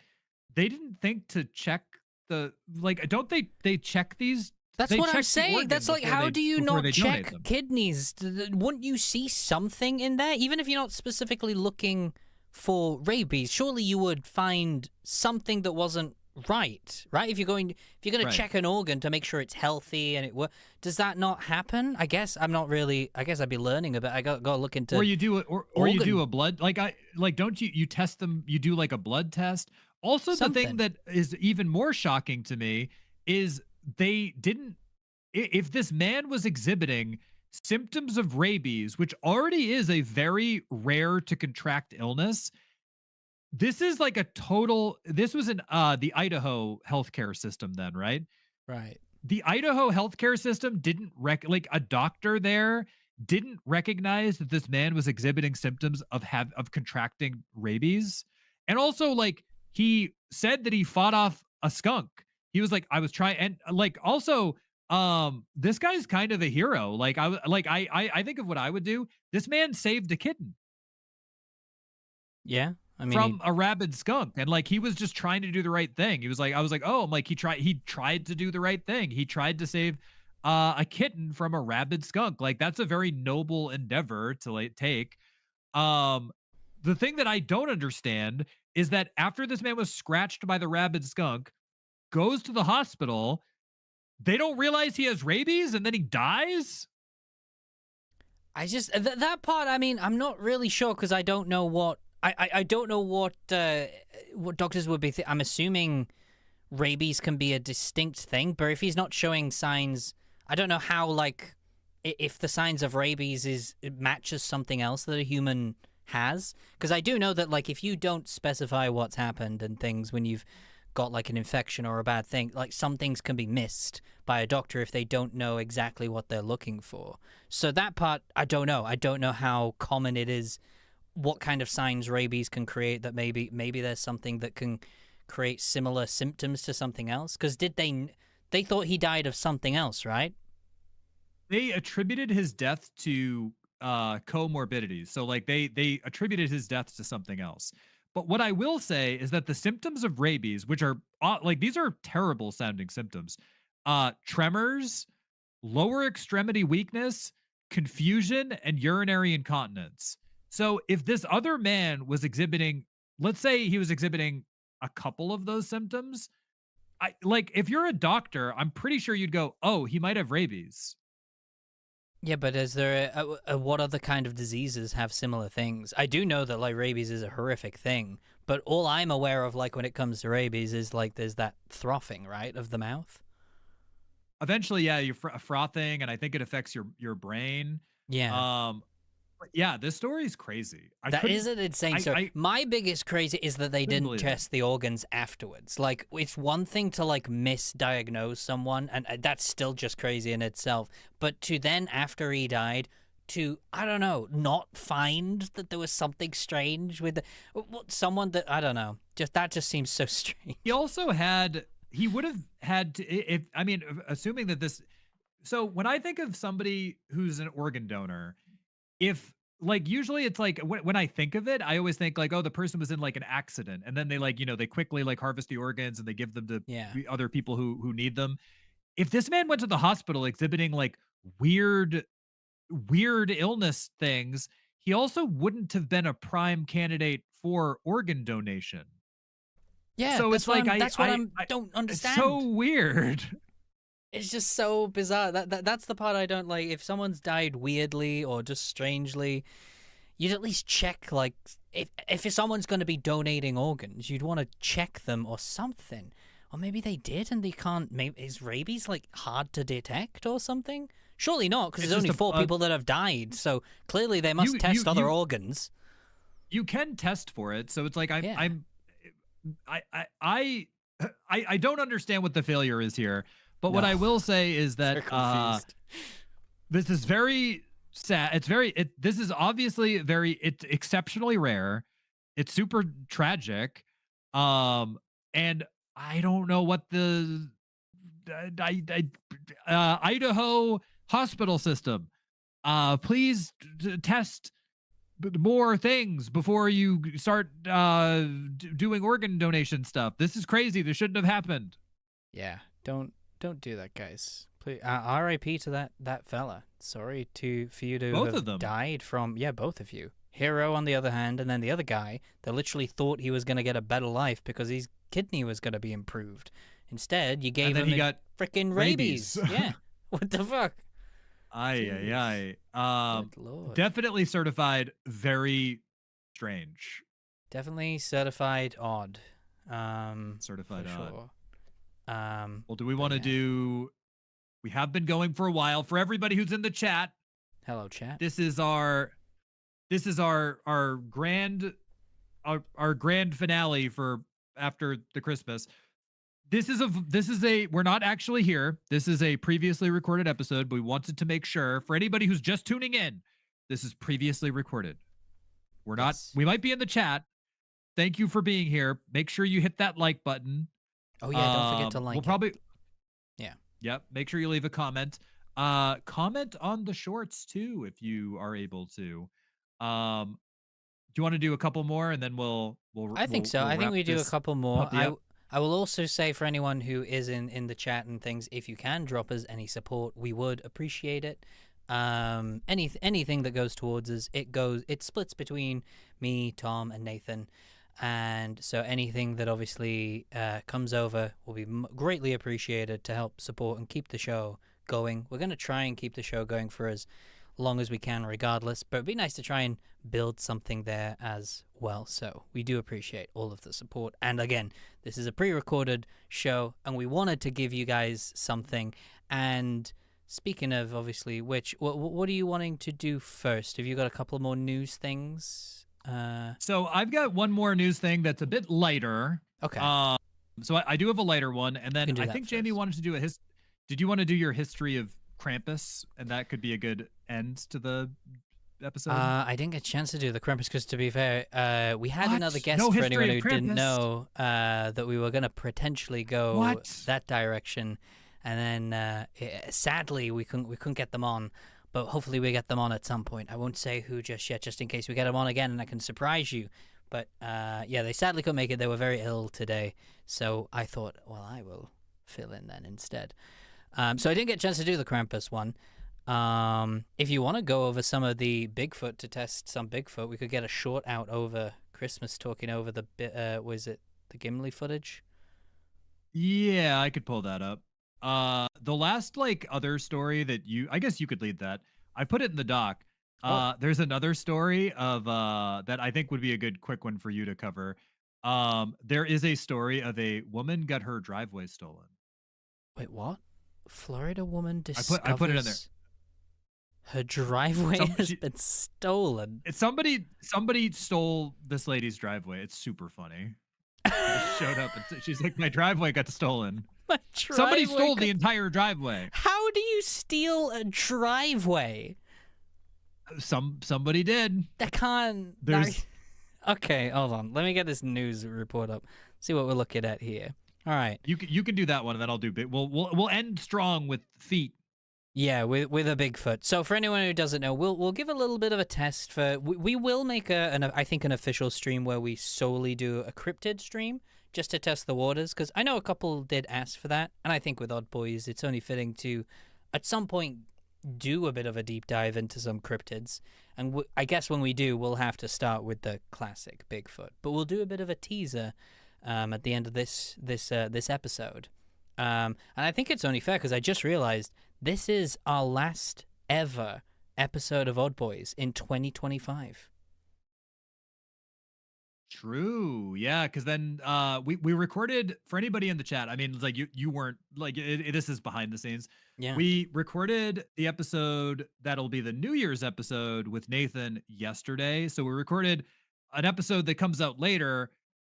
A: they didn't think to check don't they check these?
B: That's what I'm saying. That's like, how do you not check
A: them?
B: kidneys? Wouldn't you see something in there? Even if you're not specifically looking for rabies, surely you would find something that wasn't right? If you're going to check an organ to make sure it's healthy and does that not happen? I guess I'd be learning a bit. I got to look into.
A: Or you do it, or you do a blood don't you test them? You do like a blood test. Also, the thing that is even more shocking to me is they didn't. If this man was exhibiting symptoms of rabies, which already is a very rare to contract illness, this is like this was in the Idaho healthcare system then, right?
B: Right.
A: The Idaho healthcare system didn't a doctor there didn't recognize that this man was exhibiting symptoms of contracting rabies. And also, he said that he fought off a skunk. He was like, I was trying, and also, this guy's kind of a hero. I think of what I would do. This man saved a kitten.
B: Yeah, I mean,
A: from a rabid skunk, and he was just trying to do the right thing. He was like, I was like, oh, he tried to do the right thing. He tried to save a kitten from a rabid skunk. That's a very noble endeavor to take. The thing that I don't understand is that after this man was scratched by the rabid skunk, goes to the hospital, they don't realize he has rabies, and then he dies.
B: I just that part. I mean, I'm not really sure because I don't know what I don't know what doctors would be. I'm assuming rabies can be a distinct thing, but if he's not showing signs, I don't know how. If the signs of rabies it matches something else that a human has, because I do know that if you don't specify what's happened and things when you've got an infection or a bad thing, some things can be missed by a doctor if they don't know exactly what they're looking for. So that part, I don't know. I don't know how common it is, what kind of signs rabies can create, that maybe there's something that can create similar symptoms to something else. Because they thought he died of something else, right?
A: They attributed his death to comorbidities. So they attributed his death to something else. But what I will say is that the symptoms of rabies, which are these are terrible sounding symptoms, tremors, lower extremity weakness, confusion, and urinary incontinence. So if this other man was exhibiting, let's say he was exhibiting a couple of those symptoms, if you're a doctor, I'm pretty sure you'd go, oh, he might have rabies.
B: Yeah, but is there what other kind of diseases have similar things? I do know that rabies is a horrific thing, but all I'm aware of when it comes to rabies is there's that throbbing, right, of the mouth.
A: eventually, yeah, you're frothing, and I think it affects your brain.
B: Yeah.
A: But yeah, this story is crazy.
B: That is an insane story.
A: I
B: My biggest crazy is that they
A: couldn't
B: didn't
A: believe it.
B: test the organs afterwards. Like, it's one thing to like misdiagnose someone, and that's still just crazy in itself. But to then, after he died, to I don't know, not find that there was something strange with someone that I don't know. That just seems so strange.
A: He also had. He would have had to. If I mean, assuming that this. So when I think of somebody who's an organ donor, if like usually it's like when I think of it, I always think like, oh, the person was in like an accident, and then they like they quickly like harvest the organs and they give them to
B: Yeah.
A: the other people who need them. If this man went to the hospital exhibiting like weird illness things, he also wouldn't have been a prime candidate for organ donation.
B: Yeah,
A: So
B: that's
A: it's
B: what
A: like
B: that's what
A: I
B: don't
A: it's
B: understand.
A: so weird.
B: It's just so bizarre. That's the part I don't like. If someone's died weirdly or just strangely, you'd at least check. Like, if someone's going to be donating organs, you'd want to check them or something. Or maybe they did and they can't. Maybe is rabies like hard to detect or something? Surely not, because
A: It's
B: there's only
A: just
B: 4 people that have died. So clearly they must test other organs.
A: You can test for it, so it's like
B: Yeah.
A: I don't understand what the failure is here. But what
B: No.
A: I will say is
B: They're
A: that
B: confused.
A: this is very sad. This is obviously it's exceptionally rare. It's super tragic. And I don't know what the Idaho hospital system. Please test more things before you start doing organ donation stuff. This is crazy. This shouldn't have happened.
B: Yeah, don't do that, guys. Please, R.I.P. to that fella. Sorry for you to
A: Both
B: have
A: of them.
B: died from both of you. Hero on the other hand, and then the other guy that literally thought he was gonna get a better life because his kidney was gonna be improved. Instead, you gave
A: then
B: him
A: he got
B: freaking rabies. Yeah, what the fuck?
A: Aye.
B: Good lord.
A: Definitely certified very strange.
B: Definitely certified odd.
A: Certified
B: for
A: odd.
B: sure.
A: Well, do we want to do? We have been going for a while. For everybody who's in the chat,
B: Hello, chat.
A: this is our grand our grand finale for after the Christmas. This is a we're not actually here. This is a previously recorded episode, but we wanted to make sure for anybody who's just tuning in, this is previously recorded. We're not
B: Yes.
A: we might be in the chat. Thank you for being here. Make sure you hit that like button.
B: Oh yeah, don't forget to like.
A: We'll probably
B: Yeah.
A: Yep. Make sure you leave a comment. Comment on the shorts too if you are able to. Do you want to do a couple more and then we'll
B: I think so. I think
A: wrap
B: we do a
A: this
B: couple more.
A: puppy up?
B: I will also say for anyone who is in the chat and things, if you can drop us any support, we would appreciate it. Anything that goes towards us, it splits between me, Tom, and Nathan. And so anything that obviously comes over will be greatly appreciated to help support and keep the show going. We're going to try and keep the show going for as long as we can regardless, but it'd be nice to try and build something there as well. So we do appreciate all of the support. And again, this is a pre-recorded show and we wanted to give you guys something. And speaking of obviously which, what are you wanting to do first? Have you got a couple more news things?
A: So I've got one more news thing that's a bit lighter.
B: Okay.
A: So I do have a lighter one, and then I think Jamie
B: first.
A: wanted to do Did you want to do your history of Krampus, and that could be a good end to the episode?
B: I didn't get a chance to do the Krampus because, to be fair, we had
A: What?
B: another guest
A: No
B: for
A: history
B: anyone
A: of
B: who didn't
A: Krampus?
B: know that we were going to potentially go
A: What?
B: that direction, and then sadly we couldn't get them on. But hopefully we get them on at some point. I won't say who just yet, just in case we get them on again and I can surprise you. But yeah, they sadly couldn't make it. They were very ill today. So I thought, well, I will fill in then instead. So I didn't get a chance to do the Krampus one. If you want to go over some of the Bigfoot to test some Bigfoot, we could get a short out over Christmas talking over the, was it the Gimli footage?
A: Yeah, I could pull that up. The last other story that I guess you could lead that. I put it in the doc. There's another story of that I think would be a good quick one for you to cover. There is a story of a woman got her driveway stolen.
B: Wait, what? Florida woman
A: I
B: discovers
A: put it in there.
B: her driveway has
A: She-
B: been stolen.
A: It's somebody stole this lady's driveway. It's super funny. She just showed up and she's like, my driveway got stolen.
B: My
A: Somebody
B: driveway
A: stole
B: got-
A: the entire driveway.
B: How do you steal a driveway?
A: Somebody did.
B: That can't.
A: There's-
B: Okay, hold on. Let me get this news report up. See what we're looking at here. All right.
A: You can do that one, and then I'll do big. We'll end strong with feet.
B: Yeah, with a Bigfoot. So for anyone who doesn't know, we'll give a little bit of a test for. We will make I think an official stream where we solely do a cryptid stream just to test the waters, because I know a couple did ask for that, and I think with Odd Boys it's only fitting to at some point do a bit of a deep dive into some cryptids. And I guess when we do, we'll have to start with the classic Bigfoot, but we'll do a bit of a teaser at the end of this episode. And I think it's only fair because I just realized this is our last ever episode of Odd Boys in 2025.
A: True. Yeah, because then we recorded for anybody in the chat. I mean, like you weren't like this is behind the scenes.
B: Yeah.
A: We recorded the episode that'll be the New Year's episode with Nathan yesterday. So we recorded an episode that comes out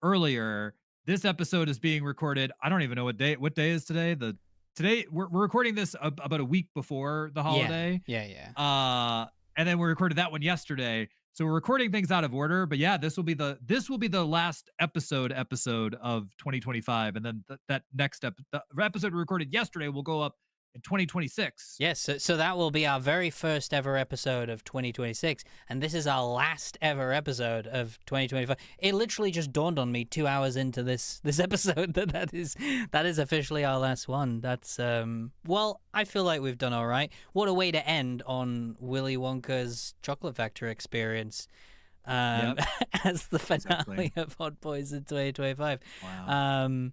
A: earlier. This episode is being recorded. I don't even know what day is today. Today we're recording this about a week before the holiday.
B: Yeah.
A: And then we recorded that one yesterday. So we're recording things out of order, but yeah, this will be the last episode of 2025, and then that next the episode we recorded yesterday will go up in 2026.
B: Yes, so that will be our very first ever episode of 2026, and this is our last ever episode of 2025. It literally just dawned on me 2 hours into this episode that is officially our last one. That's well, I feel like we've done all right. What a way to end on Willy Wonka's Chocolate Factory experience. As the finale of Odd Boys in 2025.
A: Wow.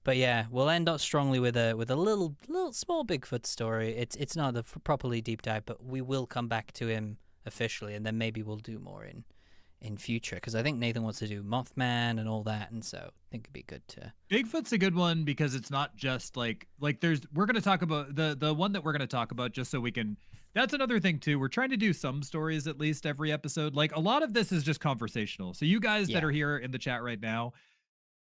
B: But yeah, we'll end up strongly with a little small Bigfoot story. It's not a properly deep dive, but we will come back to him officially, and then maybe we'll do more in future, because I think Nathan wants to do Mothman and all that, and so I think it'd be good to.
A: Bigfoot's a good one because it's not just like we're going to talk about the one that we're going to talk about just so we can. That's another thing too. We're trying to do some stories at least every episode. Like a lot of this is just conversational. So you guys that are here in the chat right now,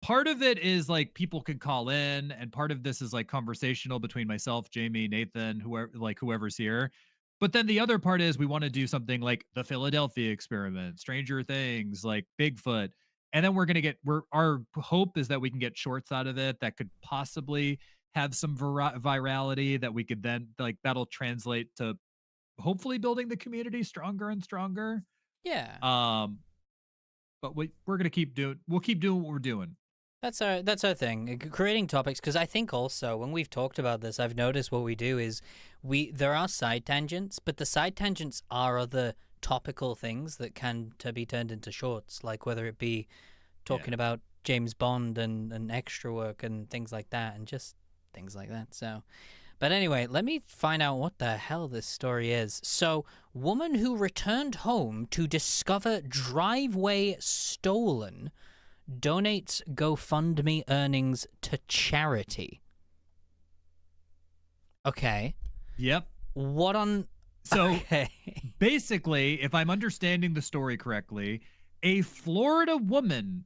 A: part of it is like people can call in, and part of this is like conversational between myself, Jamie, Nathan, whoever's here. But then the other part is we want to do something like the Philadelphia experiment, Stranger Things, like Bigfoot. And then our hope is that we can get shorts out of it that could possibly have some virality that we could then that'll translate to hopefully building the community stronger and stronger.
B: Yeah.
A: But we're going to keep doing what we're doing.
B: That's our thing, creating topics, because I think also when we've talked about this, I've noticed what we do is there are side tangents, but the side tangents are other topical things that can be turned into shorts, like whether it be talking about James Bond and extra work and things like that, and just things like that. So, but anyway, let me find out what the hell this story is. So, woman who returned home to discover driveway stolen donates GoFundMe earnings to charity. Okay.
A: Yep.
B: What on...
A: So
B: okay.
A: Basically, if I'm understanding the story correctly, a Florida woman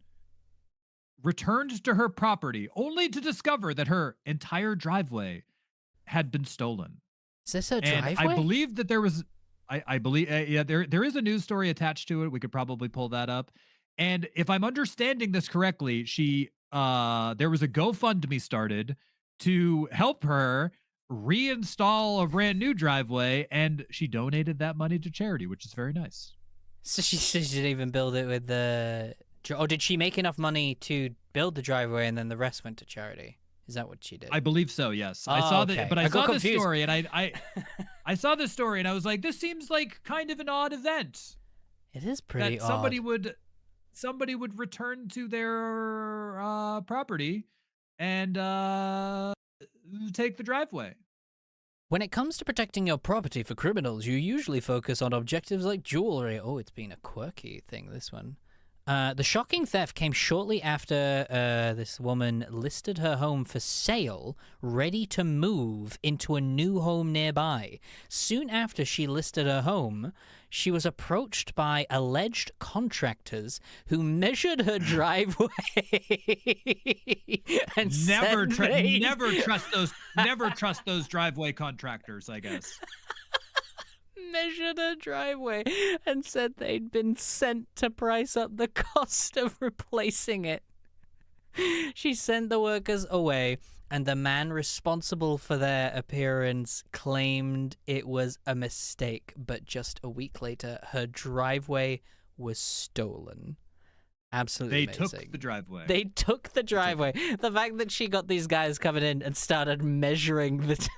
A: returned to her property only to discover that her entire driveway had been stolen.
B: Is this a
A: And
B: driveway?
A: I believe that there was... I believe... there is a news story attached to it. We could probably pull that up. And if I'm understanding this correctly, there was a GoFundMe started to help her reinstall a brand new driveway, and she donated that money to charity, which is very nice.
B: So she didn't even build it with the... Or did she make enough money to build the driveway and then the rest went to charity? Is that what she did?
A: I believe so, yes.
B: Oh,
A: I saw
B: okay.
A: that, but
B: I
A: I
B: got
A: saw this
B: confused.
A: story, and I saw this story, and I was like, this seems like kind of an odd event.
B: It is pretty
A: that
B: odd.
A: somebody would return to their property and take the driveway.
B: When it comes to protecting your property for criminals, you usually focus on objectives like jewelry. Oh, it's been a quirky thing, this one. The shocking theft came shortly after this woman listed her home for sale, ready to move into a new home nearby. Soon after she listed her home, she was approached by alleged contractors who measured her driveway and
A: Never
B: never
A: trust those driveway contractors, I guess.
B: measured her driveway and said they'd been sent to price up the cost of replacing it. She sent the workers away, and the man responsible for their appearance claimed it was a mistake, but just a week later, her driveway was stolen. Absolutely
A: They
B: amazing.
A: took the driveway.
B: They took the driveway. The fact that she got these guys coming in and started measuring the...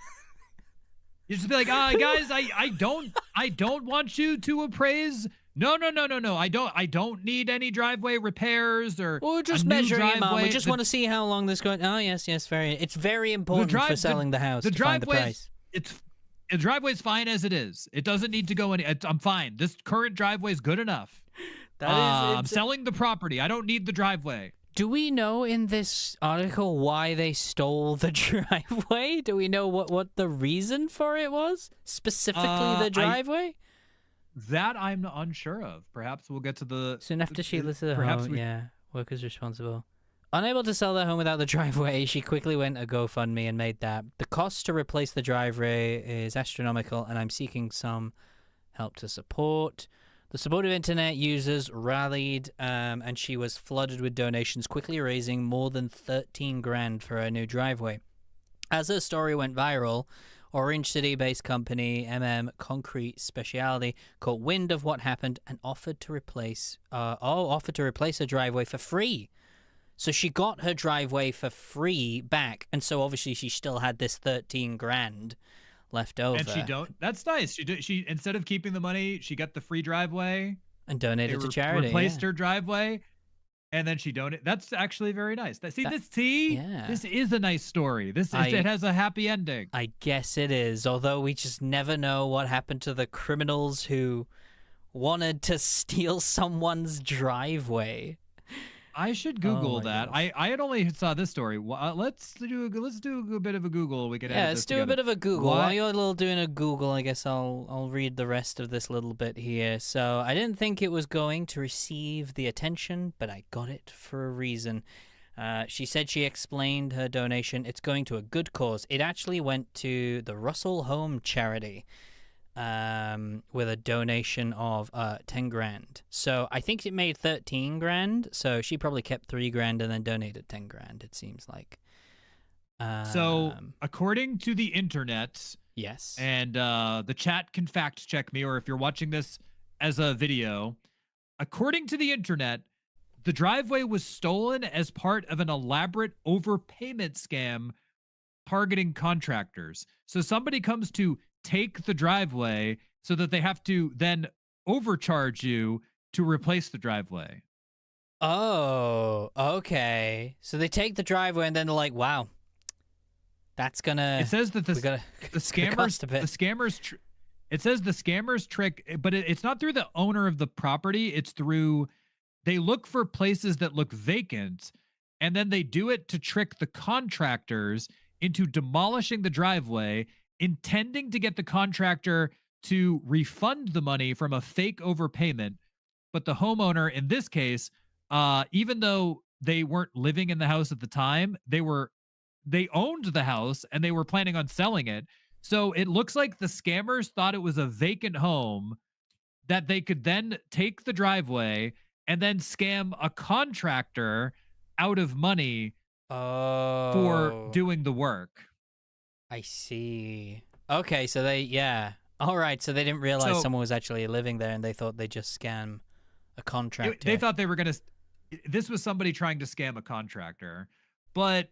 A: You just be like, guys, I don't want you to appraise. No. I don't need any driveway repairs or
B: We're just
A: a new
B: measuring it, Mom. We
A: driveway.
B: just want to see how long this goes. Oh, yes, it's very important for selling the house to find the price.
A: The driveway's fine as it is. It doesn't need to go any. I'm fine. This current driveway is good enough. I'm selling the property. I don't need the driveway.
B: Do we know in this article why they stole the driveway? Do we know what the reason for it was? Specifically the driveway?
A: That I'm unsure of. Perhaps we'll get to the...
B: Soon after she listed her home,
A: we...
B: workers responsible. Unable to sell their home without the driveway, she quickly went a GoFundMe and made that. The cost to replace the driveway is astronomical, and I'm seeking some help to support. The supportive internet users rallied, and she was flooded with donations, quickly raising more than 13 grand for her new driveway. As her story went viral, Orange City-based company Concrete Specialty caught wind of what happened and offered to replace her driveway for free. So she got her driveway for free back, and so obviously she still had this 13 grand left over.
A: And that's nice. She instead of keeping the money, she got the free driveway
B: and donated to charity.
A: Replaced her driveway, and then she donated. That's actually very nice. This is a nice story. It has a happy ending.
B: I guess it is, although we just never know what happened to the criminals who wanted to steal someone's driveway.
A: I should Google that. I had only saw this story. Let's do a bit of a Google. We can
B: let's do a bit of a Google. While you're doing a Google, I guess I'll read the rest of this little bit here. So I didn't think it was going to receive the attention, but I got it for a reason. She said she explained her donation. It's going to a good cause. It actually went to the Russell Home Charity. With a donation of 10 grand. So I think it made 13 grand. So she probably kept 3 grand and then donated 10 grand, it seems like.
A: So according to the internet,
B: yes,
A: and the chat can fact check me, or if you're watching this as a video, according to the internet, the driveway was stolen as part of an elaborate overpayment scam targeting contractors. So somebody comes to take the driveway so that they have to then overcharge you to replace the driveway.
B: Oh, okay. So they take the driveway and then they're like, wow, that's gonna...
A: It says that the scammers it says the scammers trick, but it's not through the owner of the property. It's through, they look for places that look vacant, and then they do it to trick the contractors into demolishing the driveway, intending to get the contractor to refund the money from a fake overpayment. But the homeowner, in this case, even though they weren't living in the house at the time, they owned the house and they were planning on selling it. So it looks like the scammers thought it was a vacant home that they could then take the driveway and then scam a contractor out of money for doing the work.
B: I see. Okay, so all right, so they didn't realize someone was actually living there, and they thought they'd just scam a contractor.
A: They thought they were going to... This was somebody trying to scam a contractor, but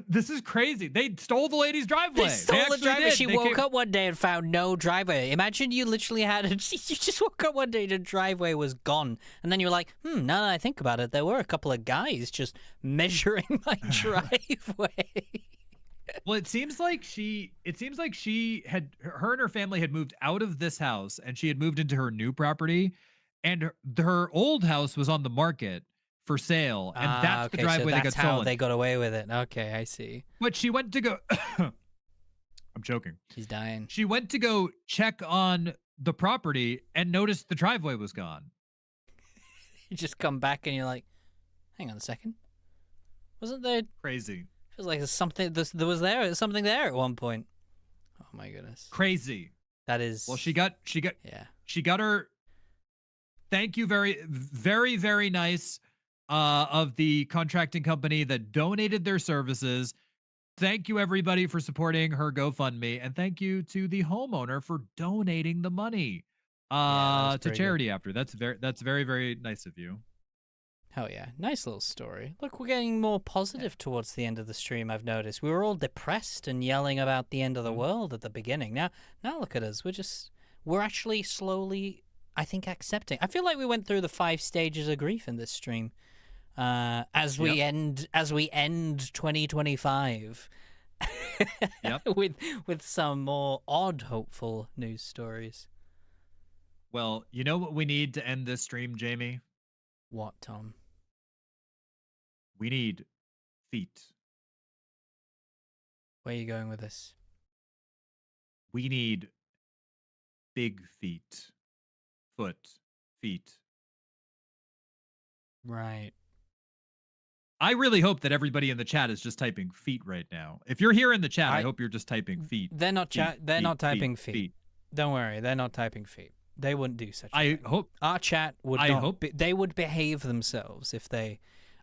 A: this is crazy. They stole the lady's driveway.
B: They stole the driveway. She woke
A: up
B: up one day and found no driveway. Imagine you literally had you just woke up one day and the driveway was gone, and then you were like, now that I think about it, there were a couple of guys just measuring my driveway.
A: Well, it seems like her and her family had moved out of this house and she had moved into her new property. and her old house was on the market for sale, and that's the
B: Okay, so
A: driveway that
B: that's
A: got
B: how
A: stolen.
B: they got away with it. Okay, I see.
A: But she went to go. I'm choking.
B: He's dying.
A: She went to go check on the property and noticed the driveway was gone.
B: You just come back and you're like, hang on a second. Wasn't there?
A: Crazy.
B: Feels like there's something. There's something there at one point. Oh my goodness.
A: Crazy.
B: That is.
A: Well, she got her. Thank you, very, very, very nice of the contracting company that donated their services. Thank you, everybody, for supporting her GoFundMe, and thank you to the homeowner for donating the money to charity. After that's very, very nice of you.
B: Hell yeah. Nice little story. Look, we're getting more positive towards the end of the stream, I've noticed. We were all depressed and yelling about the end of the world at the beginning. Now look at us. We're actually slowly, I think, accepting. I feel like we went through the 5 stages of grief in this stream. As we end 2025 with some more odd, hopeful news stories.
A: Well, you know what we need to end this stream, Jamie?
B: What, Tom?
A: We need feet.
B: Where are you going with this?
A: We need big feet. Feet.
B: Right.
A: I really hope that everybody in the chat is just typing feet right now. If you're here in the chat, I hope you're just typing feet.
B: They're not typing feet. Don't worry, they're not typing feet. They wouldn't do such a thing.
A: Hope
B: our chat would they would behave themselves if they.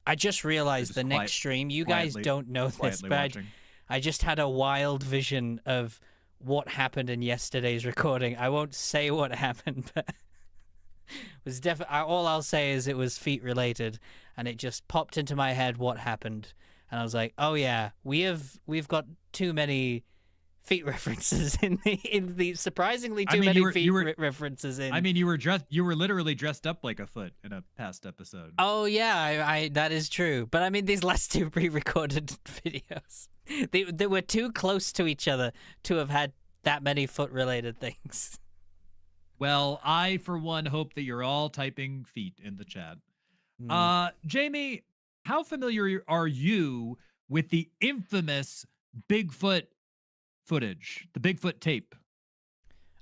B: I just realized the next stream, you guys don't know this, but I just had a wild vision of what happened in yesterday's recording. I won't say what happened, but it was definitely, all I'll say is it was feet related, and it just popped into my head what happened, and I was like, oh yeah, we've got too many feet references in the surprisingly too many feet references in.
A: I mean, you were literally dressed up like a foot in a past episode.
B: Oh yeah, I that is true. But I mean, these last 2 pre-recorded videos, they were too close to each other to have had that many foot-related things.
A: Well, I for one hope that you're all typing feet in the chat. Jamie, how familiar are you with the infamous Bigfoot footage, the Bigfoot tape?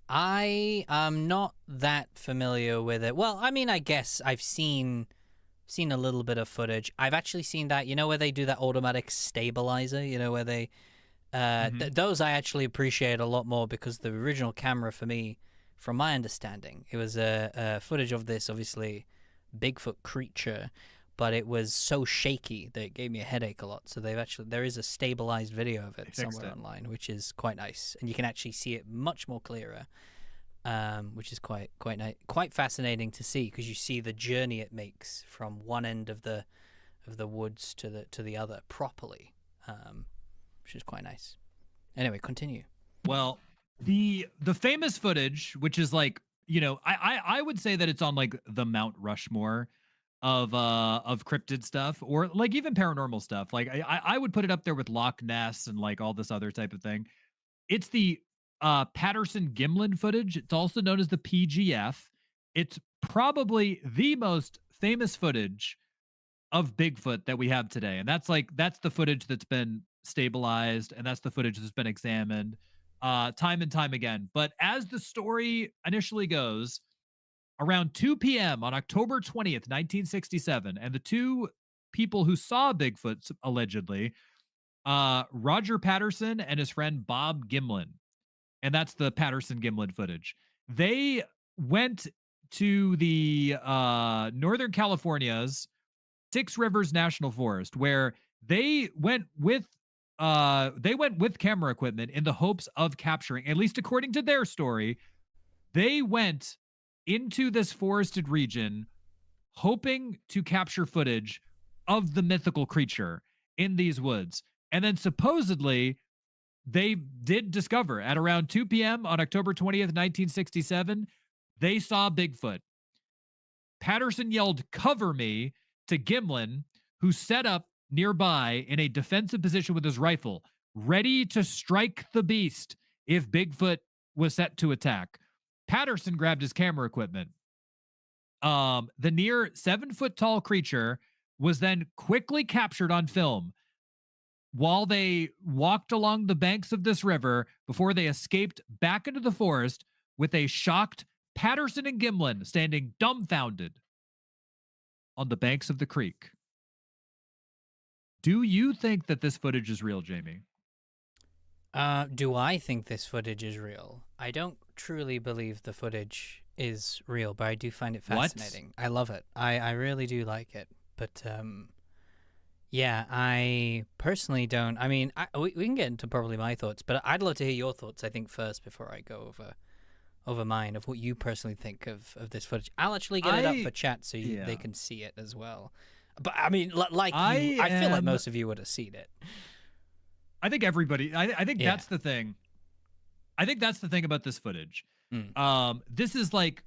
B: I am not that familiar with it. Well, I mean, I guess I've seen a little bit of footage. I've actually seen that, where they do that automatic stabilizer, where they those I actually appreciate a lot more, because the original camera for me, from my understanding, it was a footage of this obviously Bigfoot creature, but it was so shaky that it gave me a headache a lot. So there is a stabilized video of it somewhere online, which is quite nice, and you can actually see it much more clearer, which is quite fascinating to see, because you see the journey it makes from one end of the woods to the other properly, which is quite nice. Anyway, continue.
A: Well, the famous footage, which is like, I would say that it's on like the Mount Rushmore of cryptid stuff, or like even paranormal stuff. Like I would put it up there with Loch Ness and like all this other type of thing. It's the Patterson-Gimlin footage. It's also known as the PGF. It's probably the most famous footage of Bigfoot that we have today, and that's the footage that's been stabilized, and that's the footage that's been examined time and time again. But as the story initially goes, around 2 p.m. on October 20th, 1967, and the 2 people who saw Bigfoot, allegedly, Roger Patterson and his friend Bob Gimlin, and that's the Patterson-Gimlin footage. They went to the Northern California's 6 Rivers National Forest, where they went with camera equipment in the hopes of capturing, at least according to their story, they went into this forested region hoping to capture footage of the mythical creature in these woods. And then supposedly they did discover at around 2 p.m. on October 20th, 1967, they saw Bigfoot. Patterson yelled, "Cover me," to Gimlin, who set up nearby in a defensive position with his rifle, ready to strike the beast if Bigfoot was set to attack. Patterson grabbed his camera equipment. The near 7-foot tall creature was then quickly captured on film while they walked along the banks of this river before they escaped back into the forest with a shocked Patterson and Gimlin standing dumbfounded on the banks of the creek. Do you think that this footage is real, Jamie?
B: Do I think this footage is real? I don't truly believe the footage is real, but I do find it
A: What?
B: fascinating. I love it. I really do like it. But yeah, I personally don't. I mean, we can get into probably my thoughts, but I'd love to hear your thoughts, I think, first before I go over mine of what you personally think of this footage. I'll actually get it up for chat so they can see it as well. But I mean, like you, I feel like most of you would have seen it.
A: I think everybody. I think that's the thing. I think that's the thing about this footage. This is like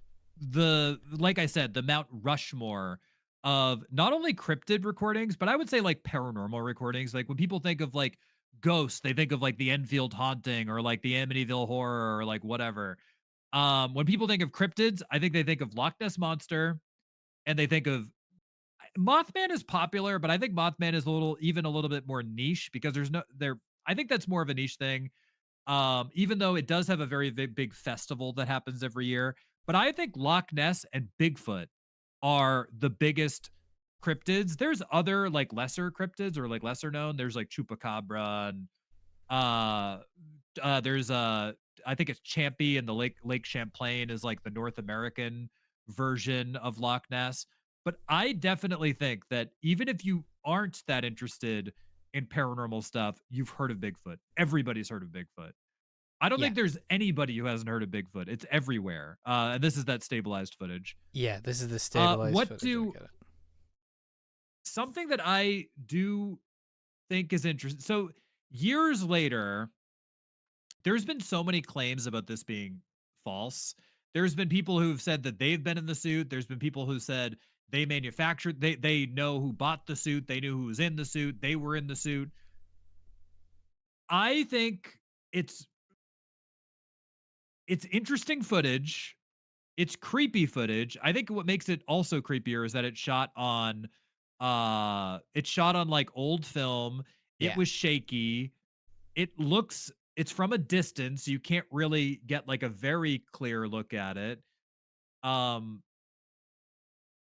A: I said, the Mount Rushmore of not only cryptid recordings, but I would say like paranormal recordings. Like when people think of like ghosts, they think of like the Enfield haunting or like the Amityville horror or like whatever. When people think of cryptids, I think they think of Loch Ness Monster, and they think of Mothman is popular, but I think Mothman is even a little bit more niche because I think that's more of a niche thing. Even though it does have a very big festival that happens every year, but I think Loch Ness and Bigfoot are the biggest cryptids. There's other like lesser cryptids or like lesser known. There's like Chupacabra and there's I think it's Champy and the Lake Champlain is like the North American version of Loch Ness. But I definitely think that even if you aren't that interested in paranormal stuff, you've heard of Bigfoot. Everybody's heard of Bigfoot. I don't think there's anybody who hasn't heard of Bigfoot. It's everywhere. And this is that stabilized footage.
B: Yeah, this is the stabilized footage.
A: Something that I do think is interesting. So years later, there's been so many claims about this being false. There's been people who've said that they've been in the suit. There's been people who said they manufactured, they know who bought the suit. They knew who was in the suit. They were in the suit. I think it's interesting footage. It's creepy footage. I think what makes it also creepier is that it's shot on like old film. It was shaky. It's from a distance. You can't really get like a very clear look at it.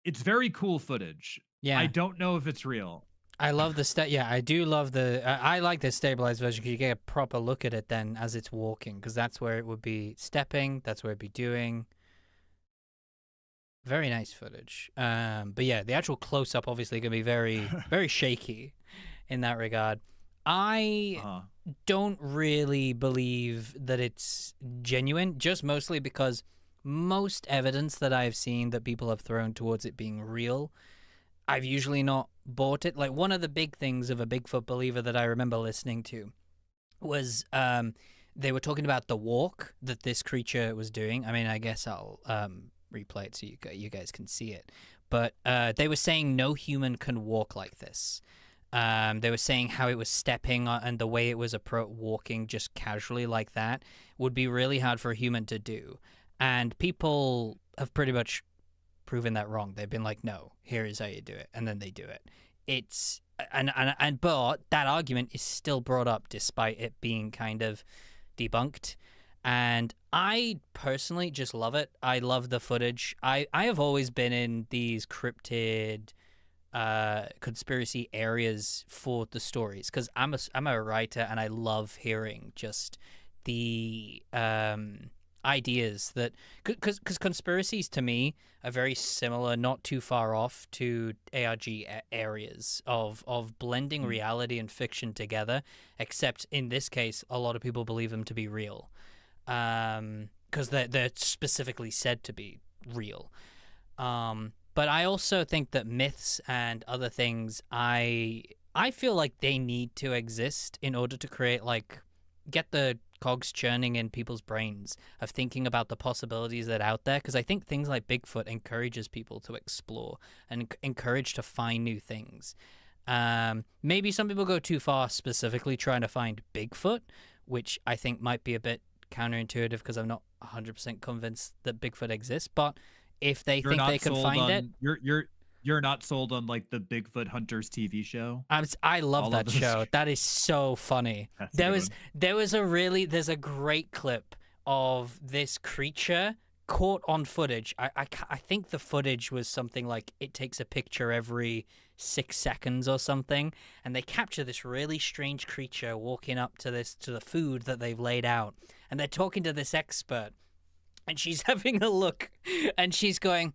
A: It's very cool footage.
B: Yeah.
A: I don't know if it's real.
B: I love the I do love the. I like the stabilized version because you get a proper look at it then as it's walking, because that's where it would be stepping. That's where it'd be doing. Very nice footage. But yeah, the actual close up obviously gonna be very, very shaky in that regard. I don't really believe that it's genuine, just mostly because most evidence that I've seen that people have thrown towards it being real, I've usually not bought it. Like one of the big things of a Bigfoot believer that I remember listening to was they were talking about the walk that this creature was doing. I mean, I guess I'll replay it so you guys can see it. But they were saying no human can walk like this. They were saying how it was stepping and the way it was walking just casually like that would be really hard for a human to do. And people have pretty much proven that wrong. They've been like, no, here is how you do it. And then they do it. But that argument is still brought up despite it being kind of debunked. And I personally just love it. I love the footage. I have always been in these cryptid conspiracy areas for the stories because I'm a writer and I love hearing just the ideas that because conspiracies to me are very similar, not too far off to ARG areas of blending reality and fiction together, except in this case a lot of people believe them to be real because they're specifically said to be real. But I also think that myths and other things, I feel like they need to exist in order to create, like, get the cogs churning in people's brains of thinking about the possibilities that are out there. Because I think things like Bigfoot encourages people to explore and encourage to find new things. Maybe some people go too far specifically trying to find Bigfoot, which I think might be a bit counterintuitive because I'm not 100% convinced that Bigfoot exists. But if they
A: You're
B: think they
A: not
B: can
A: sold
B: find it.
A: on you're not sold on like the Bigfoot Hunters TV show.
B: I love
A: All of
B: that
A: those-
B: show. That is so funny.
A: That's a good one.
B: There's a great clip of this creature caught on footage. I think the footage was something like it takes a picture every 6 seconds or something, and they capture this really strange creature walking up to the food that they've laid out, and they're talking to this expert, and she's having a look, and she's going,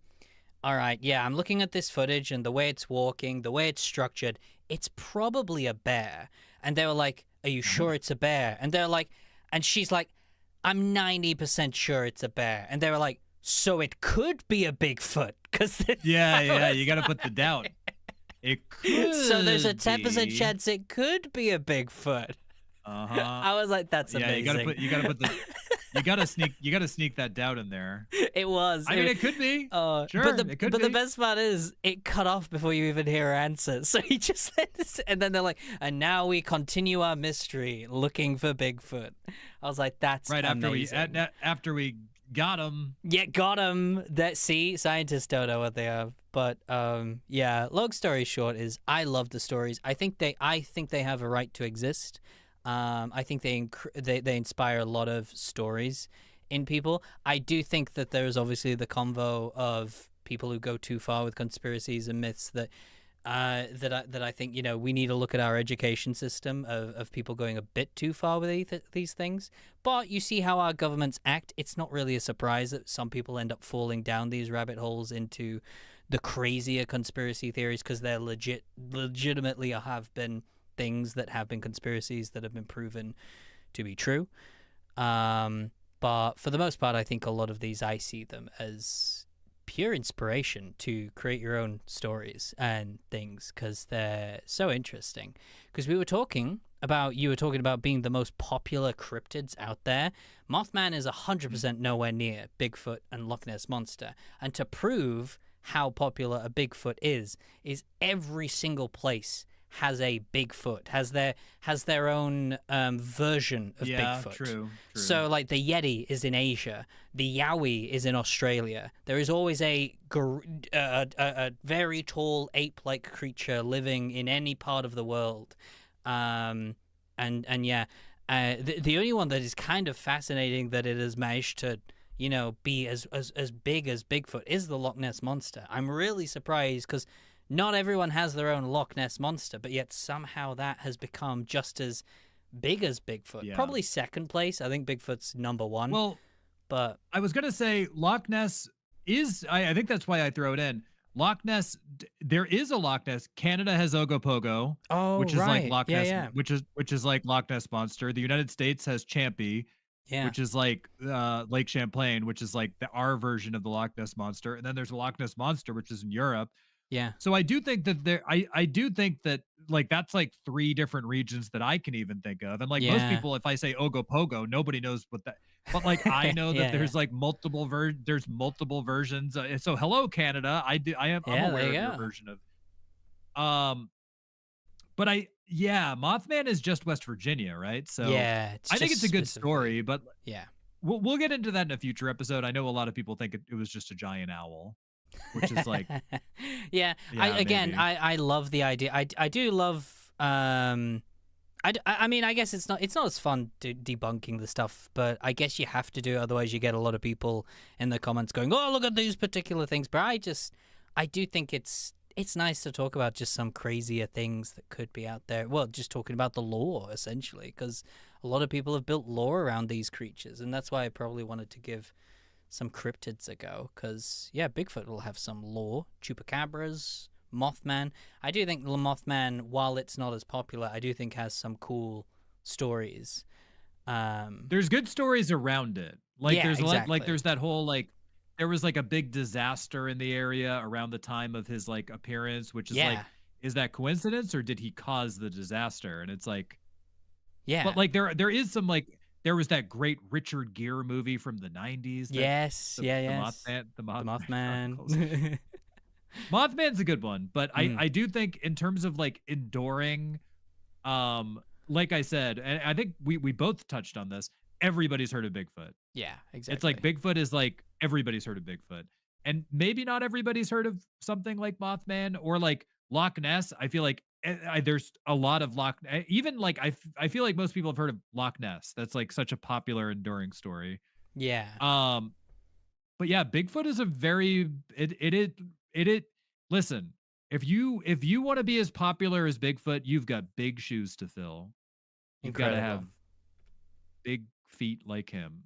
B: all right, yeah, I'm looking at this footage and the way it's walking, the way it's structured, it's probably a bear. And they were like, are you sure it's a bear? And they're like, and she's like, I'm 90% sure it's a bear. And they were like, so it could be a Bigfoot.
A: Yeah, you got to put the doubt. It could.
B: So there's a 10%
A: be.
B: chance it could be a Bigfoot.
A: Uh-huh.
B: I was like, that's amazing.
A: Yeah, you gotta sneak that doubt in there.
B: It was.
A: I mean, it could be. Sure,
B: but
A: it could
B: but
A: be.
B: the best part is it cut off before you even hear her answer. So he just says, and then they're like, and now we continue our mystery looking for Bigfoot. I was like, that's
A: right
B: amazing.
A: after we got him.
B: Yeah, got him. That see, scientists don't know what they have. But yeah. Long story short is, I love the stories. I think they have a right to exist. I think they inspire a lot of stories in people. I do think that there's obviously the convo of people who go too far with conspiracies and myths that I think, we need to look at our education system of people going a bit too far with these things. But you see how our governments act. It's not really a surprise that some people end up falling down these rabbit holes into the crazier conspiracy theories, because there legitimately have been things that have been conspiracies that have been proven to be true. But for the most part, I think a lot of these, I see them as pure inspiration to create your own stories and things, because they're so interesting. Because you were talking about being the most popular cryptids out there. Mothman is 100% nowhere near Bigfoot and Loch Ness Monster. And to prove how popular a Bigfoot is every single place has a Bigfoot, has their own version of Bigfoot.
A: True.
B: So, like, the Yeti is in Asia, the Yowie is in Australia. There is always a very tall ape-like creature living in any part of the world. The only one that is kind of fascinating that it has managed to, be as big as Bigfoot is the Loch Ness Monster. I'm really surprised, because not everyone has their own Loch Ness Monster, but yet somehow that has become just as big as Bigfoot.
A: Yeah.
B: Probably second place. I think Bigfoot's number one.
A: Well,
B: but
A: I was going to say Loch Ness is, I think that's why I throw it in. Loch Ness, there is a Loch Ness. Canada has Ogopogo, which is like Loch Ness, which is like Loch Ness Monster. The United States has Champy, which is like Lake Champlain, which is like our version of the Loch Ness Monster. And then there's a Loch Ness Monster, which is in Europe.
B: Yeah.
A: So I do think that I do think that like that's like 3 different regions that I can even think of. And like most people, if I say Ogopogo, nobody knows what that. But like I know that there's like multiple versions. So hello Canada, I'm aware of your version of. But Mothman is just West Virginia, right? So I think it's a good story, but we'll get into that in a future episode. I know a lot of people think it was just a giant owl, which is like
B: I love the idea. I do love I mean, I guess it's not as fun debunking the stuff, but I guess you have to do it, otherwise you get a lot of people in the comments going, oh, look at these particular things. But I do think it's nice to talk about just some crazier things that could be out there. Well, just talking about the lore, essentially, because a lot of people have built lore around these creatures, and that's why I probably wanted to give some cryptids a go, because Bigfoot will have some lore. Chupacabras, Mothman. I do think the Mothman, while it's not as popular, I do think has some cool stories.
A: There's good stories around it. Like there's
B: exactly.
A: like there's that whole like there was like a big disaster in the area around the time of his like appearance, which is like, is that coincidence or did he cause the disaster? And it's like, but like there is some like. There was that great Richard Gere movie from the 90s. The Mothman. Mothman's a good one, but I do think in terms of like enduring, like I said, and I think we both touched on this, everybody's heard of Bigfoot.
B: Yeah, exactly.
A: It's like Bigfoot is like everybody's heard of Bigfoot. And maybe not everybody's heard of something like Mothman or like Loch Ness. I feel like there's a lot of even like I feel like most people have heard of Loch Ness. That's like such a popular, enduring story.
B: Yeah.
A: Um, but yeah, Bigfoot is a very it. Listen, if you want to be as popular as Bigfoot, you've got big shoes to fill. You've got to
B: Incredible.
A: have big feet like him.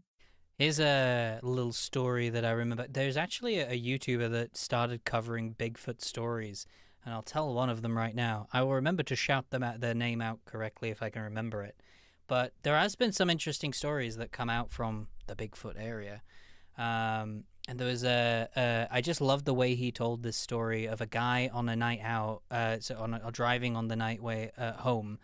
B: Here's a little story that I remember. There's actually a YouTuber that started covering Bigfoot stories, and I'll tell one of them right now. I will remember to shout their name out correctly if I can remember it. But there has been some interesting stories that come out from the Bigfoot area. And there was I just loved the way he told this story of a guy on a night out, driving on the night way home.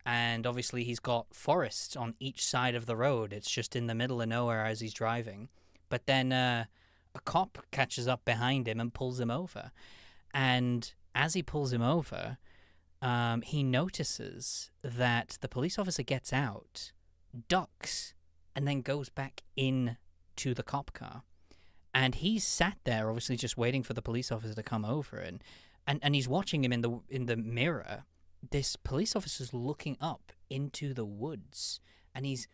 B: And obviously he's got forests on each side of the road. It's just in the middle of nowhere as he's driving. But then a cop catches up behind him and pulls him over. And as he pulls him over, he notices that the police officer gets out, ducks, and then goes back in to the cop car. And he's sat there, obviously just waiting for the police officer to come over. And he's watching him in the mirror. This police officer's looking up into the woods, and he's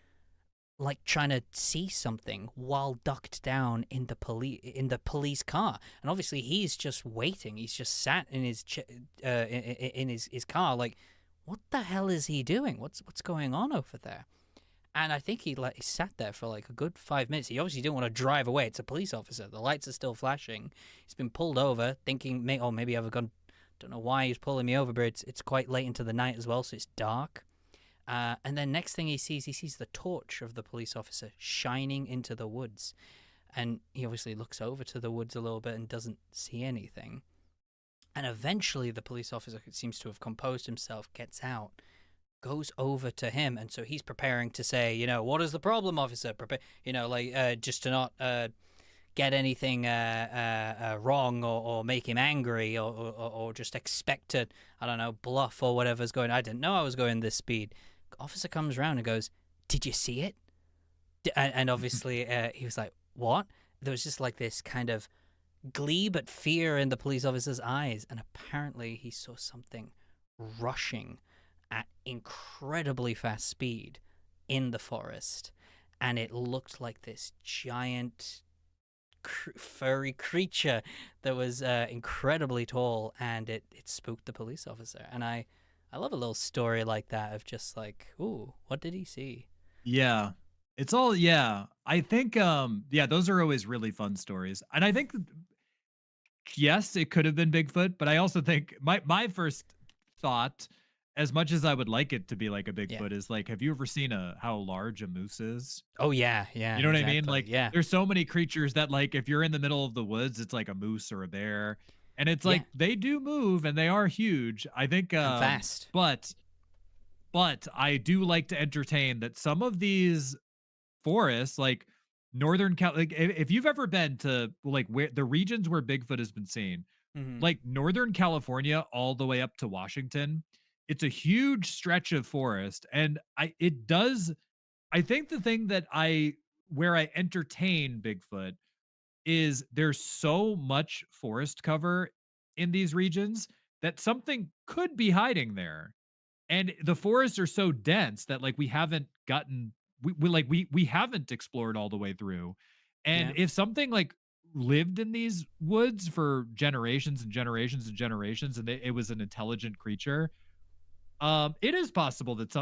B: like trying to see something while ducked down in the police car. And obviously he's just waiting. He's just sat in his his car, like, what the hell is he doing? What's going on over there? And I think he sat there for like a good 5 minutes. He obviously didn't want to drive away. It's a police officer. The lights are still flashing. He's been pulled over, thinking, maybe I've gone. Don't know why he's pulling me over, but it's quite late into the night as well, so it's dark. And then next thing he sees the torch of the police officer shining into the woods. And he obviously looks over to the woods a little bit and doesn't see anything. And eventually the police officer seems to have composed himself, gets out, goes over to him. And so he's preparing to say, what is the problem, officer? Just to not get anything wrong or make him angry or just expect to, I don't know, bluff or whatever's going. I didn't know I was going this speed. Officer comes around and goes, "Did you see it?" And obviously he was like, "What?" There was just like this kind of glee but fear in the police officer's eyes. And apparently he saw something rushing at incredibly fast speed in the forest. And it looked like this giant furry creature that was incredibly tall, and it spooked the police officer. And I love a little story like that of just like, ooh, what did he see?
A: Yeah. It's all, yeah. I think, those are always really fun stories. And I think, yes, it could have been Bigfoot, but I also think my first thought, as much as I would like it to be like a Bigfoot, is like, have you ever seen how large a moose is?
B: Oh, yeah.
A: You know what I mean? Like, there's so many creatures that, like, if you're in the middle of the woods, it's like a moose or a bear. And it's like, they do move and they are huge. I think,
B: fast.
A: But I do like to entertain that some of these forests, like Northern Cal, like if you've ever been to like where the regions where Bigfoot has been seen, like Northern California all the way up to Washington, it's a huge stretch of forest. And I think the thing that where I entertain Bigfoot is there's so much forest cover in these regions that something could be hiding there. And the forests are so dense that like we haven't gotten we haven't explored all the way through. And if something like lived in these woods for generations and generations and generations, and it was an intelligent creature, it is possible that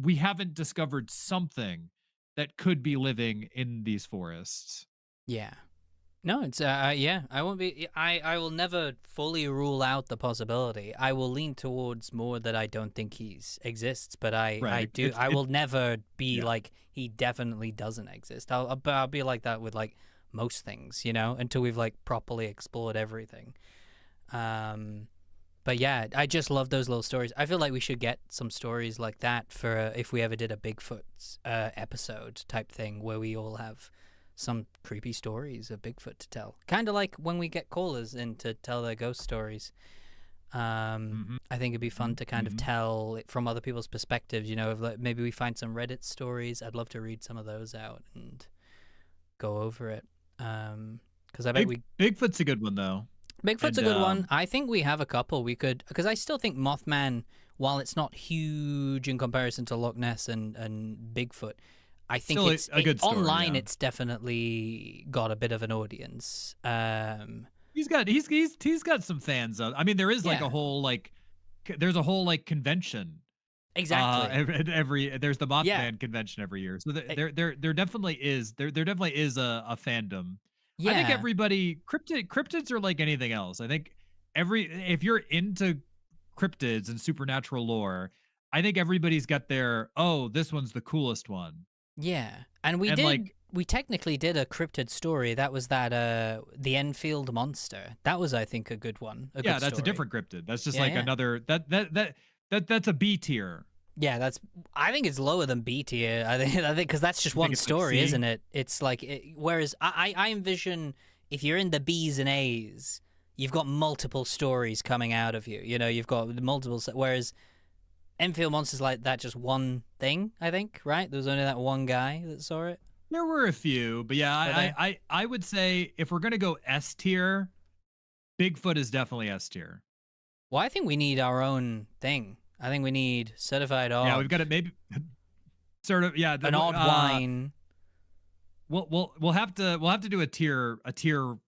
A: we haven't discovered something that could be living in these forests.
B: Yeah. No, it's I won't be. I will never fully rule out the possibility. I will lean towards more that I don't think he exists, but I will never be like he definitely doesn't exist. I'll be like that with like most things, until we've like properly explored everything. But yeah, I just love those little stories. I feel like we should get some stories like that for if we ever did a Bigfoot episode type thing where we all have some creepy stories of Bigfoot to tell. Kind of like when we get callers in to tell their ghost stories. I think it'd be fun to kind of tell it from other people's perspectives, if like, maybe we find some Reddit stories. I'd love to read some of those out and go over it. Because I bet
A: Bigfoot's a good one though.
B: Bigfoot's
A: And,
B: a good one. I think we have a couple. We could, because I still think Mothman, while it's not huge in comparison to Loch Ness and Bigfoot, I think
A: Still
B: it's
A: a good story,
B: online.
A: yeah.
B: It's definitely got a bit of an audience.
A: He's got some fans. I mean, there is like
B: Yeah.
A: a whole there's a whole convention.
B: Exactly.
A: There's the Mothman
B: Yeah.
A: convention every year. So there definitely is there definitely is a fandom. I think
B: Yeah.
A: everybody cryptids are like anything else. I think if you're into cryptids and supernatural lore, I think everybody's got their, oh, this one's the coolest one.
B: Yeah. And we
A: And,
B: did.
A: like-
B: We technically did a cryptid story. That was that the Enfield monster. That was, I think, a good one.
A: Yeah,
B: good
A: that's a
B: story.
A: different cryptid. That's just
B: Yeah,
A: like
B: yeah.
A: another that's a B tier.
B: Yeah, I think it's lower than B tier. I think because that's just
A: You think
B: one
A: it's like
B: story,
A: C?
B: isn't it? It's like whereas I envision if you're in the B's and A's, you've got multiple stories coming out of you. You know, you've got multiple. Whereas Enfield Monster's like that, just one thing. I think, right? There was only that one guy that saw it.
A: There were a few, but yeah,
B: Were there?
A: I would say if we're gonna go S tier, Bigfoot is definitely S tier.
B: Well, I think we need our own thing. I think we need certified odd.
A: Yeah, we've got it. Maybe sort of. Yeah,
B: an odd wine.
A: We'll have to do a tier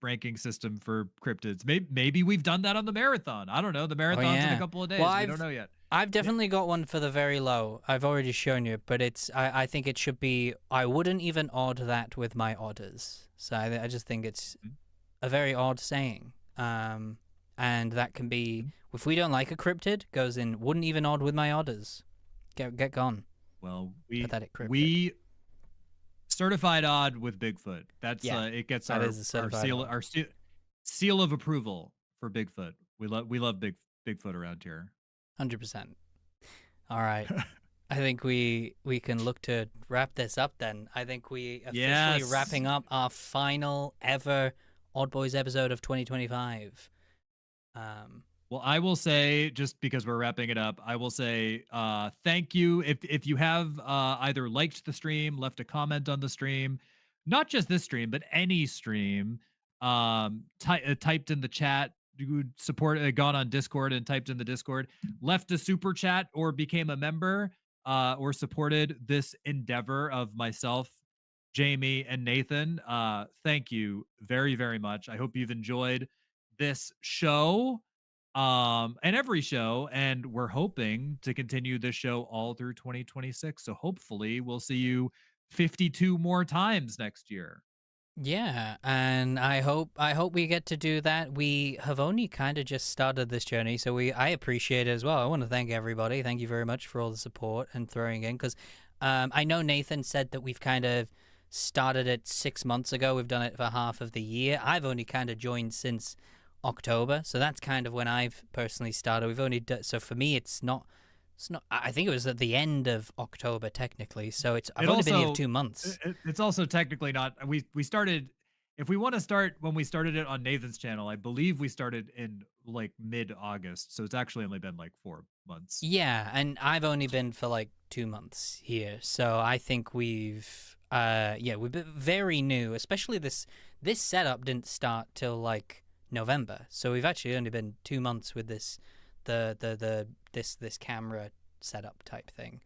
A: ranking system for cryptids. Maybe we've done that on the marathon. I don't know. The marathon's in
B: yeah.
A: a couple of days.
B: Well,
A: we don't know yet.
B: I've definitely got one for the very low. I've already shown you, but I think it should be. I wouldn't even odd that with my odders. So I just think it's a very odd saying. And that can be if we don't like a cryptid, goes in. Wouldn't even odd with my odders. Get gone.
A: Well,
B: Pathetic cryptid.
A: we certified odd with Bigfoot. That's
B: Yeah,
A: it gets
B: that
A: our
B: is a certified odd.
A: seal of approval for Bigfoot. We love Bigfoot around here.
B: 100%. All right. I think we can look to wrap this up then. I think we officially
A: Yes.
B: wrapping up our final ever Odd Boys episode of 2025.
A: Well, I will say, just because we're wrapping it up, I will say thank you. If you have either liked the stream, left a comment on the stream, not just this stream, but any stream, typed in the chat, gone on Discord and typed in the Discord, left a super chat or became a member, or supported this endeavor of myself, Jamie, and Nathan, thank you very, very much. I hope you've enjoyed this show, and every show, and we're hoping to continue this show all through 2026. So hopefully we'll see you 52 more times next year.
B: Yeah, and I hope we get to do that. We have only kind of just started this journey, so I appreciate it as well. I want to thank everybody. Thank you very much for all the support and throwing in, because I know Nathan said that we've kind of started it 6 months ago. We've done it for half of the year. I've only kind of joined since October, so that's kind of when I've personally started. We've only so for me, it's not. I think it was at the end of October technically, so I've only been here 2 months.
A: It's also technically not. We started. If we want to start when we started it on Nathan's channel, I believe we started in like mid-August, so it's actually only been like 4 months.
B: Yeah, and I've only been for like 2 months here, so I think we've been very new. Especially this setup didn't start till like November, so we've actually only been 2 months with this this camera setup type thing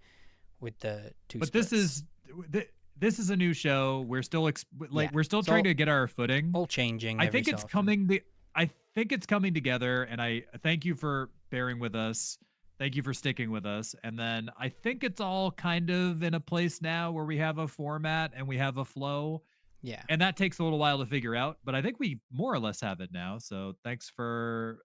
B: with the two.
A: But
B: splits.
A: this is a new show. We're still
B: Yeah,
A: we're still
B: it's
A: trying
B: all-
A: to get our footing.
B: all changing.
A: I
B: every
A: think
B: so
A: it's
B: often.
A: coming. I think it's coming together, and I thank you for bearing with us. Thank you for sticking with us. And then I think it's all kind of in a place now where we have a format and we have a flow.
B: Yeah.
A: And that takes a little while to figure out, but I think we more or less have it now. So thanks for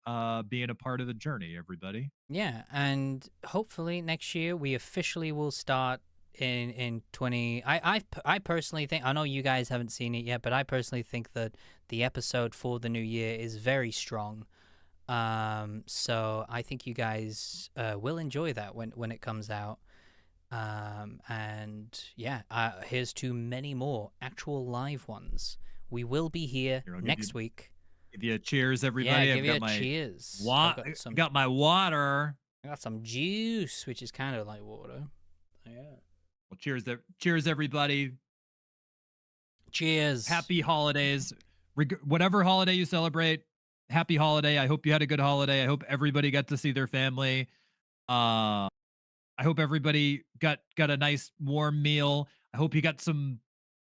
A: being a part of the journey, everybody.
B: Yeah, and hopefully next year we officially will start in 20. I personally think, I know you guys haven't seen it yet, but I personally think that the episode for the new year is very strong. So I think you guys will enjoy that when it comes out. And yeah, here's to many more actual live ones. We will be here
A: Here, I'll give
B: next
A: you-
B: week.
A: Give you a cheers, everybody.
B: Yeah, give
A: I've
B: you
A: got
B: a
A: my
B: cheers.
A: got my water.
B: I got some juice, which is kind of like water. Yeah.
A: Well, cheers, cheers, everybody.
B: Cheers.
A: Happy holidays. whatever holiday you celebrate, happy holiday. I hope you had a good holiday. I hope everybody got to see their family. Uh, I hope everybody got a nice warm meal. I hope you got some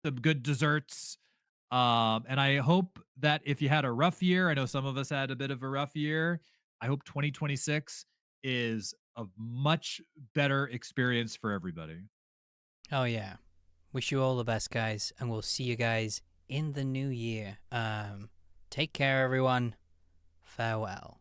A: good desserts. And I hope that if you had a rough year, I know some of us had a bit of a rough year. I hope 2026 is a much better experience for everybody.
B: Oh yeah. Wish you all the best, guys, and we'll see you guys in the new year. Take care, everyone. Farewell.